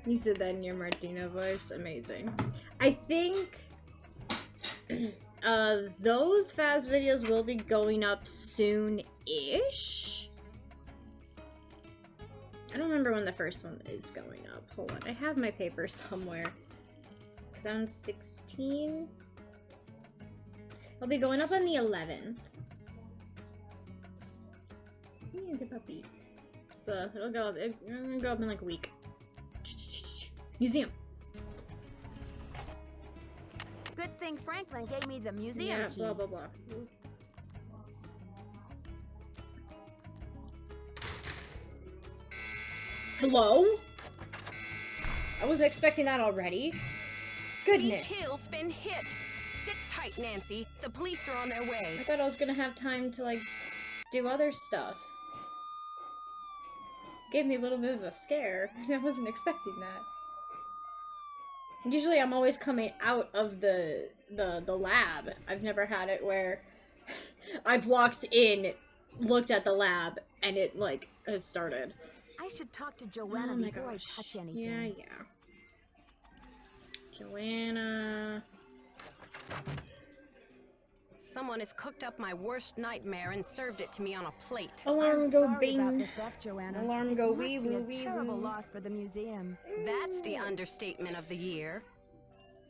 Speaker 1: You said that in your Martina voice. Amazing. I think those fast videos will be going up soon-ish. I don't remember when the first one is going up. Hold on, I have my paper somewhere. Zone 16. I'll be going up on the 11th. Yeah, the puppy. So it'll go up in like a week. Museum.
Speaker 2: Good thing Franklin gave me the museum
Speaker 1: Yeah,
Speaker 2: key.
Speaker 1: blah blah blah. Hello? I wasn't expecting that already. Goodness.
Speaker 15: Beach Hill's been hit. Sit tight, Nancy. The police are on their way.
Speaker 1: I thought I was gonna have time to, like, do other stuff. Gave me a little bit of a scare. I wasn't expecting that. Usually I'm always coming out of the lab. I've never had it where I've walked in, looked at the lab, and it, like, has started.
Speaker 2: I should talk to Joanna before I touch anything.
Speaker 1: Yeah, yeah. Joanna.
Speaker 15: Someone has cooked up my worst nightmare and served it to me on a plate.
Speaker 1: Alarm go
Speaker 2: Sorry
Speaker 1: bing.
Speaker 2: about the theft, Joanna.
Speaker 1: Alarm go
Speaker 2: It
Speaker 1: wee
Speaker 2: must be
Speaker 1: woo
Speaker 2: a
Speaker 1: wee
Speaker 2: terrible
Speaker 1: woo.
Speaker 2: loss for the museum.
Speaker 15: That's the understatement of the year.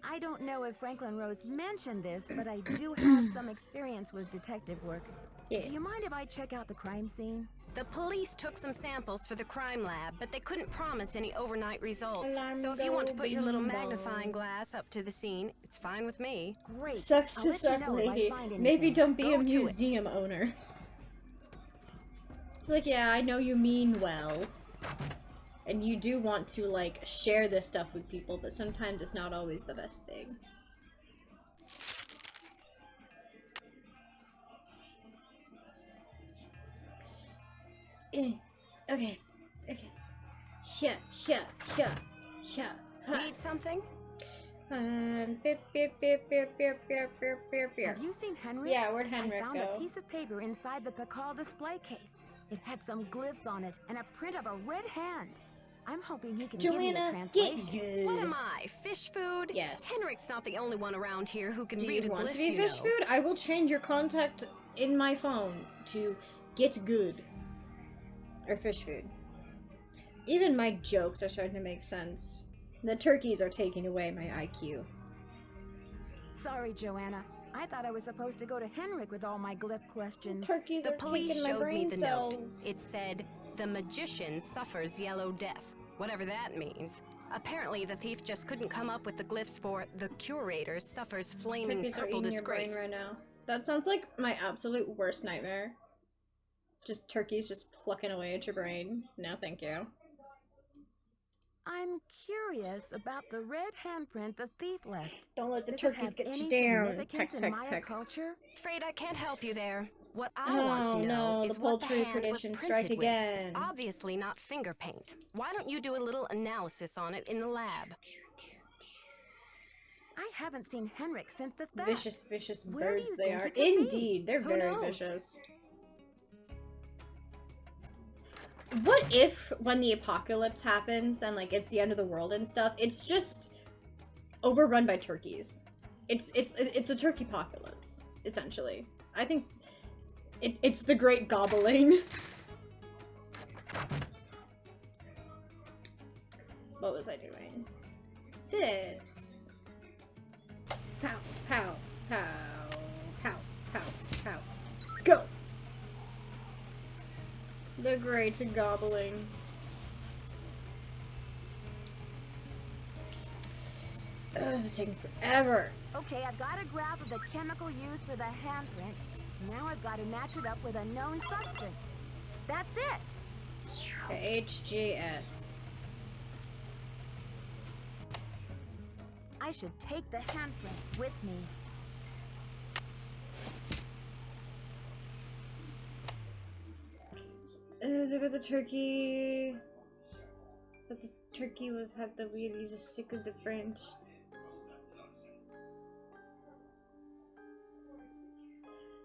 Speaker 2: I don't know if Franklin Rose mentioned this, but I do have some experience with detective work.
Speaker 1: Yeah.
Speaker 2: Do you mind if I check out the crime scene?
Speaker 15: The police took some samples for the crime lab, but they couldn't promise any overnight results.
Speaker 1: Alarm
Speaker 15: So if you want to
Speaker 1: go
Speaker 15: put your little
Speaker 1: bing
Speaker 15: magnifying
Speaker 1: bong.
Speaker 15: glass up to the scene, it's fine with me.
Speaker 2: Great.
Speaker 1: Sucks
Speaker 2: I'll
Speaker 1: to
Speaker 2: let you
Speaker 1: suck,
Speaker 2: know if I
Speaker 1: lady.
Speaker 2: find
Speaker 1: Maybe
Speaker 2: anything.
Speaker 1: don't be
Speaker 2: Go
Speaker 1: a
Speaker 2: to it.
Speaker 1: museum owner. It's like, yeah, I know you mean well. And you do want to, like, share this stuff with people, but sometimes it's not always the best thing. Okay. Okay. Yeah.
Speaker 15: Need something?
Speaker 1: Beep, beep, beep, beep, beep, beep, beep, beep, beep.
Speaker 2: Have you seen Henrik?
Speaker 1: Yeah, where'd Henrik
Speaker 2: I found
Speaker 1: go?
Speaker 2: a piece of paper inside the Pakal display case. It had some glyphs on it and a print of a red hand. I'm hoping he can give me a
Speaker 1: Joanna,
Speaker 2: translation.
Speaker 1: get good.
Speaker 15: What am I, fish food?
Speaker 1: Yes.
Speaker 15: Henrik's not the only one around here who can
Speaker 1: Do
Speaker 15: read
Speaker 1: you
Speaker 15: a
Speaker 1: want
Speaker 15: glyph,
Speaker 1: to be
Speaker 15: you
Speaker 1: fish
Speaker 15: know.
Speaker 1: food? I will change your contact in my phone to get good. Or fish food. Even my jokes are starting to make sense. The turkeys are taking away my IQ.
Speaker 2: Sorry, Joanna. I thought I was supposed to go to Henrik with all my glyph questions.
Speaker 1: Turkeys
Speaker 15: The
Speaker 1: are
Speaker 15: police
Speaker 1: taking my
Speaker 15: showed me
Speaker 1: brain
Speaker 15: the
Speaker 1: cells.
Speaker 15: note. It said, "The magician suffers yellow death," whatever that means. Apparently, the thief just couldn't come up with the glyphs for "the curator suffers flaming
Speaker 1: Turkeys are
Speaker 15: purple
Speaker 1: eating your
Speaker 15: disgrace."
Speaker 1: brain right now. That sounds like my absolute worst nightmare. Just turkeys just plucking away at your brain. No, thank you.
Speaker 2: I'm curious about the red handprint the thief left.
Speaker 1: Don't let the
Speaker 2: Does it
Speaker 1: turkeys
Speaker 2: have
Speaker 1: get you
Speaker 2: any
Speaker 1: down.
Speaker 2: significance
Speaker 1: Peck,
Speaker 2: in
Speaker 1: peck,
Speaker 2: Maya
Speaker 1: peck.
Speaker 2: culture?
Speaker 15: Afraid I can't help you there. What I want
Speaker 1: Oh
Speaker 15: to know
Speaker 1: no,
Speaker 15: is
Speaker 1: the
Speaker 15: what the
Speaker 1: poultry
Speaker 15: hand was
Speaker 1: predictions strike
Speaker 15: printed with.
Speaker 1: again.
Speaker 15: It's obviously not finger paint. Why don't you do a little analysis on it in the lab?
Speaker 2: I haven't seen Henrik since the theft.
Speaker 1: Vicious, vicious
Speaker 2: Where do
Speaker 1: birds
Speaker 2: you
Speaker 1: they
Speaker 2: think
Speaker 1: are.
Speaker 2: he could be?
Speaker 1: Indeed, they're
Speaker 15: Who
Speaker 1: very
Speaker 15: knows?
Speaker 1: vicious. What if, when the apocalypse happens and, like, it's the end of the world and stuff, it's just overrun by turkeys? It's a turkey apocalypse, essentially. I think it's the great gobbling. What was I doing? This. Pow, pow, pow, pow, pow, pow. Go! The great gobbling. Oh, this is taking forever.
Speaker 2: Okay, I've got a graph of the chemical used for the handprint. Now I've got to match it up with a known substance. That's it!
Speaker 1: Okay, HGS.
Speaker 2: I should take the handprint with me.
Speaker 1: Look at the turkey. But the turkey was have the really just stick of the branch.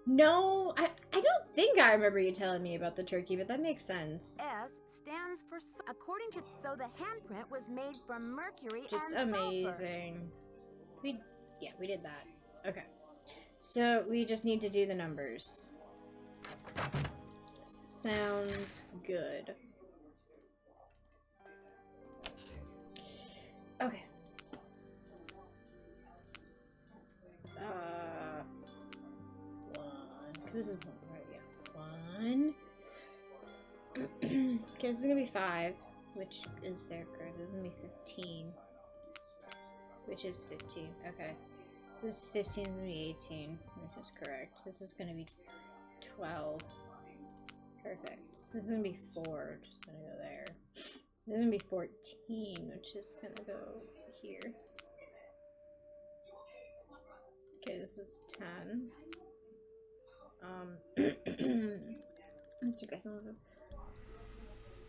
Speaker 1: No, I don't think I remember you telling me about the turkey, but that makes sense.
Speaker 2: S stands for according to so the handprint was made from mercury
Speaker 1: Just
Speaker 2: and sulfur.
Speaker 1: amazing. We did that. Okay. So we just need to do the numbers. Sounds good. because this is one, right? Yeah. 1. Okay, this is gonna be 5, which is there, correct? This is gonna be 15, which is 15. Okay. This is 15, this is gonna be 18, which is correct. This is gonna be 12. Perfect. This is gonna be 4, which is gonna go there. This is gonna be 14, which is gonna go here. Okay, this is 10. Let's do guys know.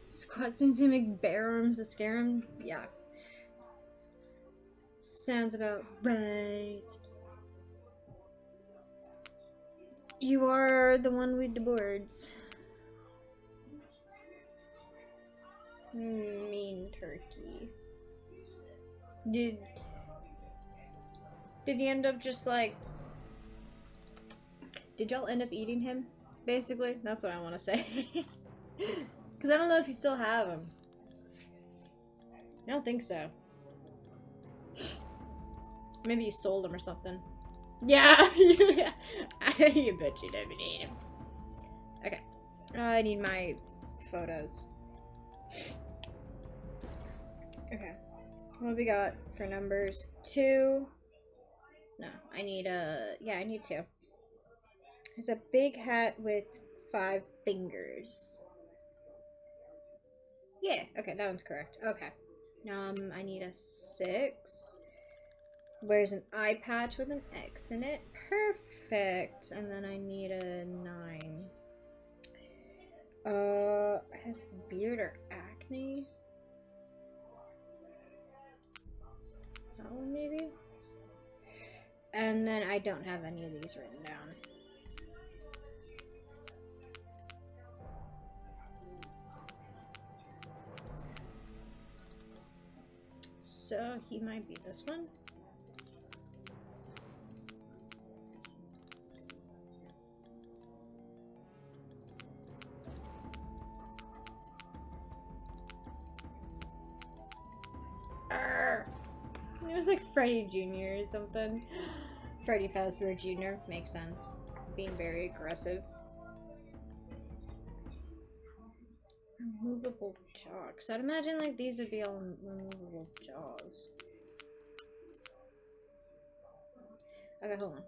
Speaker 1: Squad seems to make bear arms to scare him. Yeah. Sounds about right. You are the one with the boards. Mean turkey. Did he end up just like... Did y'all end up eating him? Basically, that's what I want to say. Because I don't know if you still have him. I don't think so. Maybe you sold him or something. Yeah! You bet you didn't eat him. Okay. I need my photos. Okay. What we got for numbers? 2. No, I need yeah, I need 2. There's a big hat with 5 fingers. Yeah, okay, that one's correct. Okay. I need a 6. Wears an eye patch with an X in it. Perfect. And then I need a 9. Has beard or acne? That one maybe? And then I don't have any of these written down. So he might be this one. It was like Freddy Jr. or something. Freddy Fazbear Jr. Makes sense. Being very aggressive. Removable jaw. Because I'd imagine like these would be all removable jaws. Okay, hold on.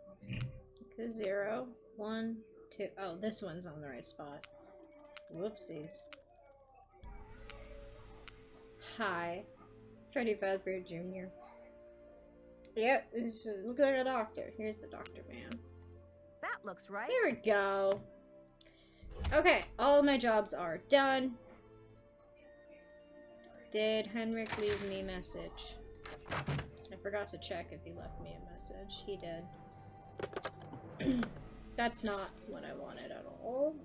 Speaker 1: 0, 1, 2. Oh, this one's on the right spot. Whoopsies. Hi. Freddy Fazbear Jr. Yep, look like a doctor. Here's the doctor man.
Speaker 2: That looks right.
Speaker 1: There we go. Okay, all of my jobs are done. Did Henrik leave me a message? I forgot to check if he left me a message. He did. That's not what I wanted at all.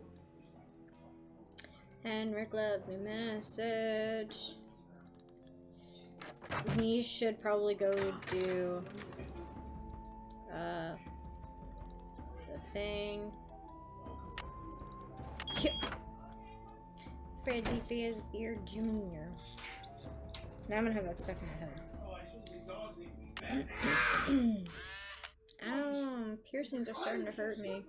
Speaker 1: Henrik left me a message. We should probably go do the thing. Freddy Fazbear Jr. Now I'm gonna have that stuck in my head. Ow, piercings are starting to hurt me.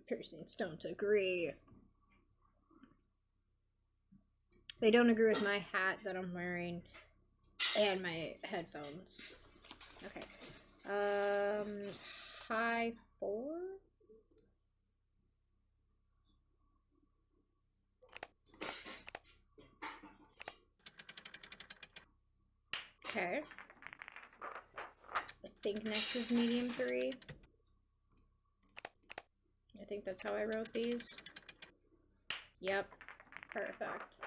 Speaker 1: Piercings don't agree. They don't agree with my hat that I'm wearing and my headphones. Okay. High 4? Okay. I think next is medium 3. I think that's how I wrote these. Yep. Perfect.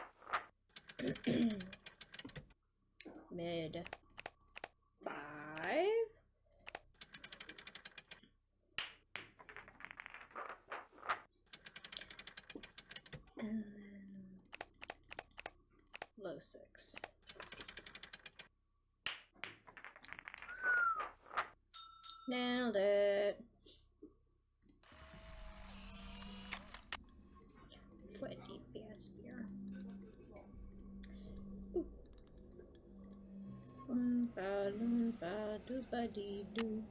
Speaker 1: Mid 5. And then low 6. Nailed it. Freddy Fazbear. Ba-doo-ba-doo-ba-dee-doo.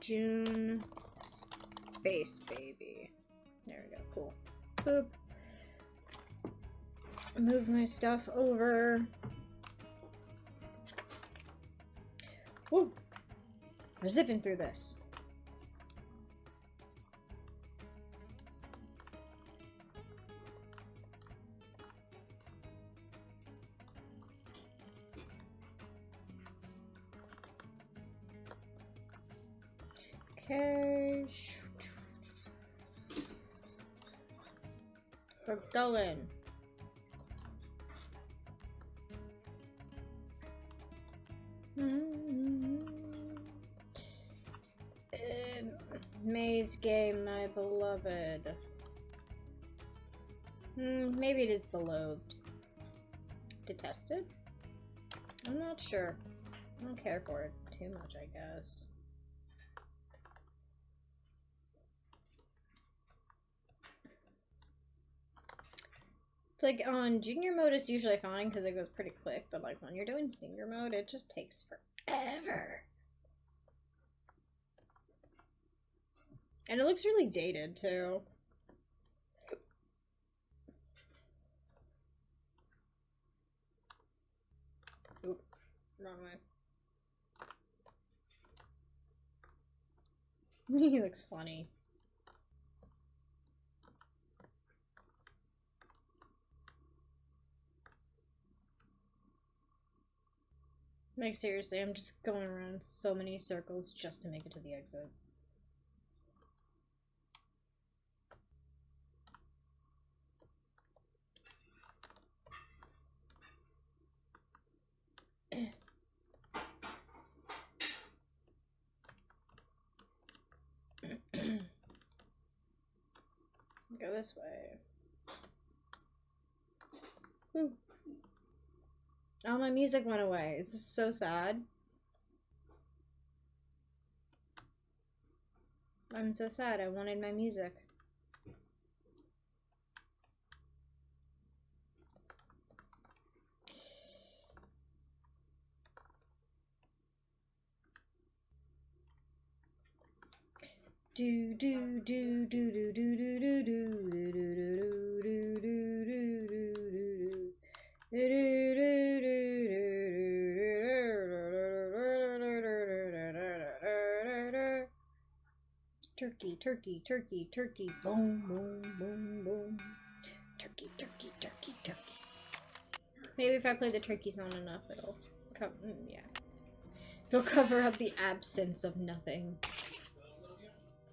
Speaker 1: June Space Baby. There we go. Cool. Boop. Move my stuff over. Woo! We're zipping through this. Okay. We're going. Maze game, my beloved. Maybe it is beloved. Detested? I'm not sure. I don't care for it too much, I guess. It's like on junior mode it's usually fine because it goes pretty quick, but like when you're doing senior mode it just takes forever. And it looks really dated too. Oop, wrong way. He looks funny. Like, seriously, I'm just going around so many circles just to make it to the exit. Go this way. Whew. Oh, my music went away. This is so sad. I'm so sad. I wanted my music. Do do do do do do do do do do do do do do. Turkey, turkey, turkey, turkey, boom, boom, boom, boom. Turkey, turkey, turkey, turkey. Maybe if I play the turkey song enough, it'll cover. Yeah, it'll cover up the absence of nothing.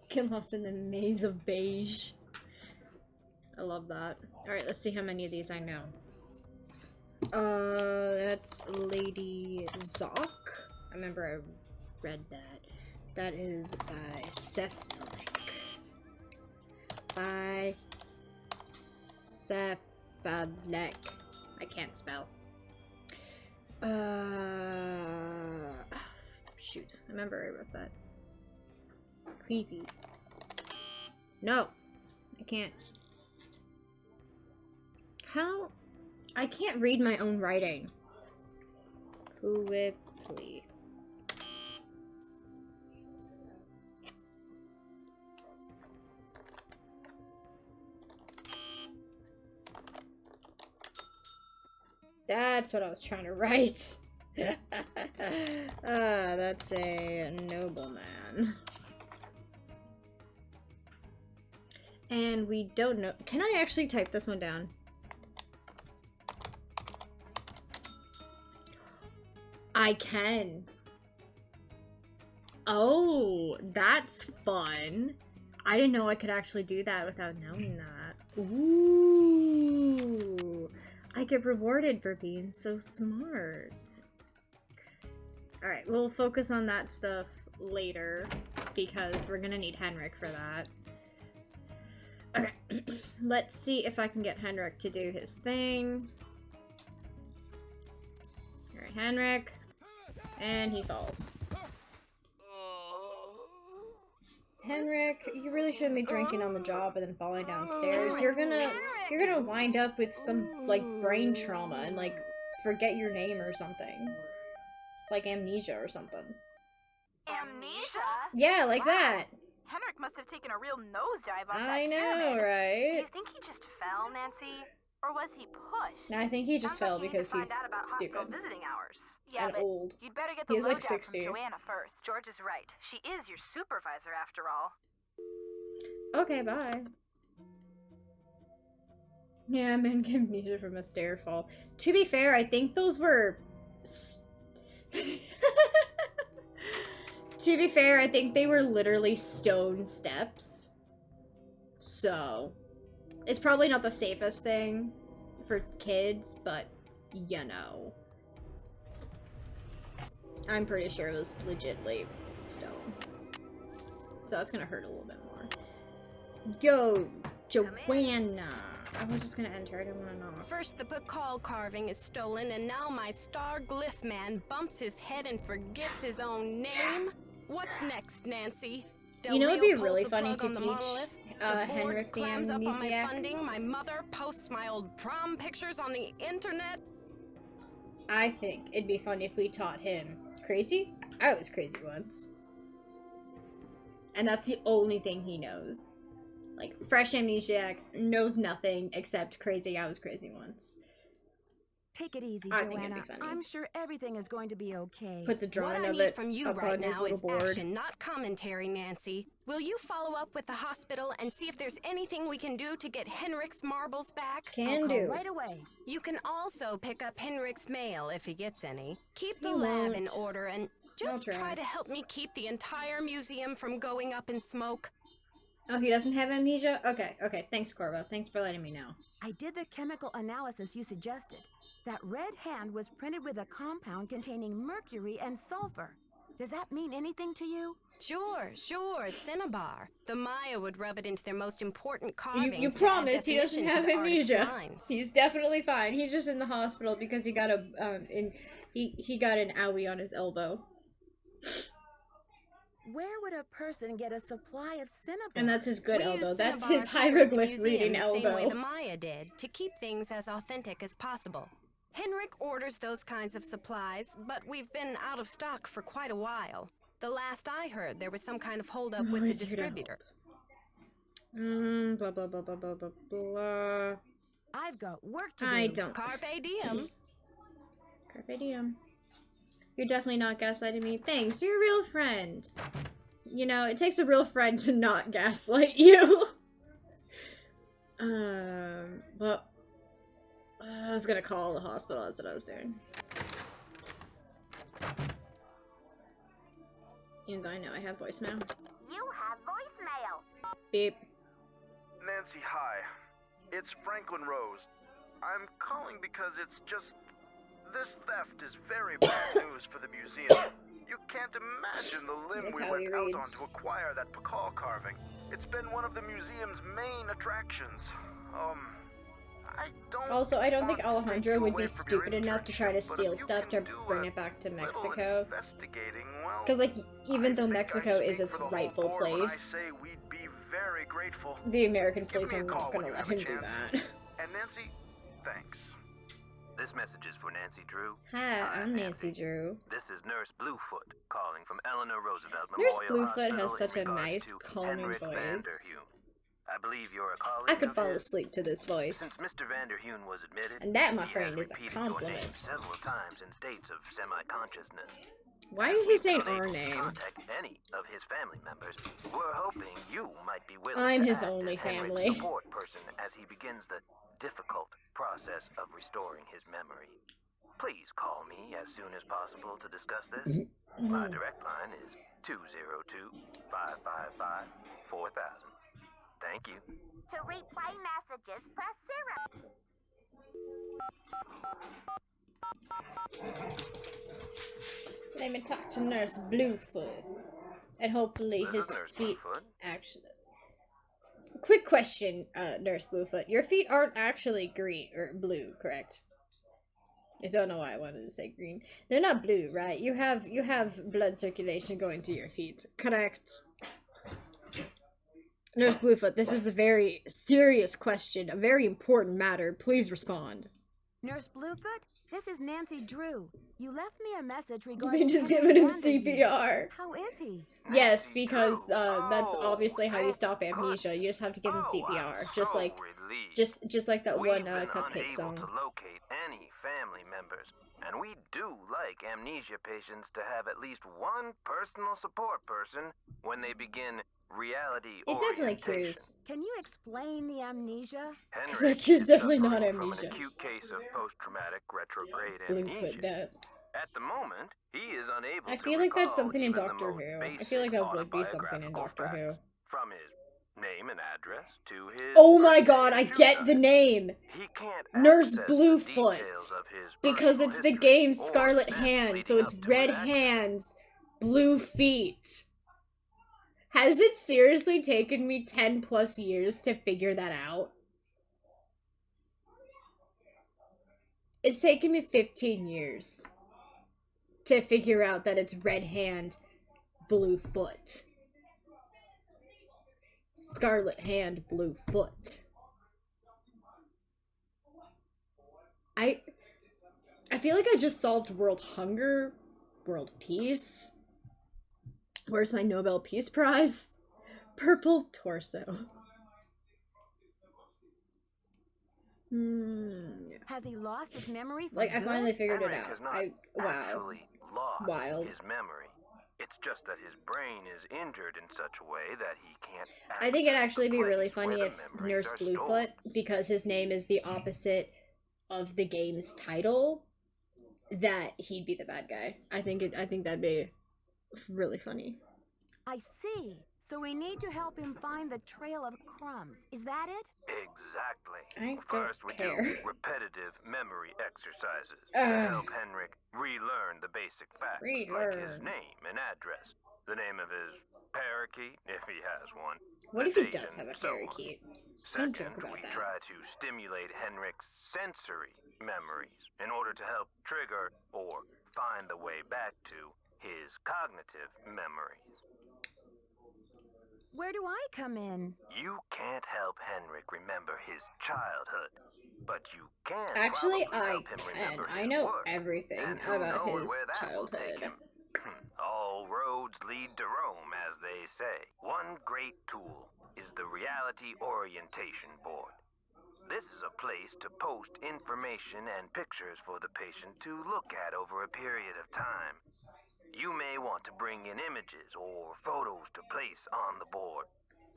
Speaker 1: Get lost in the maze of beige. I love that. Alright, let's see how many of these I know. That's Lady Zoc. I remember I read that. That is by Cephalic. By Cephalic. I can't spell. Shoot. I remember I wrote that. Creepy. No. I can't. How? I can't read my own writing. Quickly. That's what I was trying to write. That's a nobleman. And we don't know. Can I actually type this one down? I can. Oh, that's fun. I didn't know I could actually do that without knowing that. Ooh. I get rewarded for being so smart. Alright, we'll focus on that stuff later because we're gonna need Henrik for that. Okay, let's see if I can get Henrik to do his thing. Alright, Henrik. And he falls. Henrik, you really shouldn't be drinking on the job and then falling downstairs. You're gonna wind up with some, like, brain trauma and, like, forget your name or something. Like amnesia or something.
Speaker 13: Amnesia?
Speaker 1: Yeah, like that.
Speaker 13: Henrik must have taken a real nosedive off
Speaker 1: I
Speaker 13: that
Speaker 1: know,
Speaker 13: pyramid.
Speaker 1: right?
Speaker 13: Do you think he just fell, Nancy? Or was he pushed?
Speaker 1: No, I think he just
Speaker 13: Sounds
Speaker 1: fell
Speaker 13: like you need
Speaker 1: because
Speaker 13: to
Speaker 1: he's
Speaker 13: find out about hospital
Speaker 1: stupid.
Speaker 13: visiting hours. Yeah,
Speaker 1: And
Speaker 13: but
Speaker 1: old.
Speaker 13: you'd better get the
Speaker 1: He is like
Speaker 13: lowdown
Speaker 1: 60.
Speaker 13: from Joanna first. George is right. She is your supervisor after all.
Speaker 1: Okay, bye. Yeah, men get amnesia from a stair fall. To be fair, I think those were... To be fair, I think they were literally stone steps. So, it's probably not the safest thing for kids, but you know. I'm pretty sure it was legitly stone. So that's gonna hurt a little bit more. Go, Joanna! I was just gonna enter, I didn't wanna knock.
Speaker 15: First the Pakal carving is stolen, and now my star glyph man bumps his head and forgets his own name? What's next, Nancy?
Speaker 1: You know, it'd be really
Speaker 15: Del Rio
Speaker 1: funny
Speaker 15: pulls
Speaker 1: to
Speaker 15: the plug on the
Speaker 1: teach
Speaker 15: monolith, the board
Speaker 1: Henrik the
Speaker 15: clams up on my
Speaker 1: Amnesiac.
Speaker 15: funding, my mother posts my old prom pictures on the internet.
Speaker 1: I think it'd be funny if we taught him crazy. I was crazy once. And that's the only thing he knows. Like, fresh amnesiac, knows nothing except crazy, I was crazy once.
Speaker 2: Take it easy,
Speaker 1: I think it'd
Speaker 2: Joanna.
Speaker 1: be funny.
Speaker 2: I'm sure everything is going to be okay.
Speaker 1: Puts a
Speaker 15: What
Speaker 1: drawing
Speaker 15: I
Speaker 1: of
Speaker 15: need
Speaker 1: it
Speaker 15: from you
Speaker 1: up
Speaker 15: right
Speaker 1: on his
Speaker 15: now
Speaker 1: little
Speaker 15: is
Speaker 1: board.
Speaker 15: action, not commentary, Nancy. Will you follow up with the hospital and see if there's anything we can do to get Henrik's marbles back?
Speaker 1: Can do.
Speaker 2: Right away.
Speaker 15: You can also pick up Henrik's mail if he gets any. Keep the
Speaker 1: He
Speaker 15: lab in
Speaker 1: won't.
Speaker 15: order and
Speaker 1: I'll
Speaker 15: just
Speaker 1: try.
Speaker 15: try to help me keep the entire museum from going up in smoke.
Speaker 1: Oh, he doesn't have amnesia? Okay, okay. Thanks, Corvo. Thanks for letting me know.
Speaker 2: I did the chemical analysis you suggested. That red hand was printed with a compound containing mercury and sulfur. Does that mean anything to you?
Speaker 15: Sure, cinnabar. The Maya would rub it into their most important carvings.
Speaker 1: You
Speaker 15: to add
Speaker 1: promise he doesn't
Speaker 15: definition
Speaker 1: have
Speaker 15: to the artist's
Speaker 1: amnesia.
Speaker 15: lines.
Speaker 1: He's definitely fine. He's just in the hospital because he got a he got an owie on his elbow.
Speaker 2: Where would a person get a supply of cinnabar?
Speaker 1: And that's his good
Speaker 15: We
Speaker 1: elbow.
Speaker 15: use
Speaker 1: That's
Speaker 15: cinnabar
Speaker 1: his
Speaker 15: here at the
Speaker 1: hieroglyph
Speaker 15: museum
Speaker 1: reading
Speaker 15: the same way
Speaker 1: elbow.
Speaker 15: the Maya did, to keep things as authentic as possible. Henrik orders those kinds of supplies, but we've been out of stock for quite a while. The last I heard, there was some kind of holdup with the
Speaker 1: Always here to help.
Speaker 15: distributor.
Speaker 1: Blah blah blah blah blah blah blah.
Speaker 2: I've got work to do.
Speaker 1: I don't.
Speaker 15: Carpe diem.
Speaker 1: Carpe diem. You're definitely not gaslighting me. Thanks, you're a real friend. You know, it takes a real friend to not gaslight you. But I was gonna call the hospital. That's what I was doing. And I know I have voicemail.
Speaker 13: You have voicemail.
Speaker 1: Beep.
Speaker 17: Nancy, hi. It's Franklin Rose. I'm calling because it's just... This theft is very bad news for the museum. You can't imagine the limb
Speaker 1: That's
Speaker 17: we
Speaker 1: how he
Speaker 17: went out on
Speaker 1: reads.
Speaker 17: to acquire that Pakal carving. It's been one of the museum's main attractions. I don't...
Speaker 1: Also, I don't think
Speaker 17: want to take
Speaker 1: Alejandro
Speaker 17: you
Speaker 1: would
Speaker 17: away
Speaker 1: be
Speaker 17: from your
Speaker 1: stupid enough to try to
Speaker 17: internship, but
Speaker 1: steal
Speaker 17: if you
Speaker 1: stuff to
Speaker 17: can do
Speaker 1: bring
Speaker 17: a
Speaker 1: it back to
Speaker 17: little
Speaker 1: Mexico.
Speaker 17: investigating, well,
Speaker 1: Because, like, even though
Speaker 17: I think
Speaker 1: Mexico
Speaker 17: I
Speaker 1: is
Speaker 17: speak
Speaker 1: its
Speaker 17: for the whole
Speaker 1: rightful
Speaker 17: board when I
Speaker 1: place,
Speaker 17: say we'd be very grateful.
Speaker 1: the American
Speaker 17: Give
Speaker 1: police
Speaker 17: me a
Speaker 1: are
Speaker 17: call
Speaker 1: not going
Speaker 17: when
Speaker 1: to
Speaker 17: you
Speaker 1: let
Speaker 17: have
Speaker 1: him
Speaker 17: a
Speaker 1: do
Speaker 17: chance.
Speaker 1: that.
Speaker 17: And Nancy, thanks.
Speaker 20: This message is for Nancy Drew.
Speaker 1: Hi, I'm Nancy Drew.
Speaker 20: This is Nurse Bluefoot calling from Eleanor Roosevelt
Speaker 1: Nurse
Speaker 20: Memorial
Speaker 1: Bluefoot has
Speaker 20: Hospital
Speaker 1: such
Speaker 20: in
Speaker 1: a
Speaker 20: regards
Speaker 1: nice,
Speaker 20: to
Speaker 1: calming
Speaker 20: Henrik
Speaker 1: voice.
Speaker 20: Vanderheun. I believe you're a colleague
Speaker 1: I could
Speaker 20: of
Speaker 1: fall
Speaker 20: his.
Speaker 1: asleep to this voice.
Speaker 20: Since Mr. Vanderheun was admitted,
Speaker 1: And that, my
Speaker 20: he
Speaker 1: friend,
Speaker 20: has
Speaker 1: is a
Speaker 20: repeated your
Speaker 1: compliment.
Speaker 20: name several times in states of semi-consciousness.
Speaker 1: Why is he saying
Speaker 20: Unable
Speaker 1: our
Speaker 20: to
Speaker 1: name?
Speaker 20: Contact any of his family members. We're hoping you might be willing
Speaker 1: I'm
Speaker 20: to
Speaker 1: his
Speaker 20: act
Speaker 1: only
Speaker 20: as Henrik's
Speaker 1: family.
Speaker 20: support person as he begins the difficult process of restoring his memory. Please call me as soon as possible to discuss this. My direct line is 202-555-4000. Thank you.
Speaker 13: To replay messages, press 0.
Speaker 1: Let me talk to Nurse Bluefoot. And hopefully
Speaker 20: This
Speaker 1: his
Speaker 20: is Nurse
Speaker 1: feet
Speaker 20: Bluefoot.
Speaker 1: actually... Quick question, Nurse Bluefoot. Your feet aren't actually green, or blue, correct? I don't know why I wanted to say green. They're not blue, right? You have blood circulation going to your feet, correct? Nurse Bluefoot, this is a very serious question, a very important matter. Please respond.
Speaker 2: Nurse Bluefoot, this is Nancy Drew. You left me a message regarding.
Speaker 1: They just
Speaker 2: Henry
Speaker 1: giving him
Speaker 2: Vanderhoof.
Speaker 1: CPR.
Speaker 2: How is he?
Speaker 1: Yes, because that's obviously how you stop amnesia. You just have to give him CPR, just like that one Cupcake song.
Speaker 20: To locate any family members, and we do like amnesia patients to have at least one personal support person when they begin reality
Speaker 1: It definitely
Speaker 20: orientation.
Speaker 1: cures.
Speaker 2: Can you explain the amnesia?
Speaker 1: Because that cure's definitely not
Speaker 20: From
Speaker 1: amnesia.
Speaker 20: an acute case of post-traumatic retrograde
Speaker 1: Bluefoot
Speaker 20: amnesia.
Speaker 1: death.
Speaker 20: At the moment, he is unable
Speaker 1: I
Speaker 20: to
Speaker 1: feel like that's
Speaker 20: recall
Speaker 1: something in
Speaker 20: even the
Speaker 1: Doctor
Speaker 20: most
Speaker 1: Who. I
Speaker 20: basic
Speaker 1: feel like that would be something in
Speaker 20: autobiographical
Speaker 1: Doctor Who.
Speaker 20: facts. From his name and address to his
Speaker 1: Oh my
Speaker 20: birthday
Speaker 1: god,
Speaker 20: and
Speaker 1: I
Speaker 20: shoe
Speaker 1: get
Speaker 20: size.
Speaker 1: the name!
Speaker 20: He can't
Speaker 1: Nurse
Speaker 20: access the
Speaker 1: Bluefoot.
Speaker 20: details of his
Speaker 1: Because
Speaker 20: personal
Speaker 1: it's the
Speaker 20: history
Speaker 1: game
Speaker 20: or
Speaker 1: Scarlet
Speaker 20: events
Speaker 1: Hand,
Speaker 20: leading
Speaker 1: so it's
Speaker 20: up to
Speaker 1: red
Speaker 20: his accident.
Speaker 1: hands, blue feet. Has it seriously taken me 10 plus years to figure that out? It's taken me 15 years to figure out that it's red hand, blue foot. Scarlet Hand, blue foot. I feel like I just solved world hunger, world peace. Where's my Nobel Peace Prize? Purple torso.
Speaker 2: Has he lost his memory for
Speaker 1: Like, I
Speaker 2: good?
Speaker 1: finally figured it
Speaker 20: Henrik
Speaker 1: out.
Speaker 20: has not
Speaker 1: Wow.
Speaker 20: actually lost
Speaker 1: Wild.
Speaker 20: his memory. It's just that his brain is injured in such a way that he can't.
Speaker 1: I think it'd
Speaker 20: access
Speaker 1: actually
Speaker 20: the
Speaker 1: be really
Speaker 20: place
Speaker 1: funny
Speaker 20: where
Speaker 1: if
Speaker 20: the memories
Speaker 1: Nurse
Speaker 20: are
Speaker 1: Bluefoot, because his name is the opposite of the game's title, that he'd be the bad guy. I think that'd be really funny.
Speaker 2: I see. So we need to help him find the trail of crumbs. Is that it?
Speaker 20: Exactly.
Speaker 1: I don't
Speaker 20: First, we
Speaker 1: care.
Speaker 20: do repetitive memory exercises to
Speaker 1: Ugh.
Speaker 20: help Henrik relearn the basic facts, like his name and address, the name of his parakeet, if he has one.
Speaker 1: What
Speaker 20: the
Speaker 1: if he
Speaker 20: date,
Speaker 1: does have a
Speaker 20: and so on.
Speaker 1: parakeet? Don't
Speaker 20: Second,
Speaker 1: joke about
Speaker 20: we
Speaker 1: that.
Speaker 20: try to stimulate Henrik's sensory memories in order to help trigger or find the way back to his cognitive memories.
Speaker 2: Where do I come in?
Speaker 20: You can't help Henrik remember his childhood, but you can
Speaker 1: Actually,
Speaker 20: probably
Speaker 1: I
Speaker 20: help him
Speaker 1: can.
Speaker 20: remember
Speaker 1: I
Speaker 20: his
Speaker 1: know
Speaker 20: work.
Speaker 1: everything
Speaker 20: And who
Speaker 1: about
Speaker 20: knows
Speaker 1: his
Speaker 20: where that will take
Speaker 1: childhood.
Speaker 20: him. All roads lead to Rome, as they say. One great tool is the Reality Orientation Board. This is a place to post information and pictures for the patient to look at over a period of time. You may want to bring in images or photos to place on the board.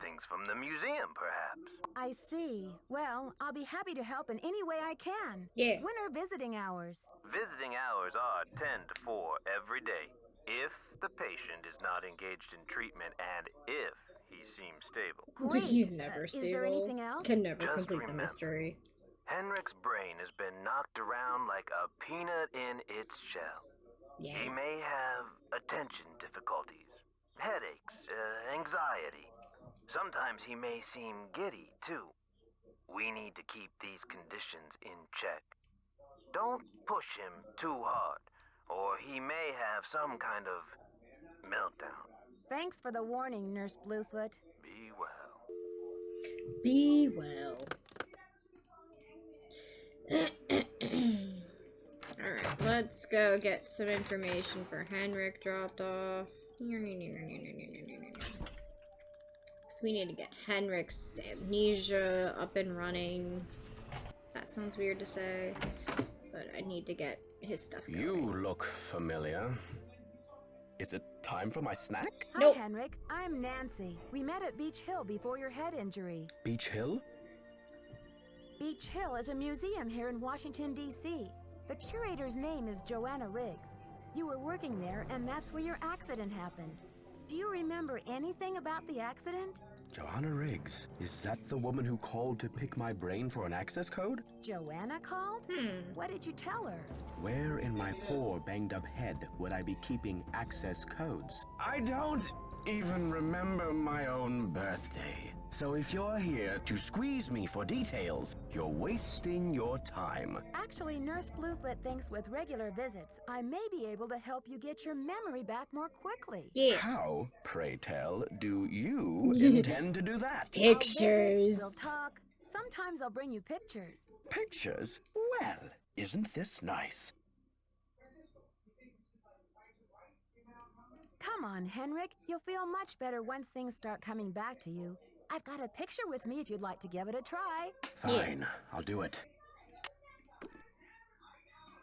Speaker 20: Things from the museum, perhaps.
Speaker 2: I see. Well, I'll be happy to help in any way I can.
Speaker 1: Yeah.
Speaker 2: When are visiting hours?
Speaker 20: Visiting hours are 10 to 4 every day, if the patient is not engaged in treatment and if he seems stable.
Speaker 2: Great.
Speaker 1: He's never
Speaker 2: Is
Speaker 1: stable.
Speaker 2: there anything else?
Speaker 1: Can never
Speaker 20: Just
Speaker 1: complete the
Speaker 20: remember,
Speaker 1: mystery.
Speaker 20: Henrik's brain has been knocked around like a peanut in its shell.
Speaker 1: Yeah.
Speaker 20: He may have attention difficulties, headaches, anxiety. Sometimes he may seem giddy, too. We need to keep these conditions in check. Don't push him too hard, or he may have some kind of meltdown.
Speaker 2: Thanks for the warning, Nurse Bluefoot.
Speaker 20: Be well.
Speaker 1: Be well. Alright, let's go get some information for Henrik dropped off. So we need to get Henrik's amnesia up and running. That sounds weird to say, but I need to get his stuff going.
Speaker 7: You look familiar. Is it time for my snack?
Speaker 2: Hi, Henrik. I'm Nancy. We met at Beach Hill before your head injury.
Speaker 7: Beach Hill?
Speaker 2: Beach Hill is a museum here in Washington, D.C. The curator's name is Joanna Riggs. You were working there, and that's where your accident happened. Do you remember anything about the accident?
Speaker 7: Joanna Riggs. Is that the woman who called to pick my brain for an access code?
Speaker 2: Joanna called? What did you tell her?
Speaker 7: Where in my poor banged up head would I be keeping access codes? I don't even remember my own birthday. So if you're here to squeeze me for details, you're wasting your time.
Speaker 2: Actually, Nurse Bluefoot thinks with regular visits, I may be able to help you get your memory back more quickly.
Speaker 7: How, pray tell, do you intend to do that?
Speaker 2: I'll visit, we'll talk. Sometimes I'll bring you pictures.
Speaker 7: Pictures? Well, isn't this nice?
Speaker 2: Come on, Henrik. You'll feel much better once things start coming back to you. I've got a picture with me if you'd like to give it a try.
Speaker 7: Fine, I'll do it.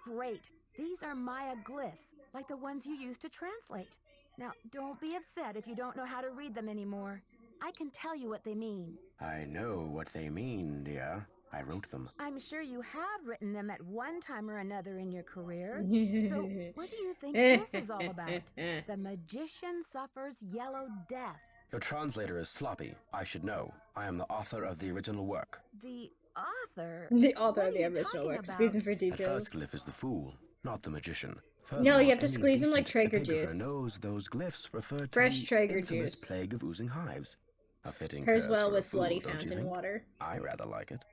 Speaker 2: Great. These are Maya glyphs, like the ones you used to translate. Now, don't be upset if you don't know how to read them anymore. I can tell you what they mean.
Speaker 7: I know what they mean, dear. I wrote them.
Speaker 2: I'm sure you have written them at one time or another in your career. So, what do you think this is all about? The magician suffers yellow death.
Speaker 7: Your translator is sloppy. I should know. I am the author of the original work.
Speaker 2: The author?
Speaker 1: The author of the original work. Squeezing for
Speaker 7: The
Speaker 1: details.
Speaker 7: first glyph is the fool, not the magician.
Speaker 1: No, you have to
Speaker 7: Any
Speaker 1: squeeze them like
Speaker 7: decent
Speaker 1: Traeger
Speaker 7: epigrapher
Speaker 1: juice.
Speaker 7: knows those glyphs refer to
Speaker 1: Fresh
Speaker 7: the
Speaker 1: Traeger
Speaker 7: infamous
Speaker 1: juice.
Speaker 7: plague of oozing hives. A fitting
Speaker 1: Pairs
Speaker 7: curse
Speaker 1: well
Speaker 7: for a
Speaker 1: with
Speaker 7: fool,
Speaker 1: bloody
Speaker 7: don't you
Speaker 1: fountain
Speaker 7: think?
Speaker 1: water.
Speaker 7: I rather like it.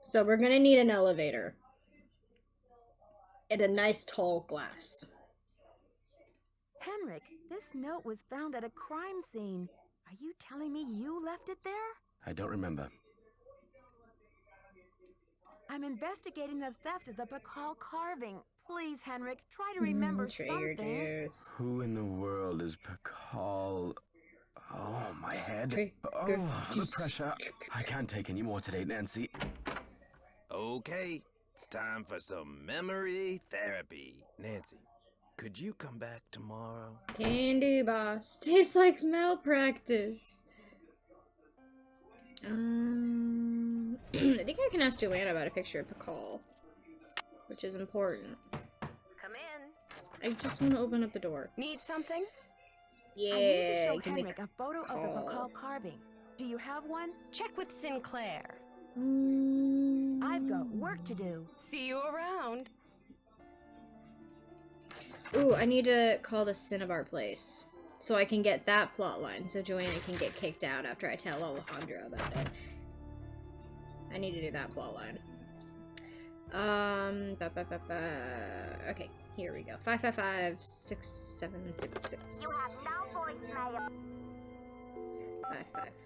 Speaker 1: So we're gonna need an elevator. And a nice tall glass.
Speaker 2: Henrik, this note was found at a crime scene. Are you telling me you left it there?
Speaker 7: I don't remember.
Speaker 2: I'm investigating the theft of the Pakal carving. Please, Henrik, try to remember
Speaker 1: Traeger
Speaker 2: something.
Speaker 1: juice.
Speaker 7: Who in the world is Pakal? Oh, my head.
Speaker 1: Traeger
Speaker 7: Oh, the
Speaker 1: juice.
Speaker 7: pressure. I can't take any more today, Nancy.
Speaker 21: Okay, it's time for some memory therapy. Nancy, could you come back tomorrow?
Speaker 1: Can do, boss. Tastes like malpractice. I think I can ask Joanna about a picture of Pakal, which is important.
Speaker 15: Come in.
Speaker 1: I just want to open up the door.
Speaker 15: Need something?
Speaker 1: Yeah,
Speaker 2: I need to show
Speaker 1: give me
Speaker 2: Henrik a photo of the Pakal carving. Do you have one?
Speaker 15: Check with Sinclair.
Speaker 2: I've got work to do.
Speaker 15: See you around.
Speaker 1: Ooh, I need to call the Cinnabar place so I can get that plot line so Joanna can get kicked out after I tell Alejandro about it. I need to do that plot line. Okay, here we go. 555-6766.
Speaker 13: You have no voicemail.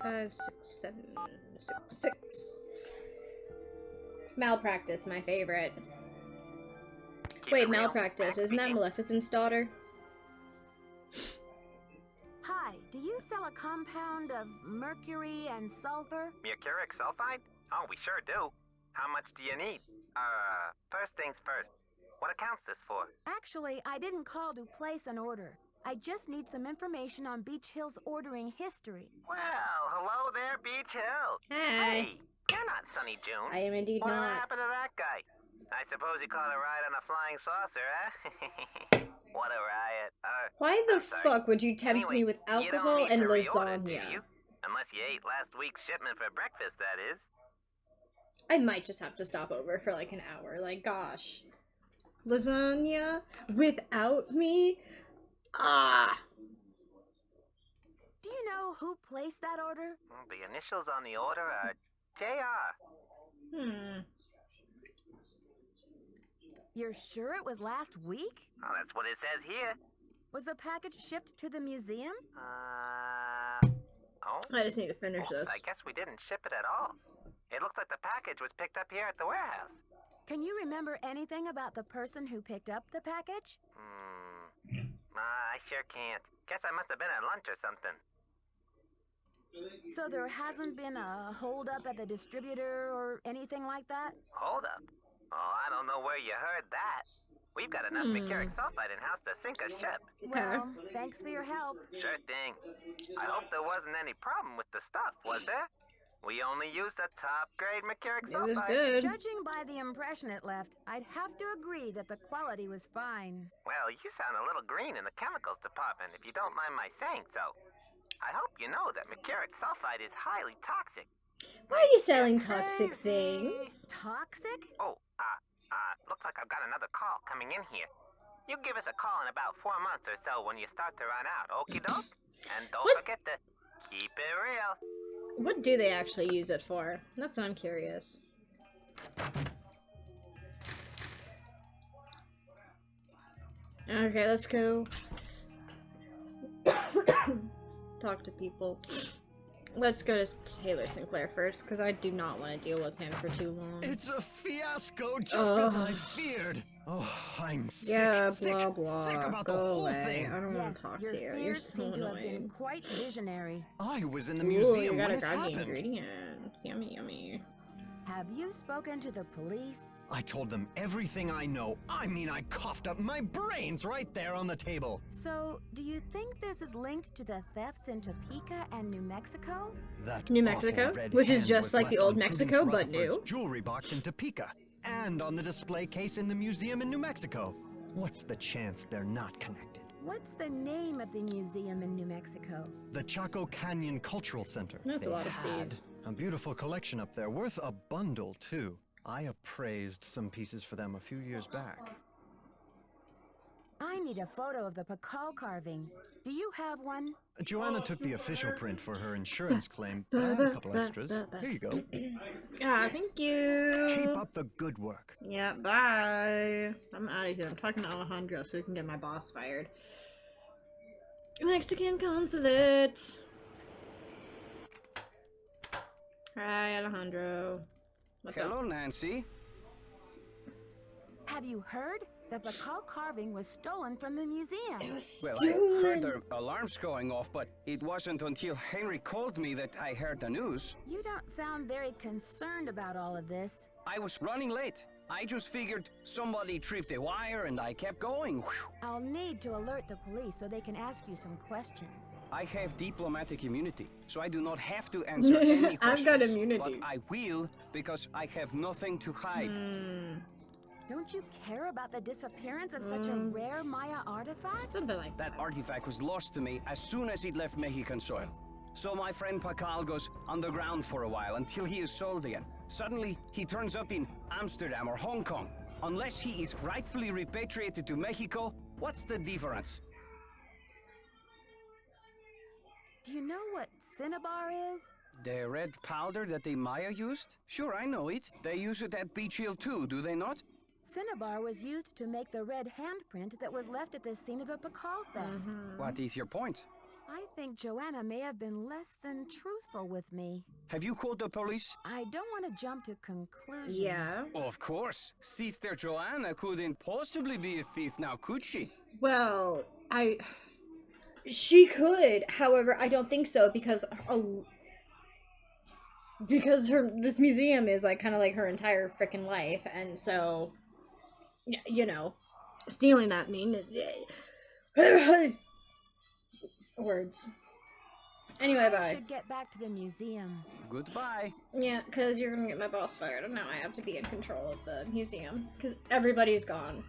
Speaker 1: 555-6766. Malpractice, my favorite. Wait, Malpractice, isn't that Maleficent's daughter?
Speaker 2: Hi, do you sell a compound of mercury and sulfur?
Speaker 20: Mercuric sulfide? Oh, we sure do. How much do you need? First things first. What account's this for?
Speaker 2: Actually, I didn't call to place an order. I just need some information on Beach Hill's ordering history.
Speaker 20: Well, hello there, Beach Hill.
Speaker 1: Hi.
Speaker 20: Hey, you're not Sunny June.
Speaker 1: I am indeed
Speaker 20: What
Speaker 1: not.
Speaker 20: happened to that guy? I suppose he caught a ride on a flying saucer, huh? What a riot.
Speaker 1: Why the
Speaker 20: I'm sorry.
Speaker 1: fuck would you tempt
Speaker 20: Anyway,
Speaker 1: me with
Speaker 20: you don't
Speaker 1: alcohol
Speaker 20: need
Speaker 1: and
Speaker 20: to reorder, do
Speaker 1: lasagna?
Speaker 20: you? Unless you ate last week's shipment for breakfast, that is.
Speaker 1: I might just have to stop over for like an hour. Like, gosh. Lasagna without me? Ah!
Speaker 2: Do you know who placed that order?
Speaker 20: Well, the initials on the order are JR.
Speaker 2: You're sure it was last week?
Speaker 20: Oh, that's what it says here.
Speaker 2: Was the package shipped to the museum?
Speaker 20: Oh?
Speaker 1: I just need to finish this.
Speaker 20: I guess we didn't ship it at all. It looks like the package was picked up here at the warehouse.
Speaker 2: Can you remember anything about the person who picked up the package?
Speaker 20: I sure can't. Guess I must have been at lunch or something.
Speaker 2: So there hasn't been a holdup at the distributor or anything like that?
Speaker 20: Hold up. Oh, I don't know where you heard that. We've got enough mercuric sulfide in-house to sink a ship.
Speaker 2: Well, thanks for your help.
Speaker 20: Sure thing. I hope there wasn't any problem with the stuff, was there? We only used the top-grade mercuric sulfide.
Speaker 1: It was good.
Speaker 2: Judging by the impression it left, I'd have to agree that the quality was fine.
Speaker 20: Well, you sound a little green in the chemicals department, if you don't mind my saying so. I hope you know that mercuric sulfide is highly toxic.
Speaker 1: Why are you selling toxic things?
Speaker 2: Toxic?
Speaker 20: Oh, looks like I've got another call coming in here. You give us a call in about 4 months or so when you start to run out, okie doke? And don't forget to keep it real.
Speaker 1: What do they actually use it for? That's what I'm curious. Okay, let's go talk to people. Let's go to Taylor Sinclair first, because I do not want to deal with him for too long.
Speaker 7: It's a fiasco, just as I feared. Oh, I'm sick,
Speaker 1: Yeah,
Speaker 7: sick,
Speaker 1: blah blah.
Speaker 7: sick about
Speaker 1: Go
Speaker 7: the whole
Speaker 1: away.
Speaker 7: thing.
Speaker 1: I don't want to talk to you. You're so
Speaker 2: seem to have been
Speaker 1: annoying.
Speaker 2: quite visionary.
Speaker 7: I was in the
Speaker 1: Ooh,
Speaker 7: museum
Speaker 1: you got
Speaker 7: when
Speaker 1: a
Speaker 7: it
Speaker 1: groggy
Speaker 7: happened.
Speaker 1: ingredient. Yummy, yummy.
Speaker 2: Have you spoken to the police?
Speaker 7: I told them everything I know. I mean, I coughed up my brains right there on the table.
Speaker 2: So, do you think this is linked to the thefts in Topeka and New Mexico?
Speaker 7: That
Speaker 1: New
Speaker 7: awful
Speaker 1: Mexico,
Speaker 7: red
Speaker 1: which is
Speaker 7: hand
Speaker 1: just
Speaker 7: was
Speaker 1: like the
Speaker 7: left
Speaker 1: old
Speaker 7: on
Speaker 1: Mexico,
Speaker 7: Prudence
Speaker 1: but
Speaker 7: Rutherford's
Speaker 1: new.
Speaker 7: jewelry box in Topeka, and on the display case in the museum in New Mexico. What's the chance they're not connected?
Speaker 2: What's the name of the museum in New Mexico?
Speaker 7: The Chaco Canyon Cultural Center.
Speaker 1: That's a
Speaker 7: They
Speaker 1: lot of
Speaker 7: had
Speaker 1: seeds.
Speaker 7: a beautiful collection up there, worth a bundle too. I appraised some pieces for them a few years back.
Speaker 2: I need a photo of the Pakal carving. Do you have one?
Speaker 7: Joanna took the official print for her insurance claim, but I have a couple extras. Here you go.
Speaker 1: Ah, thank you.
Speaker 7: Keep up the good work.
Speaker 1: Yeah, bye. I'm out of here. I'm talking to Alejandro so we can get my boss fired. Mexican consulate. Hi, Alejandro. What's
Speaker 19: Hello,
Speaker 1: up?
Speaker 19: Nancy.
Speaker 2: Have you heard? The Pakal carving was stolen from the museum.
Speaker 19: Well, I heard the alarms going off, but it wasn't until Henry called me that I heard the news.
Speaker 2: You don't sound very concerned about all of this.
Speaker 19: I was running late. I just figured somebody tripped a wire and I kept going. Whew.
Speaker 2: I'll need to alert the police so they can ask you some questions.
Speaker 19: I have diplomatic immunity, so I do not have to answer any questions.
Speaker 1: I've got immunity.
Speaker 19: But I will because I have nothing to hide.
Speaker 2: Don't you care about the disappearance of such a rare Maya artifact?
Speaker 1: Something like
Speaker 19: That artifact was lost to me as soon as it left Mexican soil. So my friend Pakal goes underground for a while until he is sold again. Suddenly, he turns up in Amsterdam or Hong Kong. Unless he is rightfully repatriated to Mexico, what's the difference?
Speaker 2: Do you know what cinnabar is?
Speaker 19: The red powder that the Maya used? Sure, I know it. They use it at Beach Hill too, do they not?
Speaker 2: Cinnabar was used to make the red handprint that was left at the scene of the Pakal theft.
Speaker 19: What is your point?
Speaker 2: I think Joanna may have been less than truthful with me.
Speaker 19: Have you called the police?
Speaker 2: I don't want to jump to conclusions.
Speaker 1: Yeah.
Speaker 19: Of course. Sister Joanna couldn't possibly be a thief now, could she?
Speaker 1: Well, she could. However, I don't think so because this museum is like kind of like her entire freaking life, and so you know, stealing that words. Anyway,
Speaker 2: I
Speaker 1: bye.
Speaker 2: should get back to the museum.
Speaker 19: Goodbye.
Speaker 1: Yeah, because you're gonna get my boss fired, and now I have to be in control of the museum because everybody's gone.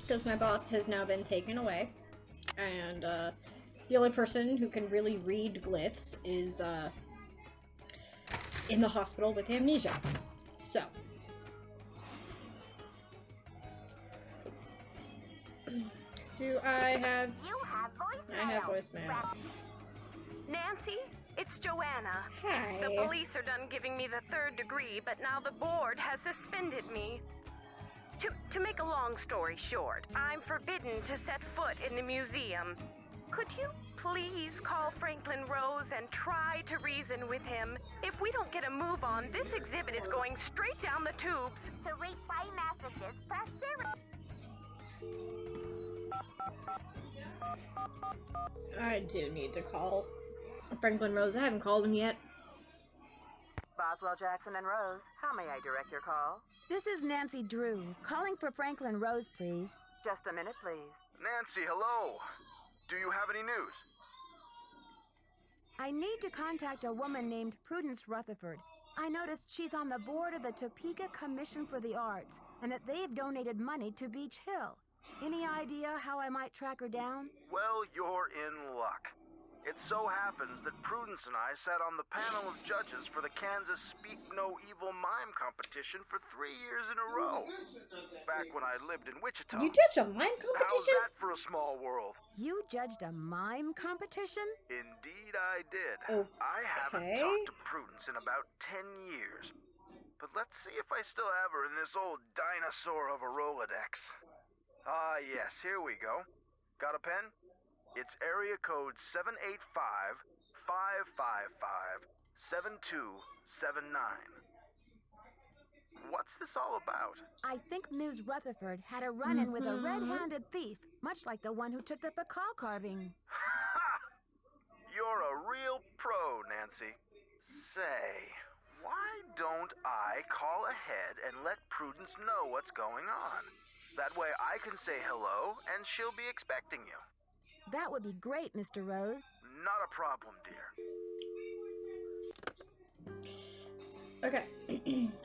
Speaker 1: Because my boss has now been taken away, and the only person who can really read glyphs is in the hospital with amnesia. So. Do I have...
Speaker 13: You have voicemail.
Speaker 1: I have voicemail.
Speaker 15: Nancy, it's Joanna.
Speaker 1: Hi.
Speaker 15: The police are done giving me the 3rd degree, but now the board has suspended me. To make a long story short, I'm forbidden to set foot in the museum. Could you please call Franklin Rose and try to reason with him? If we don't get a move on, this exhibit is going straight down the tubes.
Speaker 13: To replay messages, press 0.
Speaker 1: I do need to call Franklin Rose. I haven't called him yet.
Speaker 3: Boswell, Jackson, and Rose, how may I direct your call?
Speaker 2: This is Nancy Drew, calling for Franklin Rose, please.
Speaker 3: Just a minute, please.
Speaker 17: Nancy, hello. Do you have any news?
Speaker 2: I need to contact a woman named Prudence Rutherford. I noticed she's on the board of the Topeka Commission for the Arts, and that they've donated money to Beach Hill. Any idea how I might track her down?
Speaker 17: Well, you're in luck. It so happens that Prudence and I sat on the panel of judges for the Kansas Speak No Evil Mime competition for 3 years in a row. Back when I lived in Wichita.
Speaker 1: You judged a mime
Speaker 17: How's
Speaker 1: competition?
Speaker 17: that for a small world?
Speaker 12: You judged a mime competition?
Speaker 17: Indeed I did.
Speaker 1: Okay.
Speaker 17: I haven't talked to Prudence in about 10 years. But let's see if I still have her in this old dinosaur of a Rolodex. Ah, yes, here we go. Got a pen? It's area code 785-555-7279. What's this all about?
Speaker 12: I think Ms. Rutherford had a run-in with a red-handed thief, much like the one who took the Pakal carving.
Speaker 17: You're a real pro, Nancy. Say, why don't I call ahead and let Prudence know what's going on? That way I can say hello and she'll be expecting you.
Speaker 12: That would be great, Mr. Rose.
Speaker 17: Not a problem, dear.
Speaker 1: Okay.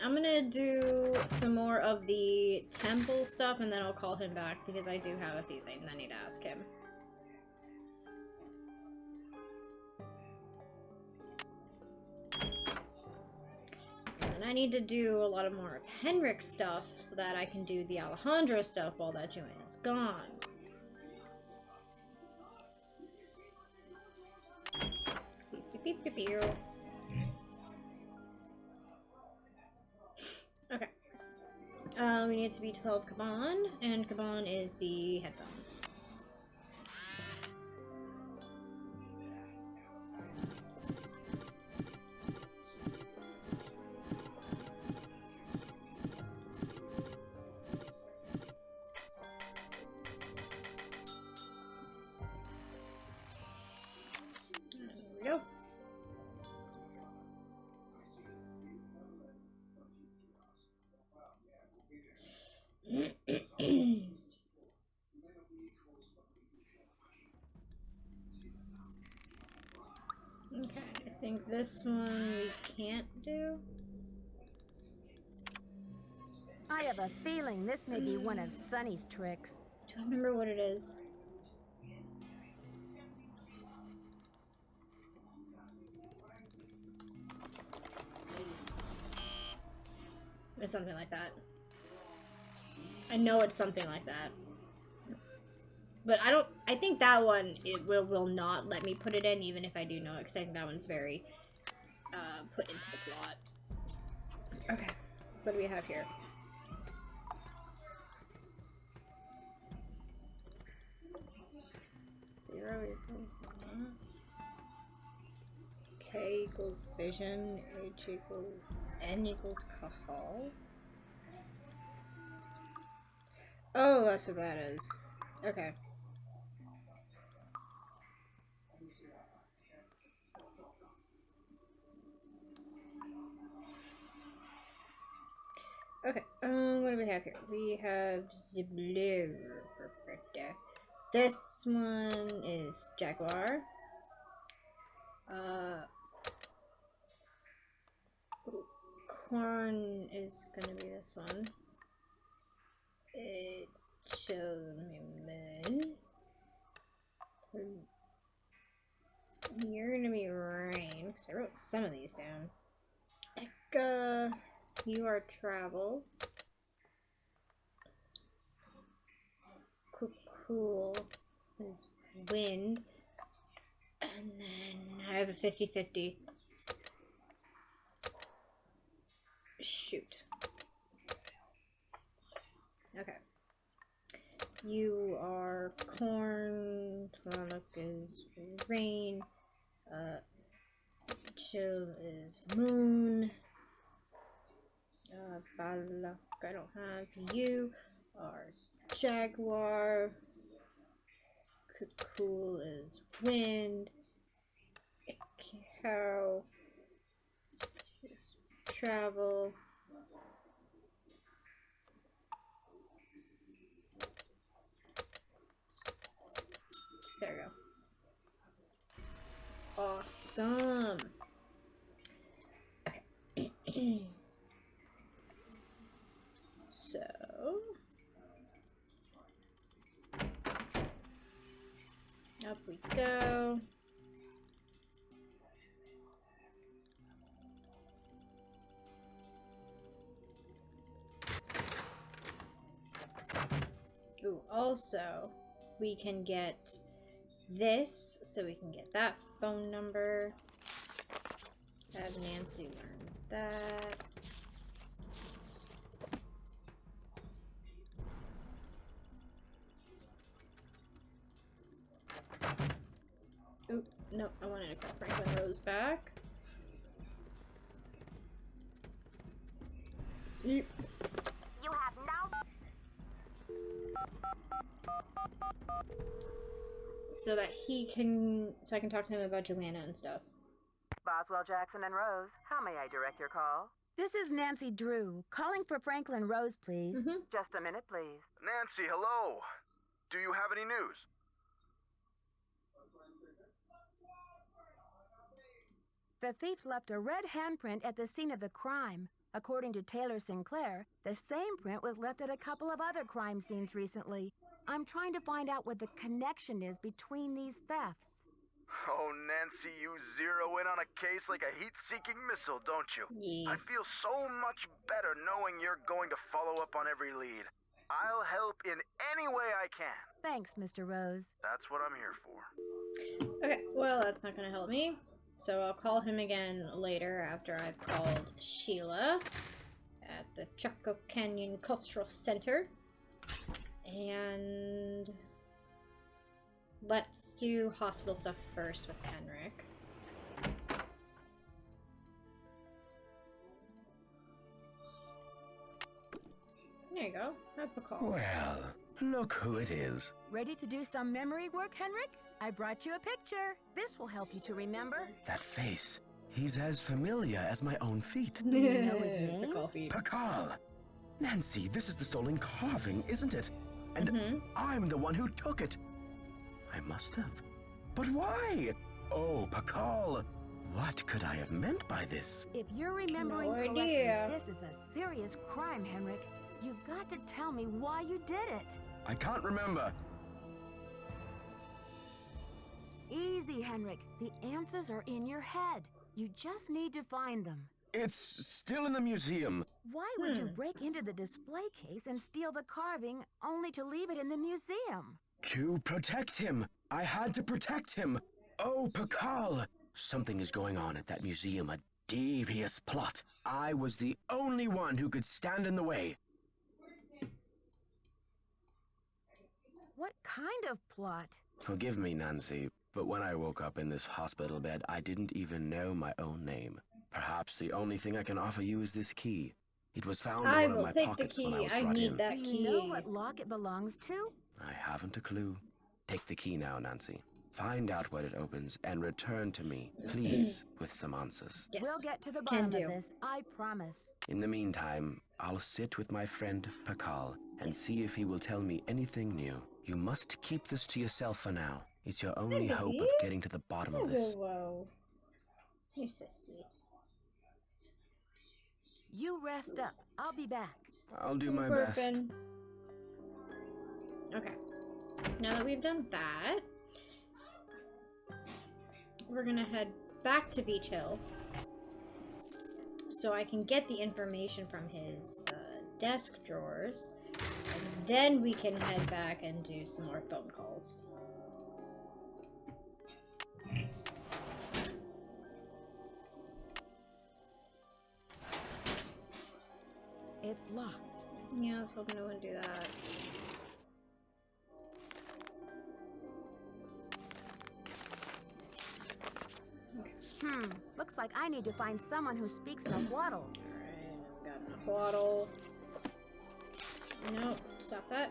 Speaker 1: I'm gonna do some more of the temple stuff and then I'll call him back because I do have a few things I need to ask him. And I need to do a lot of more of Henrik's stuff so that I can do the Alejandro stuff while that Joanna's gone. Beep, beep, beep, beep. Okay. We need to be 12 Kaban, and Kaban is the headphones. There we go. Okay, I think this one we can't do.
Speaker 12: I have a feeling this may be one of Sunny's tricks.
Speaker 1: Do I remember what it is? It's something like that. I know it's something like that. But I think that one, it will not let me put it in, even if I do know it, because I think that one's very, put into the plot. Okay, what do we have here? Zero equals K equals vision, H equals N equals Kahal. Oh, that's what that is. Okay. Okay, what do we have here? We have Zibler. This one is Jaguar. Corn is gonna be this one. It shows me moon. You're gonna be rain, because I wrote some of these down. Eka, you are travel. Cool is wind. And then I have a 50-50. Shoot. Okay. You are corn. Twarlock is rain. Chill is moon. Balak, I don't have. You are jaguar. Cool is wind. Cow is travel. There we go. Awesome. Okay. So up we go. also, we can get this, so we can get that phone number. Have Nancy learn that. Oh, no, I wanted to call Franklin Rose back. Yep.
Speaker 13: You have now.
Speaker 1: So that I can talk to him about Joanna and stuff.
Speaker 3: Boswell, Jackson, and Rose, how may I direct your call?
Speaker 12: This is Nancy Drew, calling for Franklin Rose, please.
Speaker 3: Just a minute, please.
Speaker 17: Nancy, hello. Do you have any news?
Speaker 12: The thief left a red handprint at the scene of the crime. According to Taylor Sinclair, the same print was left at a couple of other crime scenes recently. I'm trying to find out what the connection is between these thefts.
Speaker 17: Oh, Nancy, you zero in on a case like a heat-seeking missile, don't you?
Speaker 1: Yeah.
Speaker 17: I feel so much better knowing you're going to follow up on every lead. I'll help in any way I can.
Speaker 12: Thanks, Mr. Rose.
Speaker 17: That's what I'm here for.
Speaker 1: Okay, well, that's not gonna help me. So I'll call him again later after I've called Sheila at the Chaco Canyon Cultural Center. And let's do hospital stuff first with Henrik. There you go. That's a call.
Speaker 7: Well, look who it is.
Speaker 12: Ready to do some memory work, Henrik? I brought you a picture. This will help you to remember.
Speaker 7: That face. He's as familiar as my own feet.
Speaker 12: Do you know his name?
Speaker 7: Pakal. Nancy, this is the stolen carving, isn't it? And I'm the one who took it. I must have. But why? Oh, Pakal. What could I have meant by this?
Speaker 12: If you're remembering
Speaker 1: No
Speaker 12: correctly,
Speaker 1: idea.
Speaker 12: this is a serious crime, Henrik. You've got to tell me why you did it.
Speaker 7: I can't remember.
Speaker 12: Easy, Henrik. The answers are in your head. You just need to find them.
Speaker 7: It's still in the museum.
Speaker 12: Why would you break into the display case and steal the carving only to leave it in the museum?
Speaker 7: To protect him. I had to protect him. Oh, Pakal. Something is going on at that museum, a devious plot. I was the only one who could stand in the way.
Speaker 12: What kind of plot?
Speaker 7: Forgive me, Nancy, but when I woke up in this hospital bed, I didn't even know my own name. Perhaps the only thing I can offer you is this key. It was found in
Speaker 1: I
Speaker 7: one of
Speaker 1: will
Speaker 7: my
Speaker 1: take the
Speaker 7: pockets when I
Speaker 1: key.
Speaker 7: was
Speaker 1: I
Speaker 7: brought
Speaker 1: need
Speaker 7: in.
Speaker 1: that
Speaker 12: Do
Speaker 1: key.
Speaker 12: you know what lock it belongs to?
Speaker 7: I haven't a clue. Take the key now, Nancy. Find out what it opens and return to me, please, with some answers.
Speaker 1: Yes.
Speaker 12: We'll get to the
Speaker 1: Can
Speaker 12: bottom
Speaker 1: do.
Speaker 12: of this, I promise.
Speaker 7: In the meantime, I'll sit with my friend Pakal and see if he will tell me anything new. You must keep this to yourself for now. It's your only
Speaker 1: Hi,
Speaker 7: hope
Speaker 1: baby.
Speaker 7: of getting to the bottom of this.
Speaker 1: Whoa. You're so sweet.
Speaker 12: You rest up. I'll be back.
Speaker 7: I'll do my best.
Speaker 1: Burping. Okay. Now that we've done that, we're gonna head back to Beach Hill so I can get the information from his desk drawers, and then we can head back and do some more phone calls.
Speaker 12: It's locked.
Speaker 1: Yeah, I was hoping it wouldn't do that.
Speaker 12: Looks like I need to find someone who speaks Nahuatl.
Speaker 1: Alright, I've got Nahuatl. No, stop that.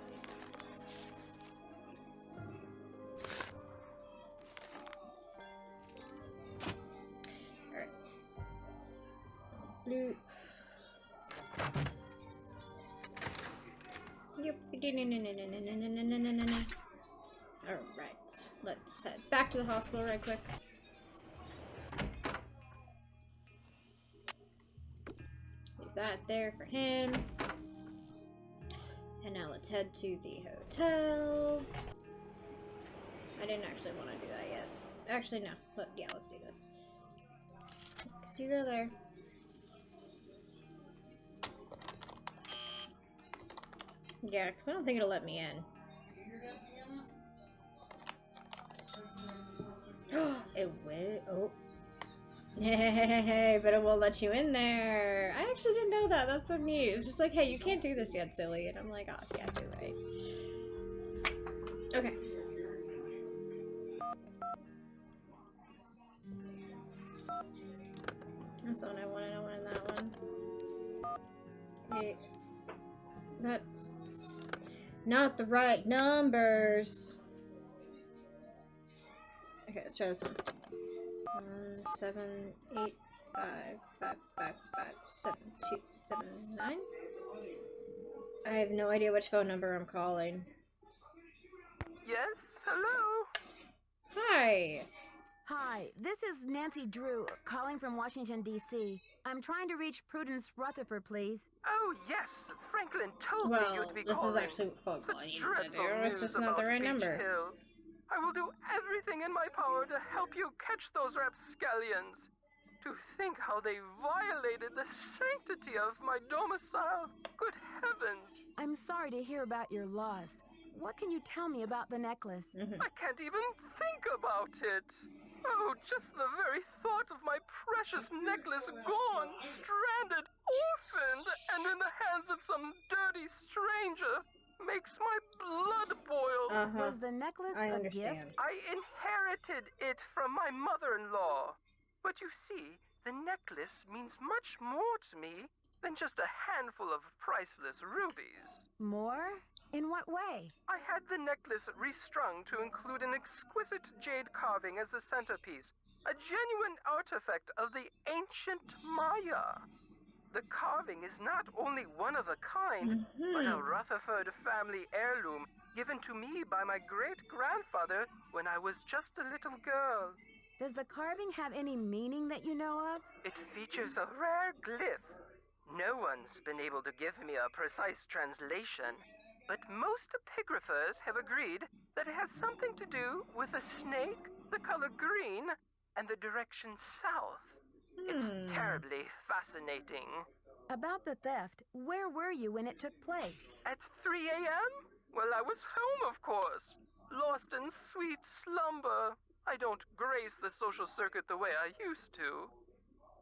Speaker 1: Alright. Blue. Yep. Alright, let's head back to the hospital right quick. Leave that there for him. And now let's head to the hotel. I didn't actually want to do that yet. Actually, no. Yeah, let's do this. See you there. Yeah, because I don't think it'll let me in. It will. Oh. Hey, but it won't let you in there. I actually didn't know that. That's so neat. It's just like, hey, you can't do this yet, silly. And I'm like, oh, yeah, you're right. Okay. That's the one I wanted. I wanted that one. Wait. That's not the right numbers. Okay, let's try this one. 7, 8, 5, 5, 5, 5, 7, 2, 7, 9. I have no idea which phone number I'm calling.
Speaker 3: Yes, hello?
Speaker 1: Hi.
Speaker 12: Hi, this is Nancy Drew, calling from Washington, D.C. I'm trying to reach Prudence Rutherford, please.
Speaker 3: Oh, yes. Franklin told me you'd be
Speaker 1: this
Speaker 3: calling.
Speaker 1: is actually what
Speaker 3: Such
Speaker 1: I needed to
Speaker 3: dreadful
Speaker 1: do. It's
Speaker 3: news
Speaker 1: just not
Speaker 3: about
Speaker 1: the right
Speaker 3: Beach
Speaker 1: number.
Speaker 3: Hill. I will do everything in my power to help you catch those rapscallions. To think how they violated the sanctity of my domicile. Good heavens.
Speaker 12: I'm sorry to hear about your loss. What can you tell me about the necklace?
Speaker 3: I can't even think about it. Oh, just the very thought of my precious necklace gone, stranded, orphaned, and in the hands of some dirty stranger makes my blood boil.
Speaker 12: Was the necklace a gift?
Speaker 3: I inherited it from my mother-in-law. But you see, the necklace means much more to me than just a handful of priceless rubies.
Speaker 12: More? In what way?
Speaker 3: I had the necklace restrung to include an exquisite jade carving as the centerpiece, a genuine artifact of the ancient Maya. The carving is not only one of a kind, but a Rutherford family heirloom given to me by my great-grandfather when I was just a little girl.
Speaker 12: Does the carving have any meaning that you know of?
Speaker 3: It features a rare glyph. No one's been able to give me a precise translation, but most epigraphers have agreed that it has something to do with a snake, the color green, and the direction south. It's terribly fascinating.
Speaker 12: About the theft, where were you when it took place?
Speaker 3: At 3 a.m.? Well, I was home, of course. Lost in sweet slumber. I don't grace the social circuit the way I used to.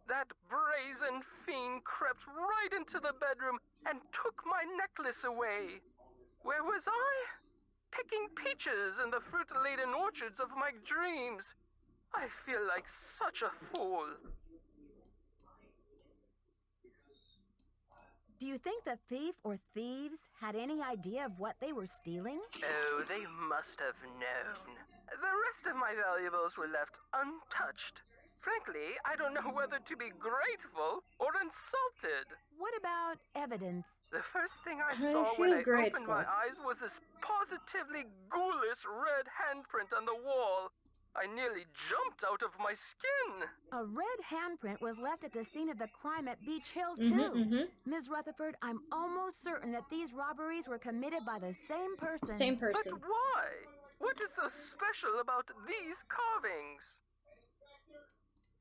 Speaker 3: That brazen fiend crept right into the bedroom and took my necklace away. Where was I? Picking peaches in the fruit-laden orchards of my dreams. I feel like such a fool.
Speaker 12: Do you think the thief or thieves had any idea of what they were stealing?
Speaker 3: Oh, they must have known. The rest of my valuables were left untouched. Frankly, I don't know whether to be grateful or insulted.
Speaker 12: What about evidence?
Speaker 3: The first thing I saw when I opened my eyes was this positively ghoulish red handprint on the wall. I nearly jumped out of my skin.
Speaker 12: A red handprint was left at the scene of the crime at Beach Hill, too. Ms. Rutherford, I'm almost certain that these robberies were committed by the same person.
Speaker 1: Same person.
Speaker 3: But why? What is so special about these carvings?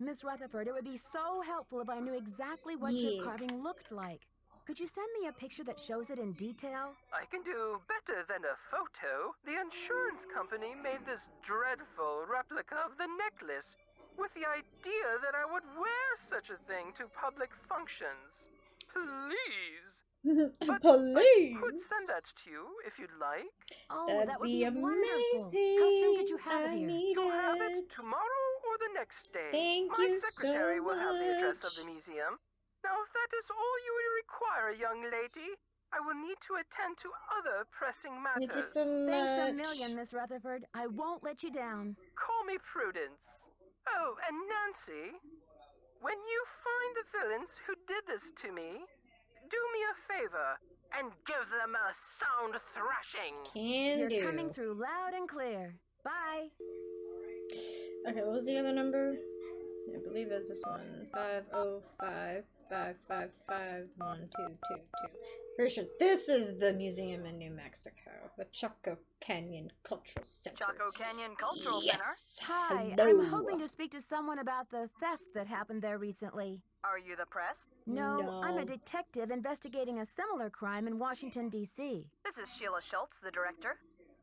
Speaker 12: Miss Rutherford, it would be so helpful if I knew exactly what your carving looked like. Could you send me a picture that shows it in detail?
Speaker 3: I can do better than a photo. The insurance company made this dreadful replica of the necklace with the idea that I would wear such a thing to public functions. Please.
Speaker 1: Please.
Speaker 3: I could send that to you if you'd like.
Speaker 12: Oh,
Speaker 1: That'd
Speaker 12: that would
Speaker 1: be
Speaker 12: be wonderful.
Speaker 1: amazing.
Speaker 12: How soon could you have it here?
Speaker 3: You'll have it tomorrow or the next day.
Speaker 1: Thank
Speaker 3: My
Speaker 1: you
Speaker 3: secretary
Speaker 1: so
Speaker 3: will have the address of
Speaker 1: much.
Speaker 3: the museum. Now, if that is all you would require, young lady, I will need to attend to other pressing matters.
Speaker 1: Thank you so much.
Speaker 12: Thanks a million, Miss Rutherford. I won't let you down.
Speaker 3: Call me Prudence. Oh, and Nancy, when you find the villains who did this to me, do me a favor and give them a sound thrashing.
Speaker 12: You're coming through loud and clear. Bye.
Speaker 1: Okay, what was the other number? I believe it was this one. 505 555 1222. Pretty sure this is the museum in New Mexico, the Chaco Canyon Cultural Center.
Speaker 11: Chaco Canyon Cultural
Speaker 1: Yes.
Speaker 12: Hi,
Speaker 1: Hello.
Speaker 12: I'm hoping to speak to someone about the theft that happened there recently.
Speaker 11: Are you the press?
Speaker 12: No, I'm
Speaker 1: No.
Speaker 12: a detective investigating a similar crime in Washington, D.C.
Speaker 11: This is Sheila Schultz, the director.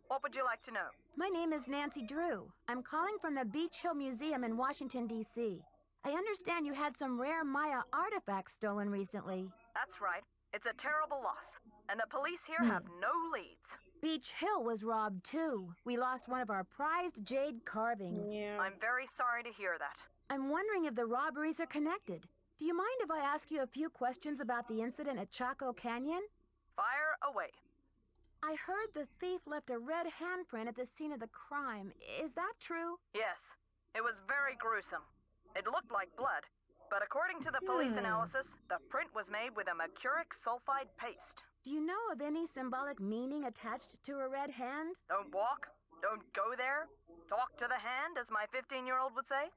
Speaker 10: What would you like to know?
Speaker 12: My name is Nancy Drew. I'm calling from the Beach Hill Museum in Washington, D.C. I understand you had some rare Maya artifacts stolen recently.
Speaker 10: That's right. It's a terrible loss, and the police here have no leads.
Speaker 12: Beach Hill was robbed too. We lost one of our prized jade carvings.
Speaker 1: Yeah.
Speaker 10: I'm very sorry to hear that.
Speaker 12: I'm wondering if the robberies are connected. Do you mind if I ask you a few questions about the incident at Chaco Canyon?
Speaker 10: Fire away.
Speaker 12: I heard the thief left a red handprint at the scene of the crime. Is that true?
Speaker 10: Yes. It was very gruesome. It looked like blood, but according to the police analysis, the print was made with a mercuric sulfide paste.
Speaker 12: Do you know of any symbolic meaning attached to a red hand?
Speaker 10: Don't walk, don't go there, talk to the hand, as my 15-year-old would say?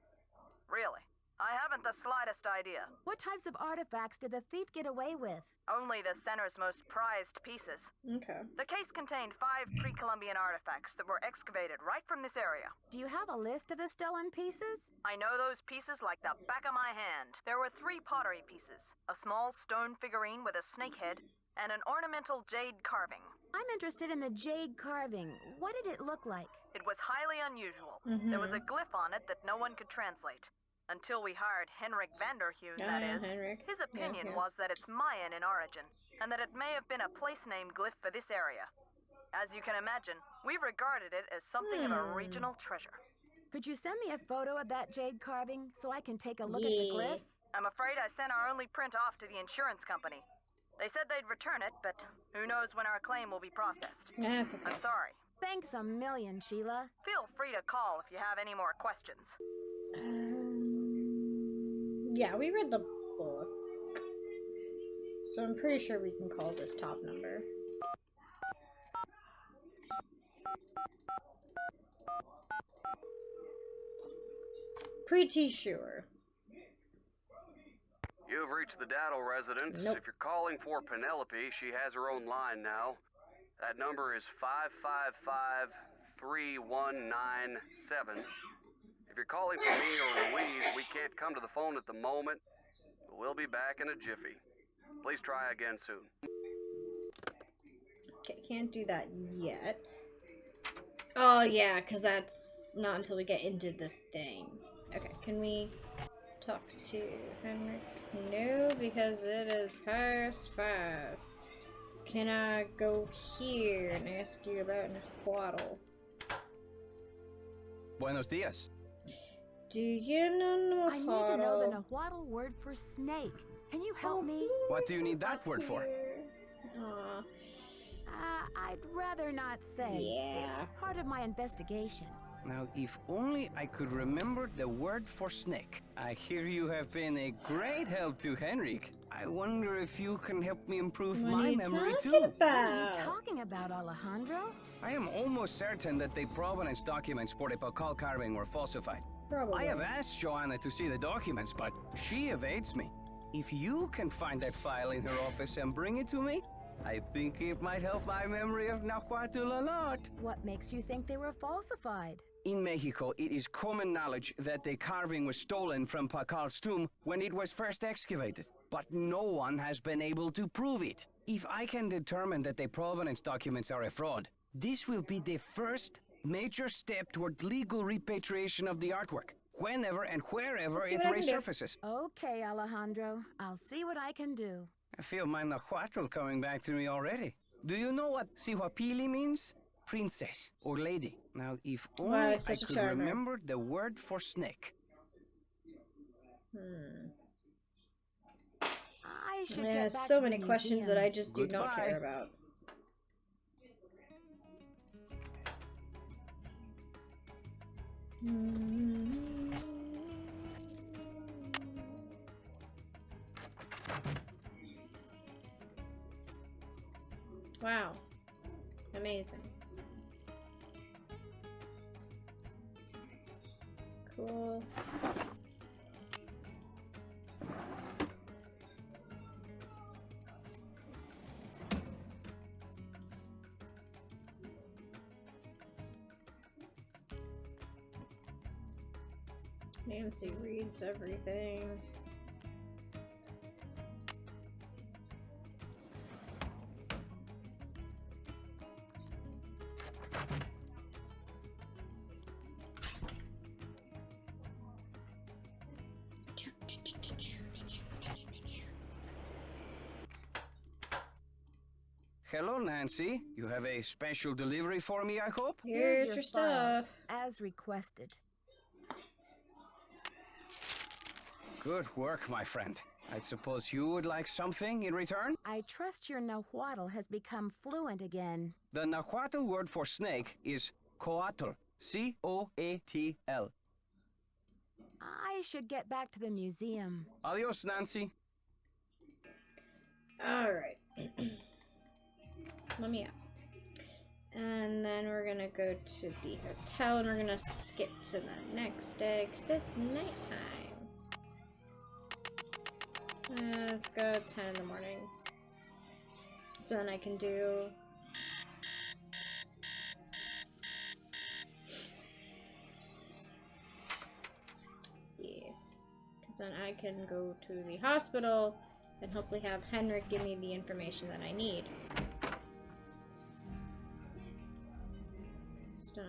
Speaker 10: Really, I haven't the slightest idea.
Speaker 12: What types of artifacts did the thief get away with?
Speaker 10: Only the center's most prized pieces.
Speaker 1: Okay.
Speaker 10: The case contained 5 pre-Columbian artifacts that were excavated right from this area.
Speaker 12: Do you have a list of the stolen pieces?
Speaker 10: I know those pieces like the back of my hand. There were 3 pottery pieces, a small stone figurine with a snake head, and an ornamental jade carving.
Speaker 12: I'm interested in the jade carving. What did it look like?
Speaker 10: It was highly unusual. There was a glyph on it that no one could translate. Until we hired Henrik Vanderhue, that is.
Speaker 1: Henrik.
Speaker 10: His opinion
Speaker 1: Yeah.
Speaker 10: was that it's Mayan in origin, and that it may have been a place name glyph for this area. As you can imagine, we regarded it as something of a regional treasure.
Speaker 12: Could you send me a photo of that jade carving so I can take a look at the glyph?
Speaker 10: I'm afraid I sent our only print off to the insurance company. They said they'd return it, but who knows when our claim will be processed.
Speaker 1: That's okay.
Speaker 10: I'm sorry.
Speaker 12: Thanks a million, Sheila.
Speaker 10: Feel free to call if you have any more questions.
Speaker 1: Yeah, we read the book. So I'm pretty sure we can call this top number. Pretty sure.
Speaker 22: You've reached the Daddle residence.
Speaker 1: Nope.
Speaker 22: If you're calling for Penelope, she has her own line now. That number is 555-3197. If you're calling for me or Louise, we can't come to the phone at the moment, but we'll be back in a jiffy. Please try again soon.
Speaker 1: Okay, can't do that yet. Oh yeah, because that's not until we get into the thing. Okay, can we talk to Henrik? No, because it is past 5. Can I go here and ask you about Nahuatl?
Speaker 19: Buenos dias.
Speaker 1: Do you know Nahuatl?
Speaker 12: I need to know the Nahuatl word for snake. Can you help me?
Speaker 19: What do you need that word for?
Speaker 1: Aw.
Speaker 12: I'd rather not say.
Speaker 1: Yeah.
Speaker 12: It's part of my investigation.
Speaker 19: Now, if only I could remember the word for snake. I hear you have been a great help to Henrik. I wonder if you can help me improve
Speaker 1: What
Speaker 19: my
Speaker 1: are you
Speaker 19: memory
Speaker 1: talking
Speaker 19: too.
Speaker 12: What are you talking about, Alejandro?
Speaker 19: I am almost certain that the provenance documents for the Pakal carving were falsified.
Speaker 1: Probably.
Speaker 19: I have asked Joanna to see the documents, but she evades me. If you can find that file in her office and bring it to me, I think it might help my memory of Nahuatl a lot.
Speaker 12: What makes you think they were falsified?
Speaker 19: In Mexico, it is common knowledge that the carving was stolen from Pakal's tomb when it was first excavated. But no one has been able to prove it. If I can determine that the provenance documents are a fraud, this will be the first major step toward legal repatriation of the artwork, whenever and wherever it resurfaces.
Speaker 12: Okay, Alejandro. I'll see what I can do.
Speaker 19: I feel my Nahuatl coming back to me already. Do you know what Sihuapili means? Princess or lady. Now, if only
Speaker 1: Wow,
Speaker 19: I
Speaker 1: it's such a
Speaker 19: could
Speaker 1: charmer.
Speaker 19: remember the word for snake.
Speaker 12: I should
Speaker 1: Yeah,
Speaker 12: get back
Speaker 1: so
Speaker 12: to
Speaker 1: many
Speaker 12: the
Speaker 1: questions that
Speaker 12: museum.
Speaker 1: I just do not care about. Wow. Amazing. Cool. Nancy reads everything.
Speaker 19: Hello, Nancy. You have a special delivery for me, I hope?
Speaker 1: Here's your stuff.
Speaker 12: As requested.
Speaker 19: Good work, my friend. I suppose you would like something in return?
Speaker 12: I trust your Nahuatl has become fluent again.
Speaker 19: The Nahuatl word for snake is coatl. C-O-A-T-L.
Speaker 12: I should get back to the museum.
Speaker 19: Adios, Nancy.
Speaker 1: Alright. Let me out. And then we're gonna go to the hotel and we're gonna skip to the next day because it's nighttime. Let's go 10 in the morning. So then I can do... Yeah. Because then I can go to the hospital and hopefully have Henrik give me the information that I need. Stone.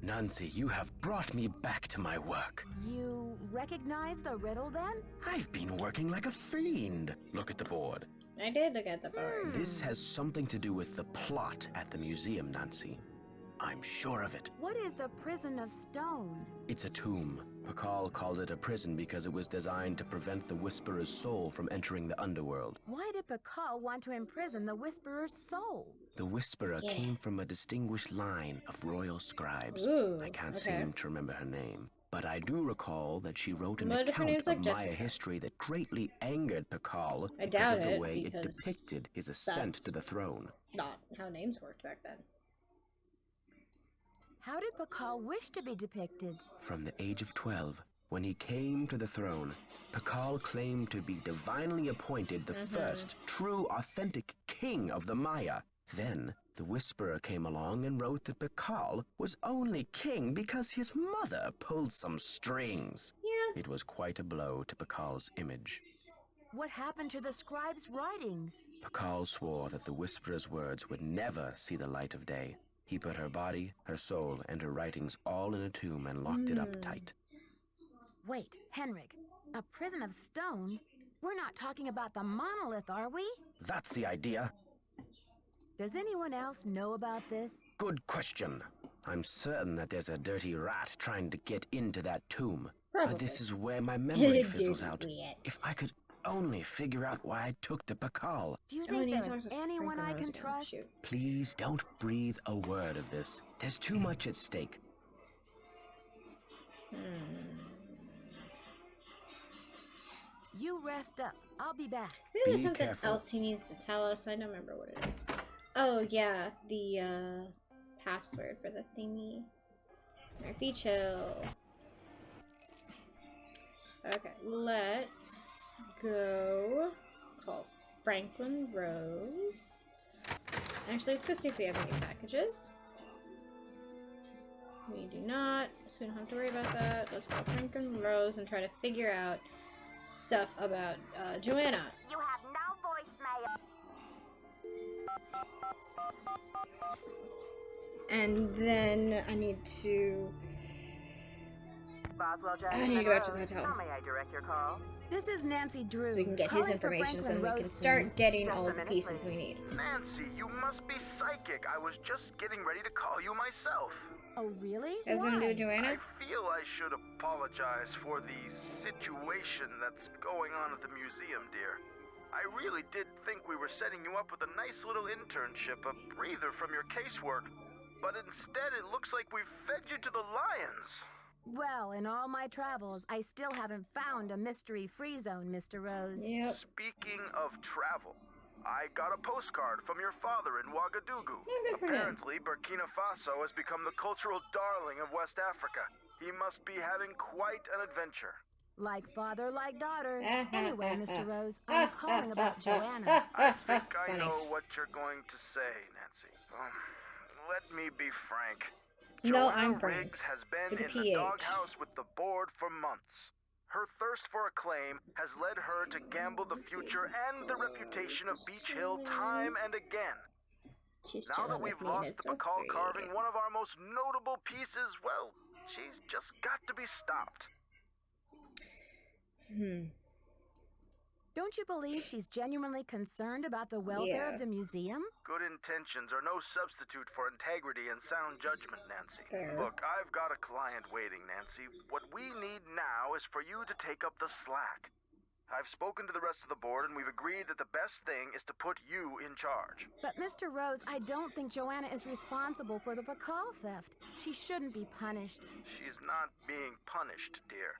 Speaker 7: Nancy, you have brought me back to my work.
Speaker 12: You recognize the riddle then?
Speaker 7: I've been working like a fiend. Look at the board.
Speaker 1: I did look at the board.
Speaker 7: This has something to do with the plot at the museum, Nancy. I'm sure of it.
Speaker 12: What is the prison of stone?
Speaker 7: It's a tomb. Pakal called it a prison because it was designed to prevent the Whisperer's soul from entering the underworld.
Speaker 12: Why did Pakal want to imprison the Whisperer's soul?
Speaker 7: The Whisperer came from a distinguished line of royal scribes.
Speaker 1: Ooh,
Speaker 7: I can't
Speaker 1: okay.
Speaker 7: seem to remember her name. But I do recall that she wrote an
Speaker 1: What if her
Speaker 7: account
Speaker 1: name's like
Speaker 7: of Maya
Speaker 1: Jessica?
Speaker 7: history that greatly angered Pakal
Speaker 1: I
Speaker 7: because
Speaker 1: doubt
Speaker 7: of the
Speaker 1: it,
Speaker 7: way it
Speaker 1: because
Speaker 7: depicted his ascent
Speaker 1: that's
Speaker 7: to the throne.
Speaker 1: not how names worked back then.
Speaker 12: How did Pakal wish to be depicted?
Speaker 7: From the age of 12, when he came to the throne, Pakal claimed to be divinely appointed the first true, authentic king of the Maya. Then, the Whisperer came along and wrote that Pakal was only king because his mother pulled some strings.
Speaker 1: Yeah.
Speaker 7: It was quite a blow to Pakal's image.
Speaker 12: What happened to the scribe's writings?
Speaker 7: Pakal swore that the Whisperer's words would never see the light of day. He put her body, her soul, and her writings all in a tomb and locked it up tight.
Speaker 12: Wait, Henrik, a prison of stone? We're not talking about the monolith, are we?
Speaker 7: That's the idea.
Speaker 12: Does anyone else know about this?
Speaker 7: Good question. I'm certain that there's a dirty rat trying to get into that tomb.
Speaker 1: Probably.
Speaker 7: This is where my memory fizzles
Speaker 1: Dirty
Speaker 7: out.
Speaker 1: rat.
Speaker 7: If I could only figure out why I took the Pakal.
Speaker 12: Do you
Speaker 1: Oh,
Speaker 12: think
Speaker 1: and he
Speaker 12: there's
Speaker 1: talks to
Speaker 12: anyone I
Speaker 1: Franklin
Speaker 12: can
Speaker 1: Rose again.
Speaker 12: trust?
Speaker 1: Shoot.
Speaker 7: Please don't breathe a word of this. There's too much at stake.
Speaker 12: You rest up. I'll be back.
Speaker 1: Maybe there's
Speaker 7: Be
Speaker 1: something
Speaker 7: careful.
Speaker 1: else he needs to tell us. I don't remember what it is. Oh, yeah. The, password for the thingy. Alright, be chill. Okay, let's go call Franklin Rose. Actually, let's go see if we have any packages. We do not, so we don't have to worry about that. Let's call Franklin Rose and try to figure out stuff about Joanna.
Speaker 13: You have no voicemail.
Speaker 1: And then I need to...
Speaker 10: Boswell
Speaker 1: I need to go back to the hotel.
Speaker 10: How may I direct your call?
Speaker 12: This is Nancy Drew.
Speaker 1: So we can get his
Speaker 12: calling for
Speaker 1: information so
Speaker 12: Franklin
Speaker 1: then we
Speaker 12: Rose,
Speaker 1: can start
Speaker 12: please.
Speaker 1: getting
Speaker 10: Just
Speaker 1: all
Speaker 10: a
Speaker 1: the
Speaker 10: minute,
Speaker 1: pieces
Speaker 10: please.
Speaker 1: we need.
Speaker 17: Nancy, you must be psychic. I was just getting ready to call you myself.
Speaker 12: Oh, really?
Speaker 1: Has something to do with
Speaker 12: Why?
Speaker 1: Joanna?
Speaker 17: I feel I should apologize for the situation that's going on at the museum, dear. I really did think we were setting you up with a nice little internship, a breather from your casework. But instead, it looks like we've fed you to the lions.
Speaker 12: Well, in all my travels, I still haven't found a mystery-free zone, Mr. Rose.
Speaker 1: Yep.
Speaker 17: Speaking of travel, I got a postcard from your father in Ouagadougou.
Speaker 1: good for him.
Speaker 17: Apparently, Burkina Faso has become the cultural darling of West Africa. He must be having quite an adventure.
Speaker 12: Like father, like daughter. Anyway, Mr. Rose, I'm calling about Joanna.
Speaker 17: I think I
Speaker 1: Funny.
Speaker 17: know what you're going to say, Nancy. Let me be frank.
Speaker 1: No,
Speaker 17: Joanna
Speaker 1: I'm frank.
Speaker 17: Riggs has been
Speaker 1: With a
Speaker 17: in the
Speaker 1: PH.
Speaker 17: doghouse with the board for months. Her thirst for acclaim has led her to gamble the future and the reputation of Beach Hill time and again.
Speaker 1: She's
Speaker 17: Now that
Speaker 1: chilling with
Speaker 17: we've
Speaker 1: me and
Speaker 17: lost
Speaker 1: it's
Speaker 17: the
Speaker 1: so
Speaker 17: Bacall
Speaker 1: sweet.
Speaker 17: carving, one of our most notable pieces, well, she's just got to be stopped.
Speaker 12: Don't you believe she's genuinely concerned about the welfare of the museum?
Speaker 17: Good intentions are no substitute for integrity and sound judgment, Nancy.
Speaker 1: Fair.
Speaker 17: Look, I've got a client waiting, Nancy. What we need now is for you to take up the slack. I've spoken to the rest of the board, and we've agreed that the best thing is to put you in charge.
Speaker 12: But Mr. Rose, I don't think Joanna is responsible for the Bacall theft. She shouldn't be punished.
Speaker 17: She's not being punished, dear.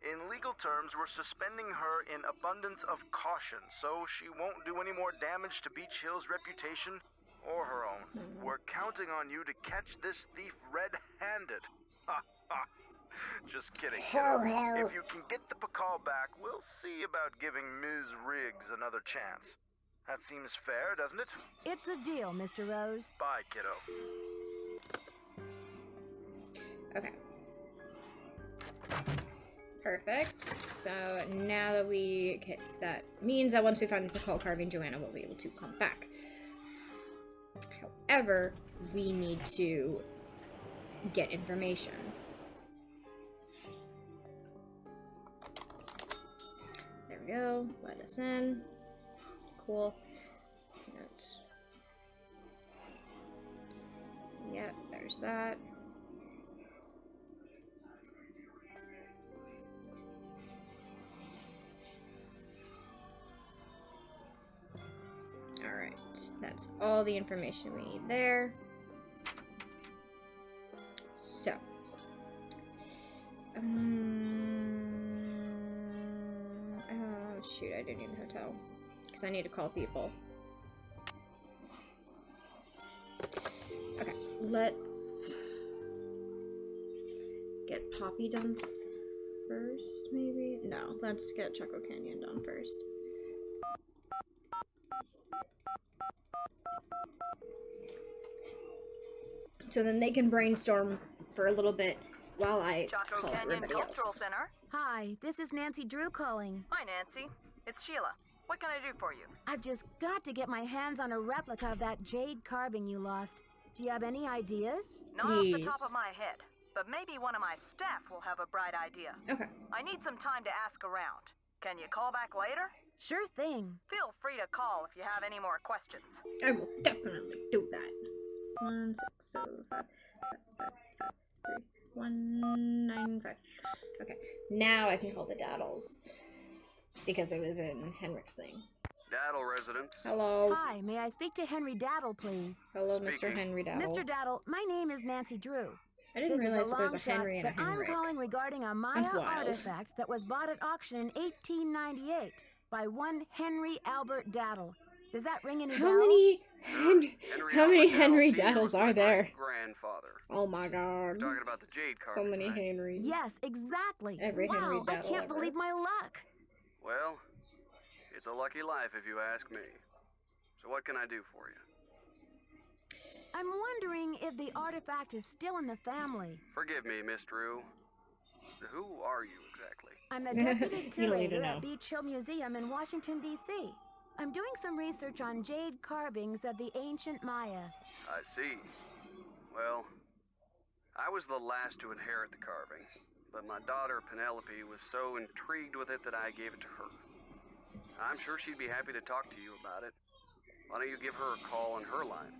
Speaker 17: In legal terms, we're suspending her in abundance of caution, so she won't do any more damage to Beach Hill's reputation or her own. We're counting on you to catch this thief red-handed. Ha ha. Just kidding, kiddo. If you can get the Bacall back, we'll see about giving Ms. Riggs another chance. That seems fair, doesn't it?
Speaker 12: It's a deal, Mr. Rose.
Speaker 17: Bye, kiddo.
Speaker 1: Okay. Perfect. So now that we get that means that once we find the Bacall carving, Joanna will be able to come back. However, we need to get information. There we go. Let us in. Cool. Notes. Yep, there's that. Alright, that's all the information we need there. So. Oh, shoot, I didn't need a hotel. Because I need to call people. Okay, let's get Poppy done first, maybe? No, let's get Choco Canyon done first. So then they can brainstorm for a little bit while I call everybody else.
Speaker 10: Center.
Speaker 12: Hi, this is Nancy Drew calling.
Speaker 10: Hi, Nancy. It's Sheila. What can I do for you?
Speaker 12: I've just got to get my hands on a replica of that jade carving you lost. Do you have any ideas?
Speaker 10: Not off the top of my head, but maybe one of my staff will have a bright idea.
Speaker 1: Okay.
Speaker 10: I need some time to ask around. Can you call back later?
Speaker 12: Sure thing.
Speaker 10: Feel free to call if you have any more questions.
Speaker 1: I will definitely do that. 1 6 7 5 5 5 5 3 1 9 5. Okay, now I can call the Daddles because it was in Henrik's thing.
Speaker 22: Daddle residence.
Speaker 1: Hello.
Speaker 12: Hi, may I speak to Henry Daddle, please?
Speaker 1: Hello, Mr. Henry Daddle.
Speaker 12: Mr. Daddle, my name is Nancy Drew.
Speaker 1: I didn't realize that there's a
Speaker 12: long shot,
Speaker 1: Henry and a
Speaker 12: but
Speaker 1: Henrik.
Speaker 12: I'm calling regarding a Maya
Speaker 1: That's wild.
Speaker 12: artifact that was bought at auction in 1898 by one Henry Albert Daddle. Does that ring any bells?
Speaker 1: How many Henry Daddles are there?
Speaker 22: Grandfather.
Speaker 1: Oh my god.
Speaker 22: You're talking about the jade
Speaker 1: So
Speaker 22: carving,
Speaker 1: many
Speaker 22: right?
Speaker 1: Henrys.
Speaker 12: Yes, exactly.
Speaker 1: Every
Speaker 12: wow,
Speaker 1: Henry
Speaker 12: I
Speaker 1: Daddle
Speaker 12: can't
Speaker 1: ever.
Speaker 12: believe my luck.
Speaker 22: Well, it's a lucky life if you ask me. So what can I do for you?
Speaker 12: I'm wondering if the artifact is still in the family.
Speaker 22: Forgive me, Miss Drew. Who are you exactly?
Speaker 12: I'm the deputy
Speaker 1: You don't need to
Speaker 12: curator
Speaker 1: know.
Speaker 12: at Beach Hill Museum in Washington, D.C. I'm doing some research on jade carvings of the ancient Maya.
Speaker 22: I see. Well, I was the last to inherit the carving, but my daughter Penelope was so intrigued with it that I gave it to her. I'm sure she'd be happy to talk to you about it. Why don't you give her a call on her line?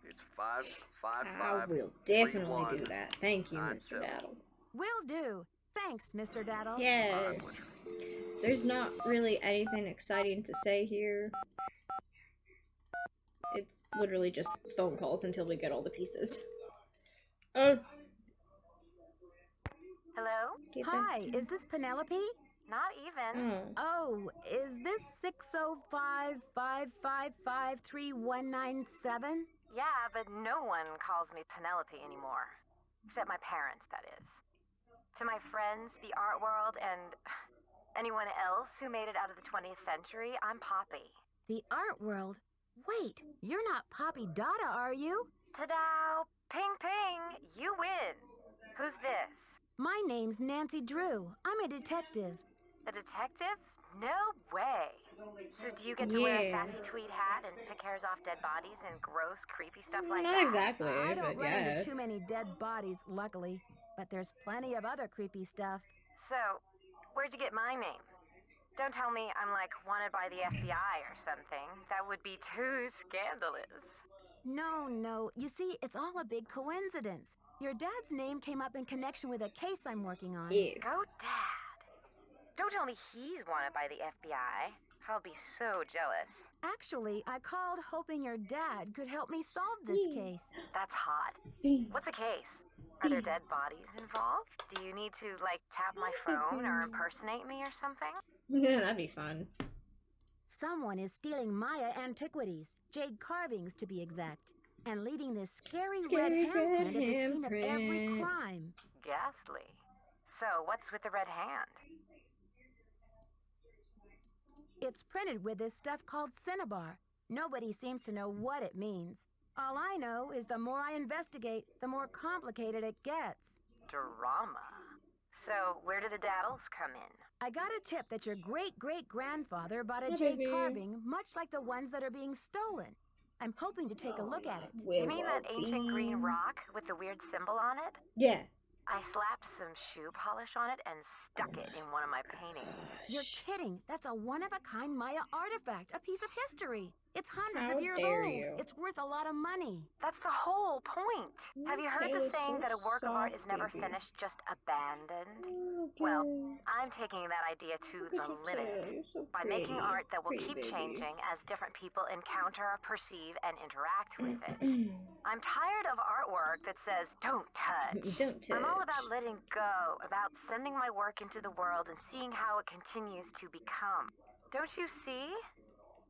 Speaker 22: It's 555.
Speaker 1: I will definitely do that. Thank you, Mr. Daddle.
Speaker 12: Will do. Thanks, Mr. Daddle.
Speaker 1: Yay. There's not really anything exciting to say here. It's literally just phone calls until we get all the pieces.
Speaker 13: Hello?
Speaker 12: Hi, is this Penelope?
Speaker 13: Not even.
Speaker 12: Oh, is this 605-555-3197?
Speaker 13: Yeah, but no one calls me Penelope anymore. Except my parents, that is. To my friends, the art world, and anyone else who made it out of the 20th century, I'm Poppy.
Speaker 12: The art world? Wait, you're not Poppy Dada, are you?
Speaker 13: Ta-da! Ping ping! You win! Who's this?
Speaker 12: My name's Nancy Drew. I'm a detective.
Speaker 13: A detective? No way! So do you get to wear a
Speaker 1: Yeah.
Speaker 13: sassy tweed hat and pick hairs off dead bodies and gross, creepy stuff like
Speaker 1: Not
Speaker 13: that?
Speaker 1: exactly,
Speaker 12: I don't
Speaker 1: but
Speaker 12: run
Speaker 1: yeah.
Speaker 12: into too many dead bodies, luckily. But there's plenty of other creepy stuff.
Speaker 13: So, where'd you get my name?
Speaker 4: Don't tell me I'm like wanted by the FBI or something. That would be too scandalous.
Speaker 12: No. You see, it's all a big coincidence. Your dad's name came up in connection with a case I'm working on.
Speaker 4: Go Dad. Don't tell me he's wanted by the FBI. I'll be so jealous.
Speaker 12: Actually, I called hoping your dad could help me solve this case.
Speaker 4: That's hot. What's a case? Are there dead bodies involved? Do you need to, like, tap my phone or impersonate me or something?
Speaker 1: Yeah, that'd be fun.
Speaker 12: Someone is stealing Maya antiquities, jade carvings to be exact, and leaving this scary red handprint at the scene of every crime.
Speaker 4: Ghastly. So, what's with the red hand?
Speaker 12: It's printed with this stuff called cinnabar. Nobody seems to know what it means. All I know is the more I investigate, the more complicated it gets.
Speaker 4: Drama. So, where do the daddles come in?
Speaker 12: I got a tip that your great-great-grandfather bought a jade carving, much like the ones that are being stolen. I'm hoping to take a look at it.
Speaker 4: You mean that ancient green rock with the weird symbol on it?
Speaker 1: Yeah.
Speaker 4: I slapped some shoe polish on it and stuck it in one of my paintings.
Speaker 12: You're kidding. That's a one-of-a-kind Maya artifact, a piece of history. It's hundreds
Speaker 4: How
Speaker 12: of years
Speaker 4: dare
Speaker 12: old.
Speaker 4: you.
Speaker 12: It's worth a lot of money.
Speaker 4: That's the whole point. Have you heard the saying that a work of art is never
Speaker 1: baby.
Speaker 4: finished, just abandoned? Well, I'm taking that idea to the limit by making art that will keep changing as different people encounter, perceive, and interact with it. I'm tired of artwork that says, don't touch.
Speaker 1: Don't touch.
Speaker 4: I'm all about letting go, about sending my work into the world and seeing how it continues to become. Don't you see?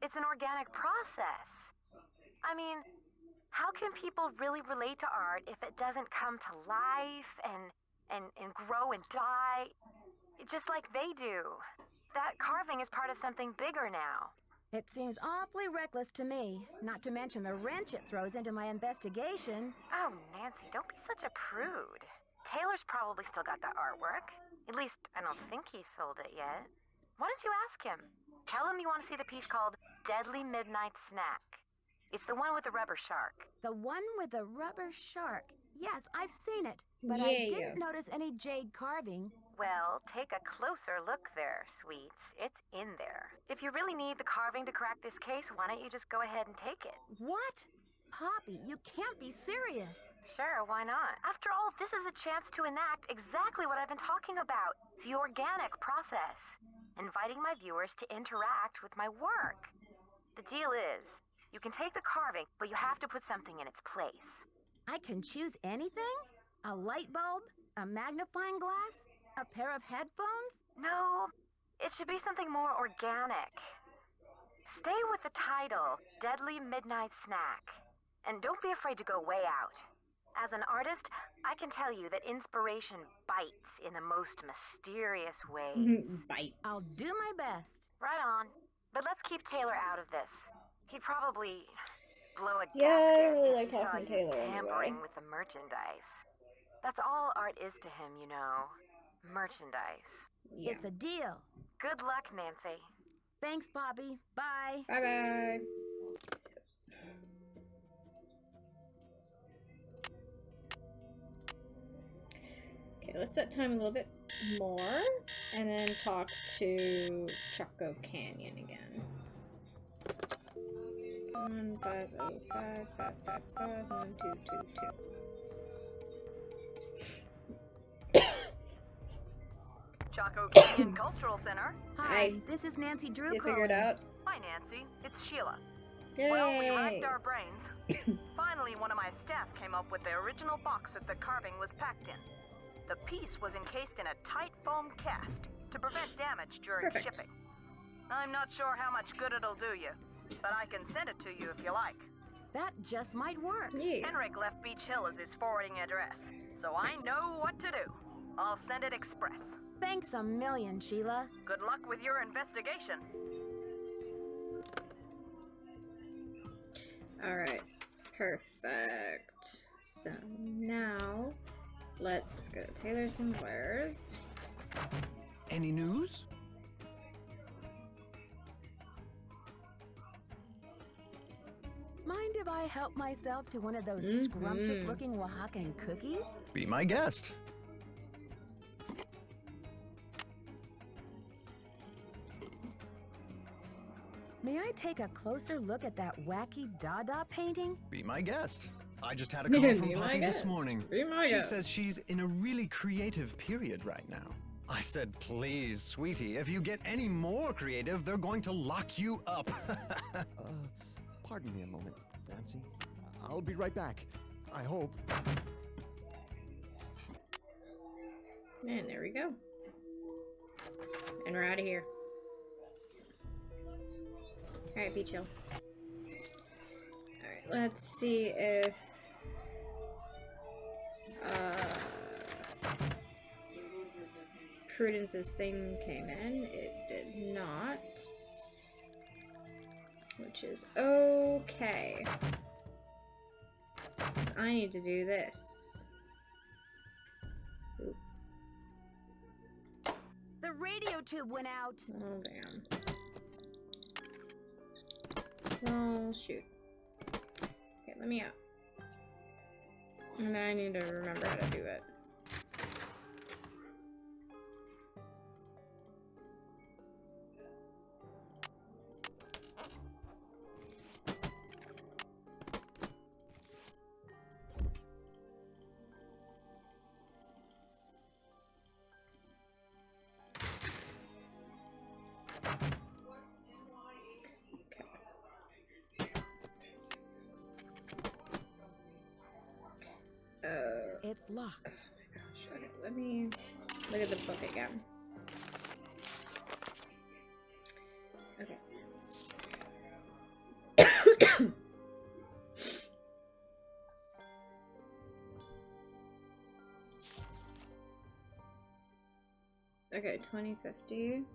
Speaker 4: It's an organic process. I mean, how can people really relate to art if it doesn't come to life and grow and die just like they do? That carving is part of something bigger now.
Speaker 12: It seems awfully reckless to me, not to mention the wrench it throws into my investigation.
Speaker 4: Oh, Nancy, don't be such a prude. Taylor's probably still got that artwork. At least, I don't think he sold it yet. Why don't you ask him? Tell him you want to see the piece called Deadly Midnight Snack. It's the one with the rubber shark.
Speaker 12: The one with the rubber shark. Yes, I've seen it, but
Speaker 4: Yeah,
Speaker 12: I didn't notice any jade carving.
Speaker 4: Well, take a closer look there, sweets. It's in there. If you really need the carving to crack this case, why don't you just go ahead and take it?
Speaker 12: What? Poppy, you can't be serious.
Speaker 4: Sure, why not? After all, this is a chance to enact exactly what I've been talking about. The organic process. Inviting my viewers to interact with my work. The deal is, you can take the carving, but you have to put something in its place.
Speaker 12: I can choose anything? A light bulb? A magnifying glass? A pair of headphones?
Speaker 4: No, it should be something more organic. Stay with the title, Deadly Midnight Snack. And don't be afraid to go way out. As an artist, I can tell you that inspiration bites in the most mysterious ways.
Speaker 1: Bites.
Speaker 12: I'll do my best.
Speaker 4: Right on. But let's keep Taylor out of this. He'd probably blow a
Speaker 1: Yeah, I
Speaker 4: gasket
Speaker 1: really
Speaker 4: if
Speaker 1: like
Speaker 4: he saw
Speaker 1: talking to
Speaker 4: you
Speaker 1: Taylor
Speaker 4: tampering
Speaker 1: anyway.
Speaker 4: with the merchandise. That's all art is to him, you know. Merchandise.
Speaker 12: It's a deal.
Speaker 4: Good luck, Nancy.
Speaker 12: Thanks, Poppy. Bye.
Speaker 1: Bye-bye. Okay, let's set time a little bit more and then talk to Choco Canyon again. 150555551222.
Speaker 10: Chaco Canyon Cultural Center.
Speaker 12: Hi, this is Nancy Drew.
Speaker 1: You figured out?
Speaker 10: Hi, Nancy. It's Sheila.
Speaker 1: Yay!
Speaker 10: Well, we racked our brains. Finally, one of my staff came up with the original box that the carving was packed in. The piece was encased in a tight foam cast to prevent damage during
Speaker 1: Perfect.
Speaker 10: shipping. I'm not sure how much good it'll do you, but I can send it to you if you like.
Speaker 12: That just might work.
Speaker 10: Henrik left Beach Hill as his forwarding address, so I know what to do. I'll send it express.
Speaker 12: Thanks a million, Sheila.
Speaker 10: Good luck with your investigation.
Speaker 1: Alright, perfect. So now, let's go to Taylor Sinclair's.
Speaker 9: Any news?
Speaker 12: Mind if I help myself to one of those scrumptious-looking Oaxacan cookies?
Speaker 9: Be my guest.
Speaker 12: May I take a closer look at that wacky Dada painting?
Speaker 16: Be my guest. I just had a call from
Speaker 1: Be my
Speaker 16: Poppy this
Speaker 1: guest.
Speaker 16: morning.
Speaker 1: Be my
Speaker 16: She
Speaker 1: guest.
Speaker 16: says she's in a really creative period right now. I said, please, sweetie, if you get any more creative, they're going to lock you up.
Speaker 5: Pardon me a moment, Nancy. I'll be right back. I hope.
Speaker 1: And there we go. And we're out of here. Alright, be chill. Alright, let's see if... Prudence's thing came in. It did not. Which is okay. I need to do this. Oop.
Speaker 12: The radio tube went out.
Speaker 1: Oh, damn. Oh, shoot. Okay, let me out. And then I need to remember how to do it.
Speaker 12: It's locked.
Speaker 1: Oh my gosh. Okay, let me look at the book again. Okay. Okay, 2050.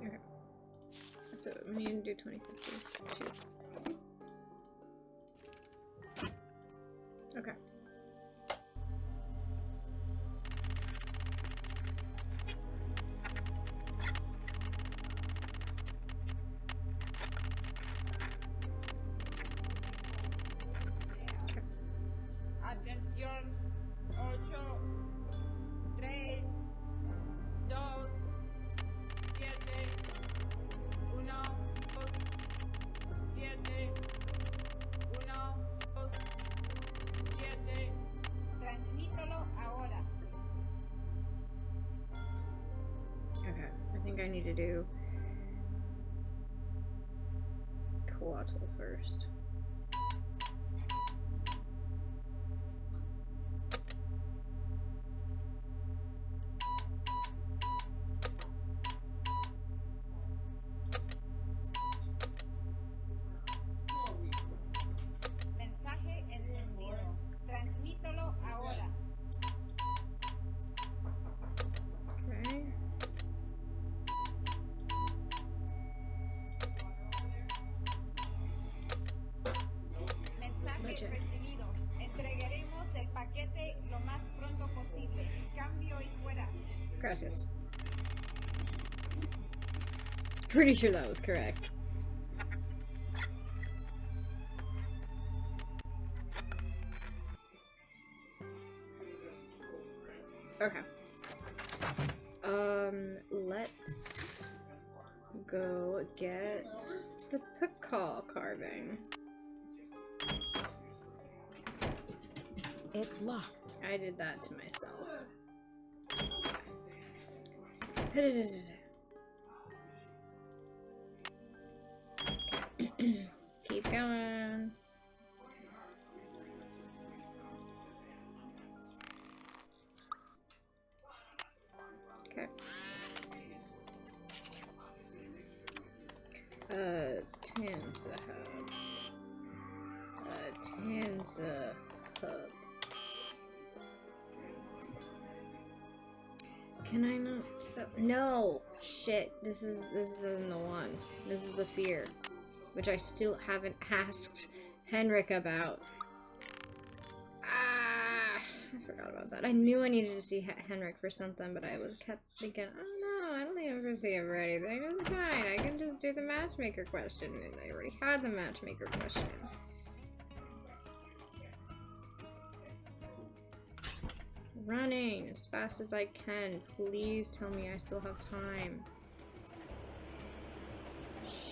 Speaker 1: Okay. So we need to do 2050. Shoot. Okay.
Speaker 14: Atención, 8, 3, 2, 7, 1, 2, 7, 1, 2, 7. Transmítalo ahora.
Speaker 1: Okay. I think I need to do Coatl first.
Speaker 14: Mensaje encendido. Transmítalo ahora.
Speaker 1: Okay.
Speaker 14: Mensaje
Speaker 1: Gotcha.
Speaker 14: recibido. Entregaremos el paquete lo más pronto posible. Cambio y fuera.
Speaker 1: Gracias. Pretty sure that was correct. Okay. Let's go get the Pakal carving.
Speaker 12: It's locked.
Speaker 1: I did that to myself. Keep going. Okay. Tanza Hub. Tanza Hub. Can I not stop? No! Shit. This isn't the one. This is the fear. Which I still haven't asked Henrik about. Ah! forgot about that. I knew I needed to see Henrik for something, but I was kept thinking, oh no, I don't think I'm gonna see him for anything. It's fine. I can just do the matchmaker question. And I already had the matchmaker question. Running as fast as I can. Please tell me I still have time.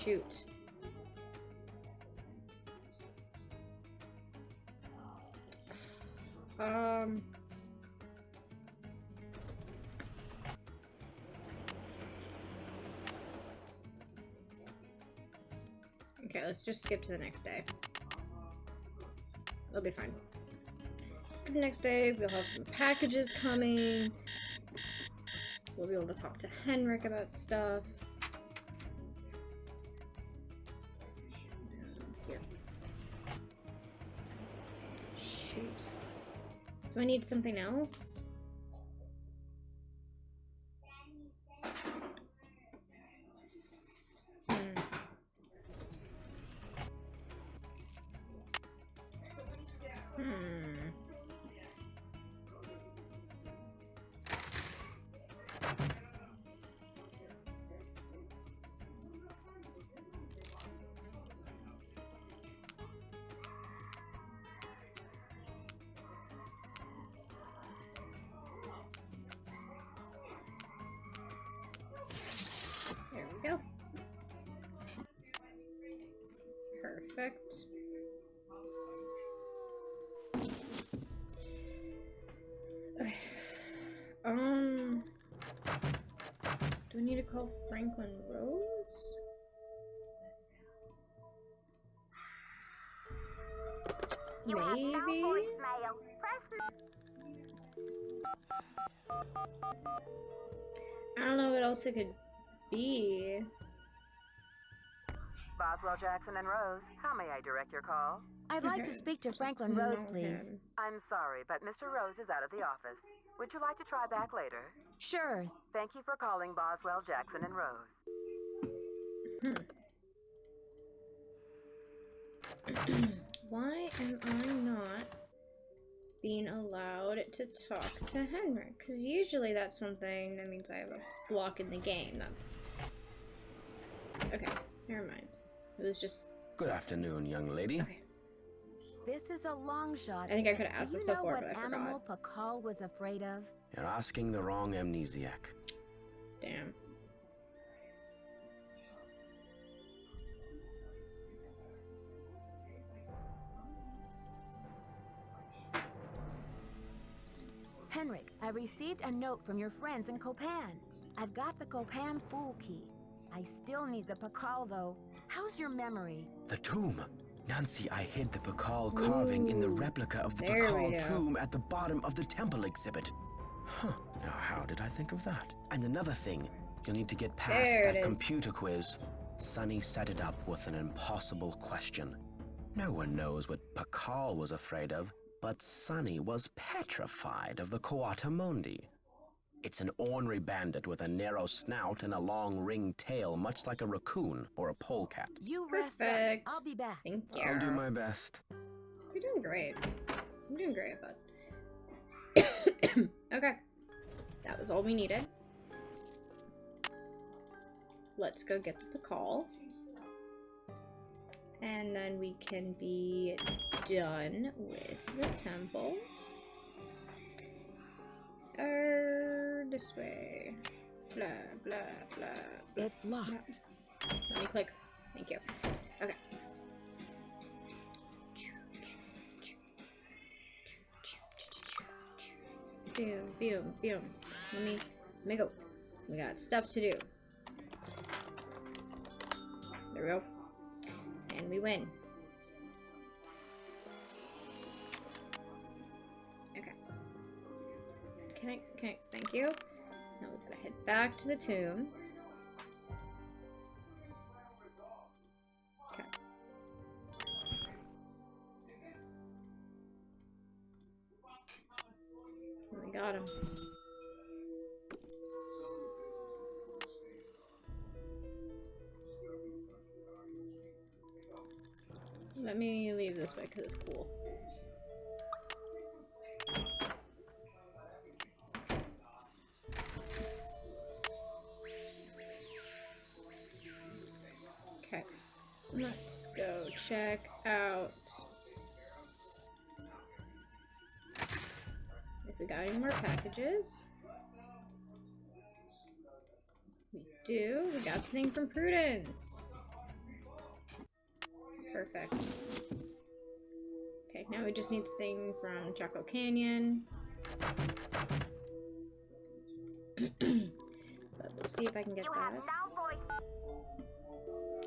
Speaker 1: Shoot. Okay, let's just skip to the next day. It'll be fine. Skip the next day, we'll have some packages coming. We'll be able to talk to Henrik about stuff. Here. Shoot. So I need something else. There we go. Perfect. Okay. Do I need to call Franklin Rose? Maybe? I don't know what else it could be.
Speaker 4: Boswell, Jackson, and Rose, how may I direct your call?
Speaker 12: I'd like to speak to Franklin Rose, please.
Speaker 4: I'm sorry, but Mr. Rose is out of the office. Would you like to try back later?
Speaker 12: Sure.
Speaker 4: Thank you for calling Boswell, Jackson, and Rose.
Speaker 1: Why am I not being allowed to talk to Henrik? Because usually that's something that means I have a block in the game. That's... Okay, never mind. It was just...
Speaker 7: Good afternoon, young lady.
Speaker 1: Okay.
Speaker 12: This is a long shot.
Speaker 1: I think I could have asked this before, but I forgot.
Speaker 12: Do you know what animal Pakal was afraid of?
Speaker 7: You're asking the wrong amnesiac.
Speaker 1: Damn.
Speaker 12: Henrik, I received a note from your friends in Copan. I've got the Copan Fool Key. I still need the Pakal, though. How's your memory?
Speaker 7: The tomb. Nancy, I hid the Pakal carving in the replica of the
Speaker 1: There we
Speaker 7: Pakal
Speaker 1: go.
Speaker 7: tomb at the bottom of the temple exhibit. Huh. Now how did I think of that? And another thing, you'll need to get past
Speaker 1: There it
Speaker 7: that
Speaker 1: is.
Speaker 7: computer quiz. Sonny set it up with an impossible question. No one knows what Pakal was afraid of, but Sonny was petrified of the Coatamundi. It's an ornery bandit with a narrow snout and a long ringed tail, much like a raccoon or a polecat.
Speaker 12: You rest up.
Speaker 1: Perfect.
Speaker 12: I'll be back.
Speaker 1: Thank you.
Speaker 7: I'll do my best.
Speaker 1: You're doing great. I'm doing great, bud. Okay. That was all we needed. Let's go get the Pakal. And then we can be done with the temple. This way. Blah, blah, blah, blah.
Speaker 12: It's locked.
Speaker 1: Let me click. Thank you. Okay. Boom, boom, boom. Let me go. We got stuff to do. There we go. And we win. Okay. Okay, thank you. Now we gotta head back to the tomb. Okay. We got him. Let me leave this way because it's cool. Let's go check out if we got any more packages. We do. We got the thing from Prudence. Perfect. Okay, now we just need the thing from Choco Canyon. But let's see if I can get that.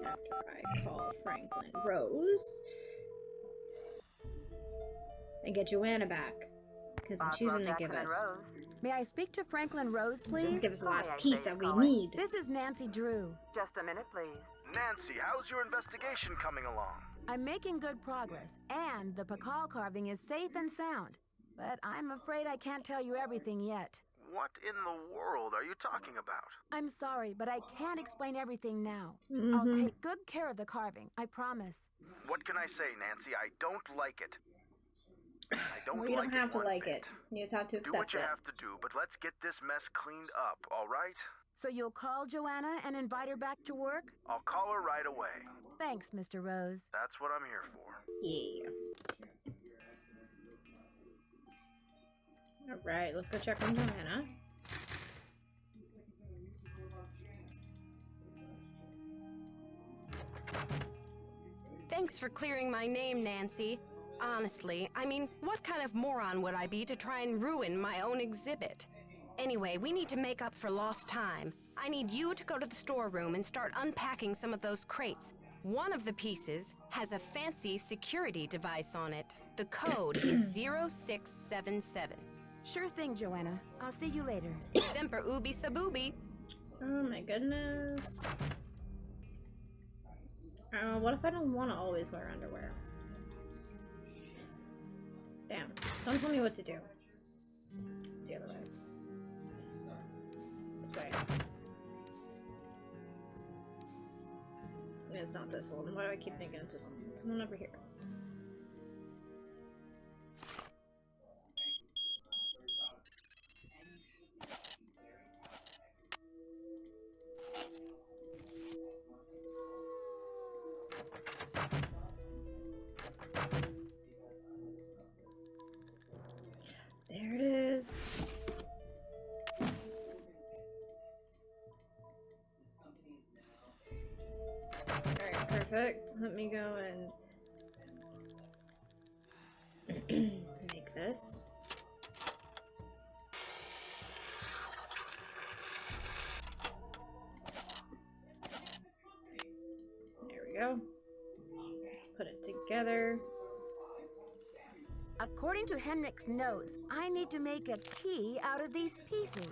Speaker 1: After I call Franklin Rose. And get Joanna back. Because when she's gonna give us...
Speaker 12: May I speak to Franklin Rose,
Speaker 1: She's gonna
Speaker 12: please?
Speaker 1: give us the last piece that we need.
Speaker 12: This is Nancy Drew.
Speaker 4: Just a minute, please.
Speaker 17: Nancy, how's your investigation coming along?
Speaker 12: I'm making good progress, and the Pakal carving is safe and sound. But I'm afraid I can't tell you everything yet.
Speaker 17: What in the world are you talking about?
Speaker 12: I'm sorry, but I can't explain everything now. I'll take good care of the carving, I promise.
Speaker 17: What can I say, Nancy? I don't like it. I don't
Speaker 1: Well, you
Speaker 17: like
Speaker 1: don't have
Speaker 17: it
Speaker 1: to
Speaker 17: one
Speaker 1: like
Speaker 17: bit.
Speaker 1: it. You just have to accept
Speaker 17: Do what you
Speaker 1: it.
Speaker 17: have to do, but let's get this mess cleaned up, all right?
Speaker 12: So you'll call Joanna and invite her back to work?
Speaker 17: I'll call her right away.
Speaker 12: Thanks, Mr. Rose.
Speaker 17: That's what I'm here for.
Speaker 1: Yeah. Alright, let's go check on Joanna.
Speaker 15: Thanks for clearing my name, Nancy. Honestly, I mean, what kind of moron would I be to try and ruin my own exhibit? Anyway, we need to make up for lost time. I need you to go to the storeroom and start unpacking some of those crates. One of the pieces has a fancy security device on it. The code is 0677.
Speaker 12: Sure thing, Joanna. I'll see you later.
Speaker 15: Semper ubi sabubi.
Speaker 1: Oh my goodness. What if I don't want to always wear underwear? Damn. Don't tell me what to do. It's the other way. This way. It's not this one. Why do I keep thinking it's this one? It's one over here. There it is. Alright, perfect. Let me go and make this. There we go. Let's put it together.
Speaker 12: According to Henrik's notes, I need to make a key out of these pieces.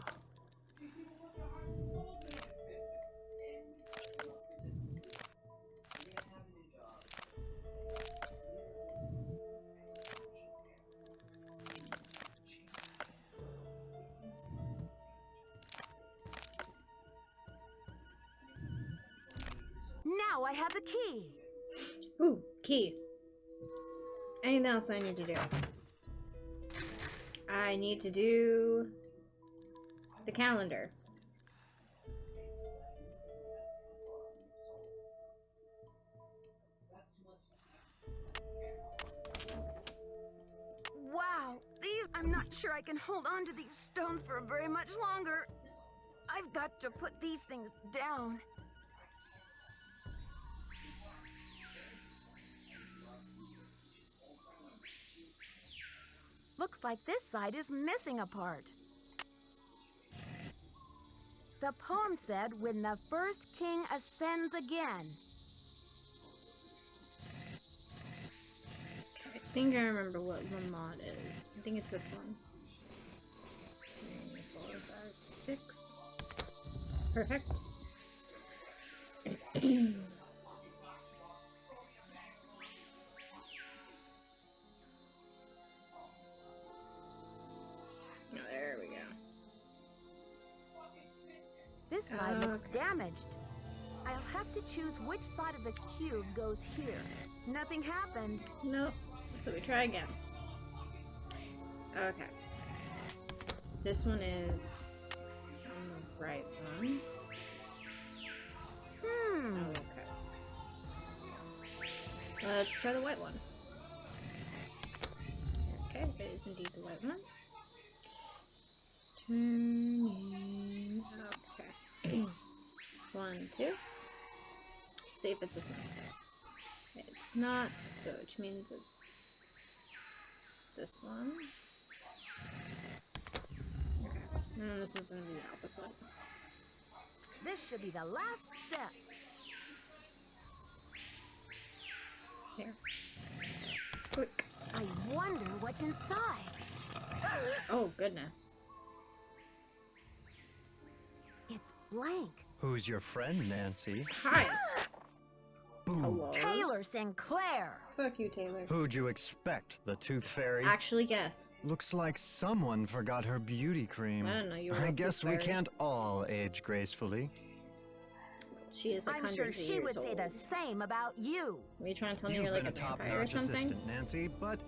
Speaker 12: Now I have the key.
Speaker 1: Ooh, key. Anything else I need to do? I need to do the calendar.
Speaker 12: Wow, I'm not sure I can hold on to these stones for very much longer. I've got to put these things down. Looks like this side is missing a part. The poem said, when the first king ascends again.
Speaker 1: I think I remember what Lamont is. I think it's this one. 3, 4, 5, 6. Perfect. There we go.
Speaker 12: This side looks damaged. I'll have to choose which side of the cube goes here. Nothing happened.
Speaker 1: Nope. So we try again. Okay. This one is on the right one. Oh, okay. Let's try the white one. Okay, it is indeed the white one. Turning. Okay. 1, 2. See if it's this one. It's not, so which means it's this one. Okay. And then this is going to be the opposite.
Speaker 12: This should be the last step.
Speaker 1: Here. Quick.
Speaker 12: I wonder what's inside.
Speaker 1: Oh, goodness.
Speaker 12: It's blank.
Speaker 16: Who's your friend, Nancy?
Speaker 1: Hi.
Speaker 16: Boom.
Speaker 12: Taylor Sinclair.
Speaker 1: Fuck you, Taylor.
Speaker 16: Who'd you expect? The Tooth Fairy?
Speaker 1: Actually, yes.
Speaker 16: Looks like someone forgot her beauty cream.
Speaker 1: I don't know, you were
Speaker 16: I
Speaker 1: a
Speaker 16: guess
Speaker 1: Tooth
Speaker 16: we
Speaker 1: Fairy.
Speaker 16: can't all age gracefully.
Speaker 1: She is like
Speaker 12: I'm sure
Speaker 1: hundreds of
Speaker 12: she
Speaker 1: years
Speaker 12: would say
Speaker 1: old.
Speaker 12: the same about you.
Speaker 1: Are you trying to tell me
Speaker 16: You've
Speaker 1: you're like
Speaker 16: been
Speaker 1: a
Speaker 16: a
Speaker 1: vampire or
Speaker 16: top-notch
Speaker 1: something?
Speaker 16: assistant, Nancy, but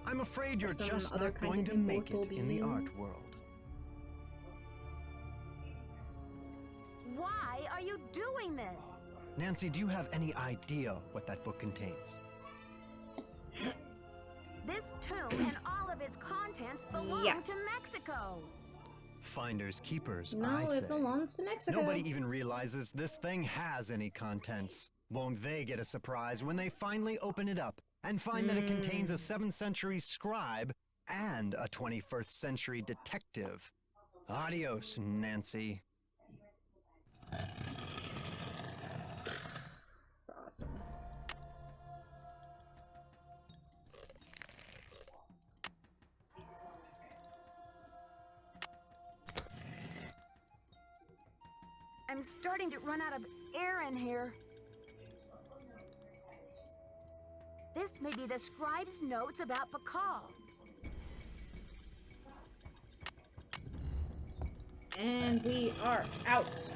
Speaker 16: I'm afraid you're
Speaker 1: Some
Speaker 16: just
Speaker 1: other
Speaker 16: not
Speaker 1: kind
Speaker 16: going
Speaker 1: of
Speaker 16: to make
Speaker 1: immortal
Speaker 16: it in the
Speaker 1: being?
Speaker 16: art world.
Speaker 12: Why are you doing this?
Speaker 16: Nancy, do you have any idea what that book contains?
Speaker 12: This tomb and all of its contents belong
Speaker 1: Yeah.
Speaker 12: to Mexico.
Speaker 16: Finders keepers,
Speaker 1: No,
Speaker 16: I say.
Speaker 1: it belongs to Mexico.
Speaker 16: Nobody even realizes this thing has any contents. Won't they get a surprise when they finally open it up and find that it contains a 7th century scribe and a 21st century detective? Adios, Nancy.
Speaker 1: Awesome.
Speaker 12: I'm starting to run out of air in here. This may be the scribe's notes about Bacall.
Speaker 1: And we are out.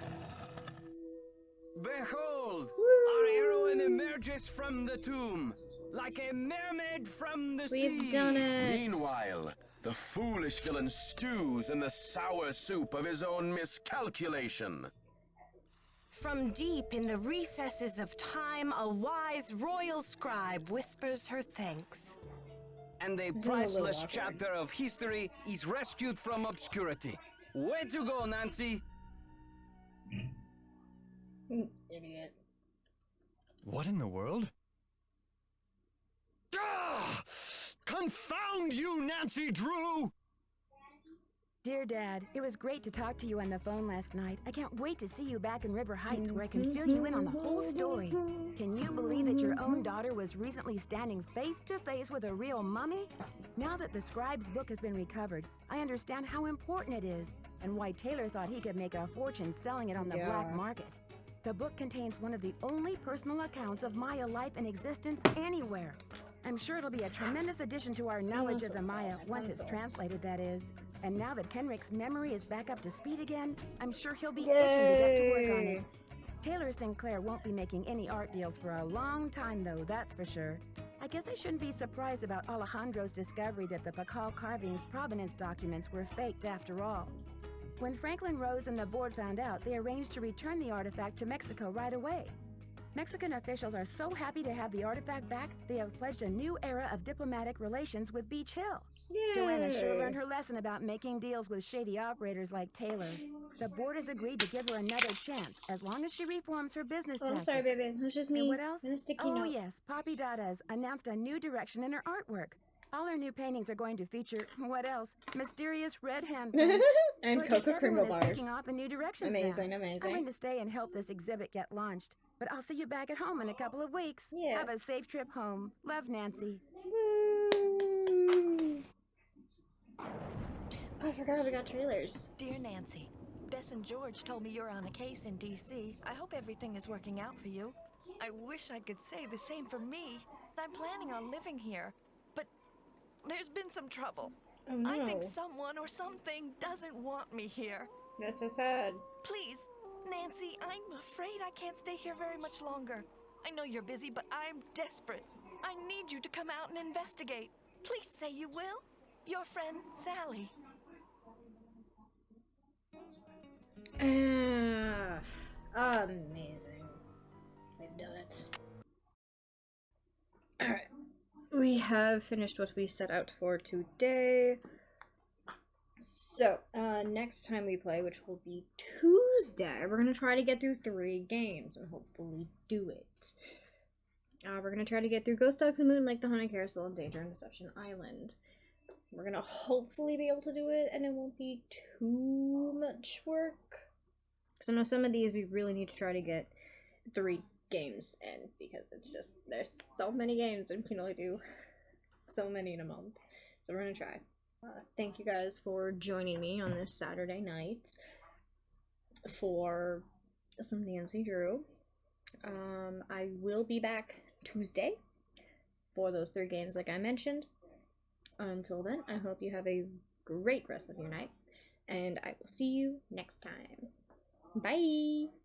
Speaker 19: Behold! Our heroine emerges from the tomb, like a mermaid from the sea.
Speaker 1: We've done it.
Speaker 8: Meanwhile, the foolish villain stews in the sour soup of his own miscalculation.
Speaker 15: From deep in the recesses of time, a wise royal scribe whispers her thanks.
Speaker 19: And a
Speaker 15: This is a little
Speaker 19: priceless
Speaker 15: awkward.
Speaker 19: chapter of history is rescued from obscurity. Way to go, Nancy!
Speaker 1: Idiot.
Speaker 16: What in the world? Ah! Confound you, Nancy Drew!
Speaker 12: Dear Dad, it was great to talk to you on the phone last night. I can't wait to see you back in River Heights where I can fill you in on the whole story. Can you believe that your own daughter was recently standing face to face with a real mummy? Now that the scribe's book has been recovered, I understand how important it is and why Taylor thought he could make a fortune selling it on the black market. The book contains one of the only personal accounts of Maya life and existence anywhere. I'm sure it'll be a tremendous addition to our knowledge of the Maya, once it's translated, that is. And now that Henrik's memory is back up to speed again, I'm sure he'll be itching to get to work on it. Taylor Sinclair won't be making any art deals for a long time, though, that's for sure. I guess I shouldn't be surprised about Alejandro's discovery that the Bacall carving's provenance documents were faked after all. When Franklin Rose and the board found out, they arranged to return the artifact to Mexico right away. Mexican officials are so happy to have the artifact back, they have pledged a new era of diplomatic relations with Beach Hill. Joanna sure learned her lesson about making deals with shady operators like Taylor. The board has agreed to give her another chance, as long as she reforms her business
Speaker 1: Oh, I'm
Speaker 12: tactics.
Speaker 1: sorry, baby. It was just me.
Speaker 12: And what else?
Speaker 1: And a sticky
Speaker 12: oh,
Speaker 1: note.
Speaker 12: yes. Poppy Dada's announced a new direction in her artwork. All her new paintings are going to feature, what else? Mysterious red hand prints.
Speaker 1: And
Speaker 12: So I guess
Speaker 1: Coca
Speaker 12: everyone
Speaker 1: Crinkle
Speaker 12: is taking
Speaker 1: bars.
Speaker 12: off in new directions
Speaker 1: Amazing,
Speaker 12: now.
Speaker 1: amazing.
Speaker 12: I'm going to stay and help this exhibit get launched. But I'll see you back at home in a couple of weeks.
Speaker 1: Yeah.
Speaker 12: Have a safe trip home. Love, Nancy.
Speaker 1: Oh, I forgot we got trailers.
Speaker 18: Dear Nancy, Bess and George told me you're on a case in D.C. I hope everything is working out for you. I wish I could say the same for me. I'm planning on living here, but there's been some trouble.
Speaker 1: Oh, no.
Speaker 18: I think someone or something doesn't want me here.
Speaker 1: That's so sad.
Speaker 18: Please, Nancy, I'm afraid I can't stay here very much longer. I know you're busy, but I'm desperate. I need you to come out and investigate. Please say you will. Your friend, Sally.
Speaker 1: Amazing. We've done it. have finished what we set out for today. So, next time we play, which will be Tuesday, we're going to try to get through 3 games and hopefully do it. We're going to try to get through Ghost Dogs and Moon, like the Haunted Carousel, and Danger and Deception Island. We're going to hopefully be able to do it, and it won't be too much work. Because I know some of these we really need to try to get 3 games in, because it's just, there's so many games and we can only do so many in a month. So we're going to try. Thank you guys for joining me on this Saturday night for some Nancy Drew. I will be back Tuesday for those 3 games like I mentioned. Until then, I hope you have a great rest of your night, and I will see you next time. Bye!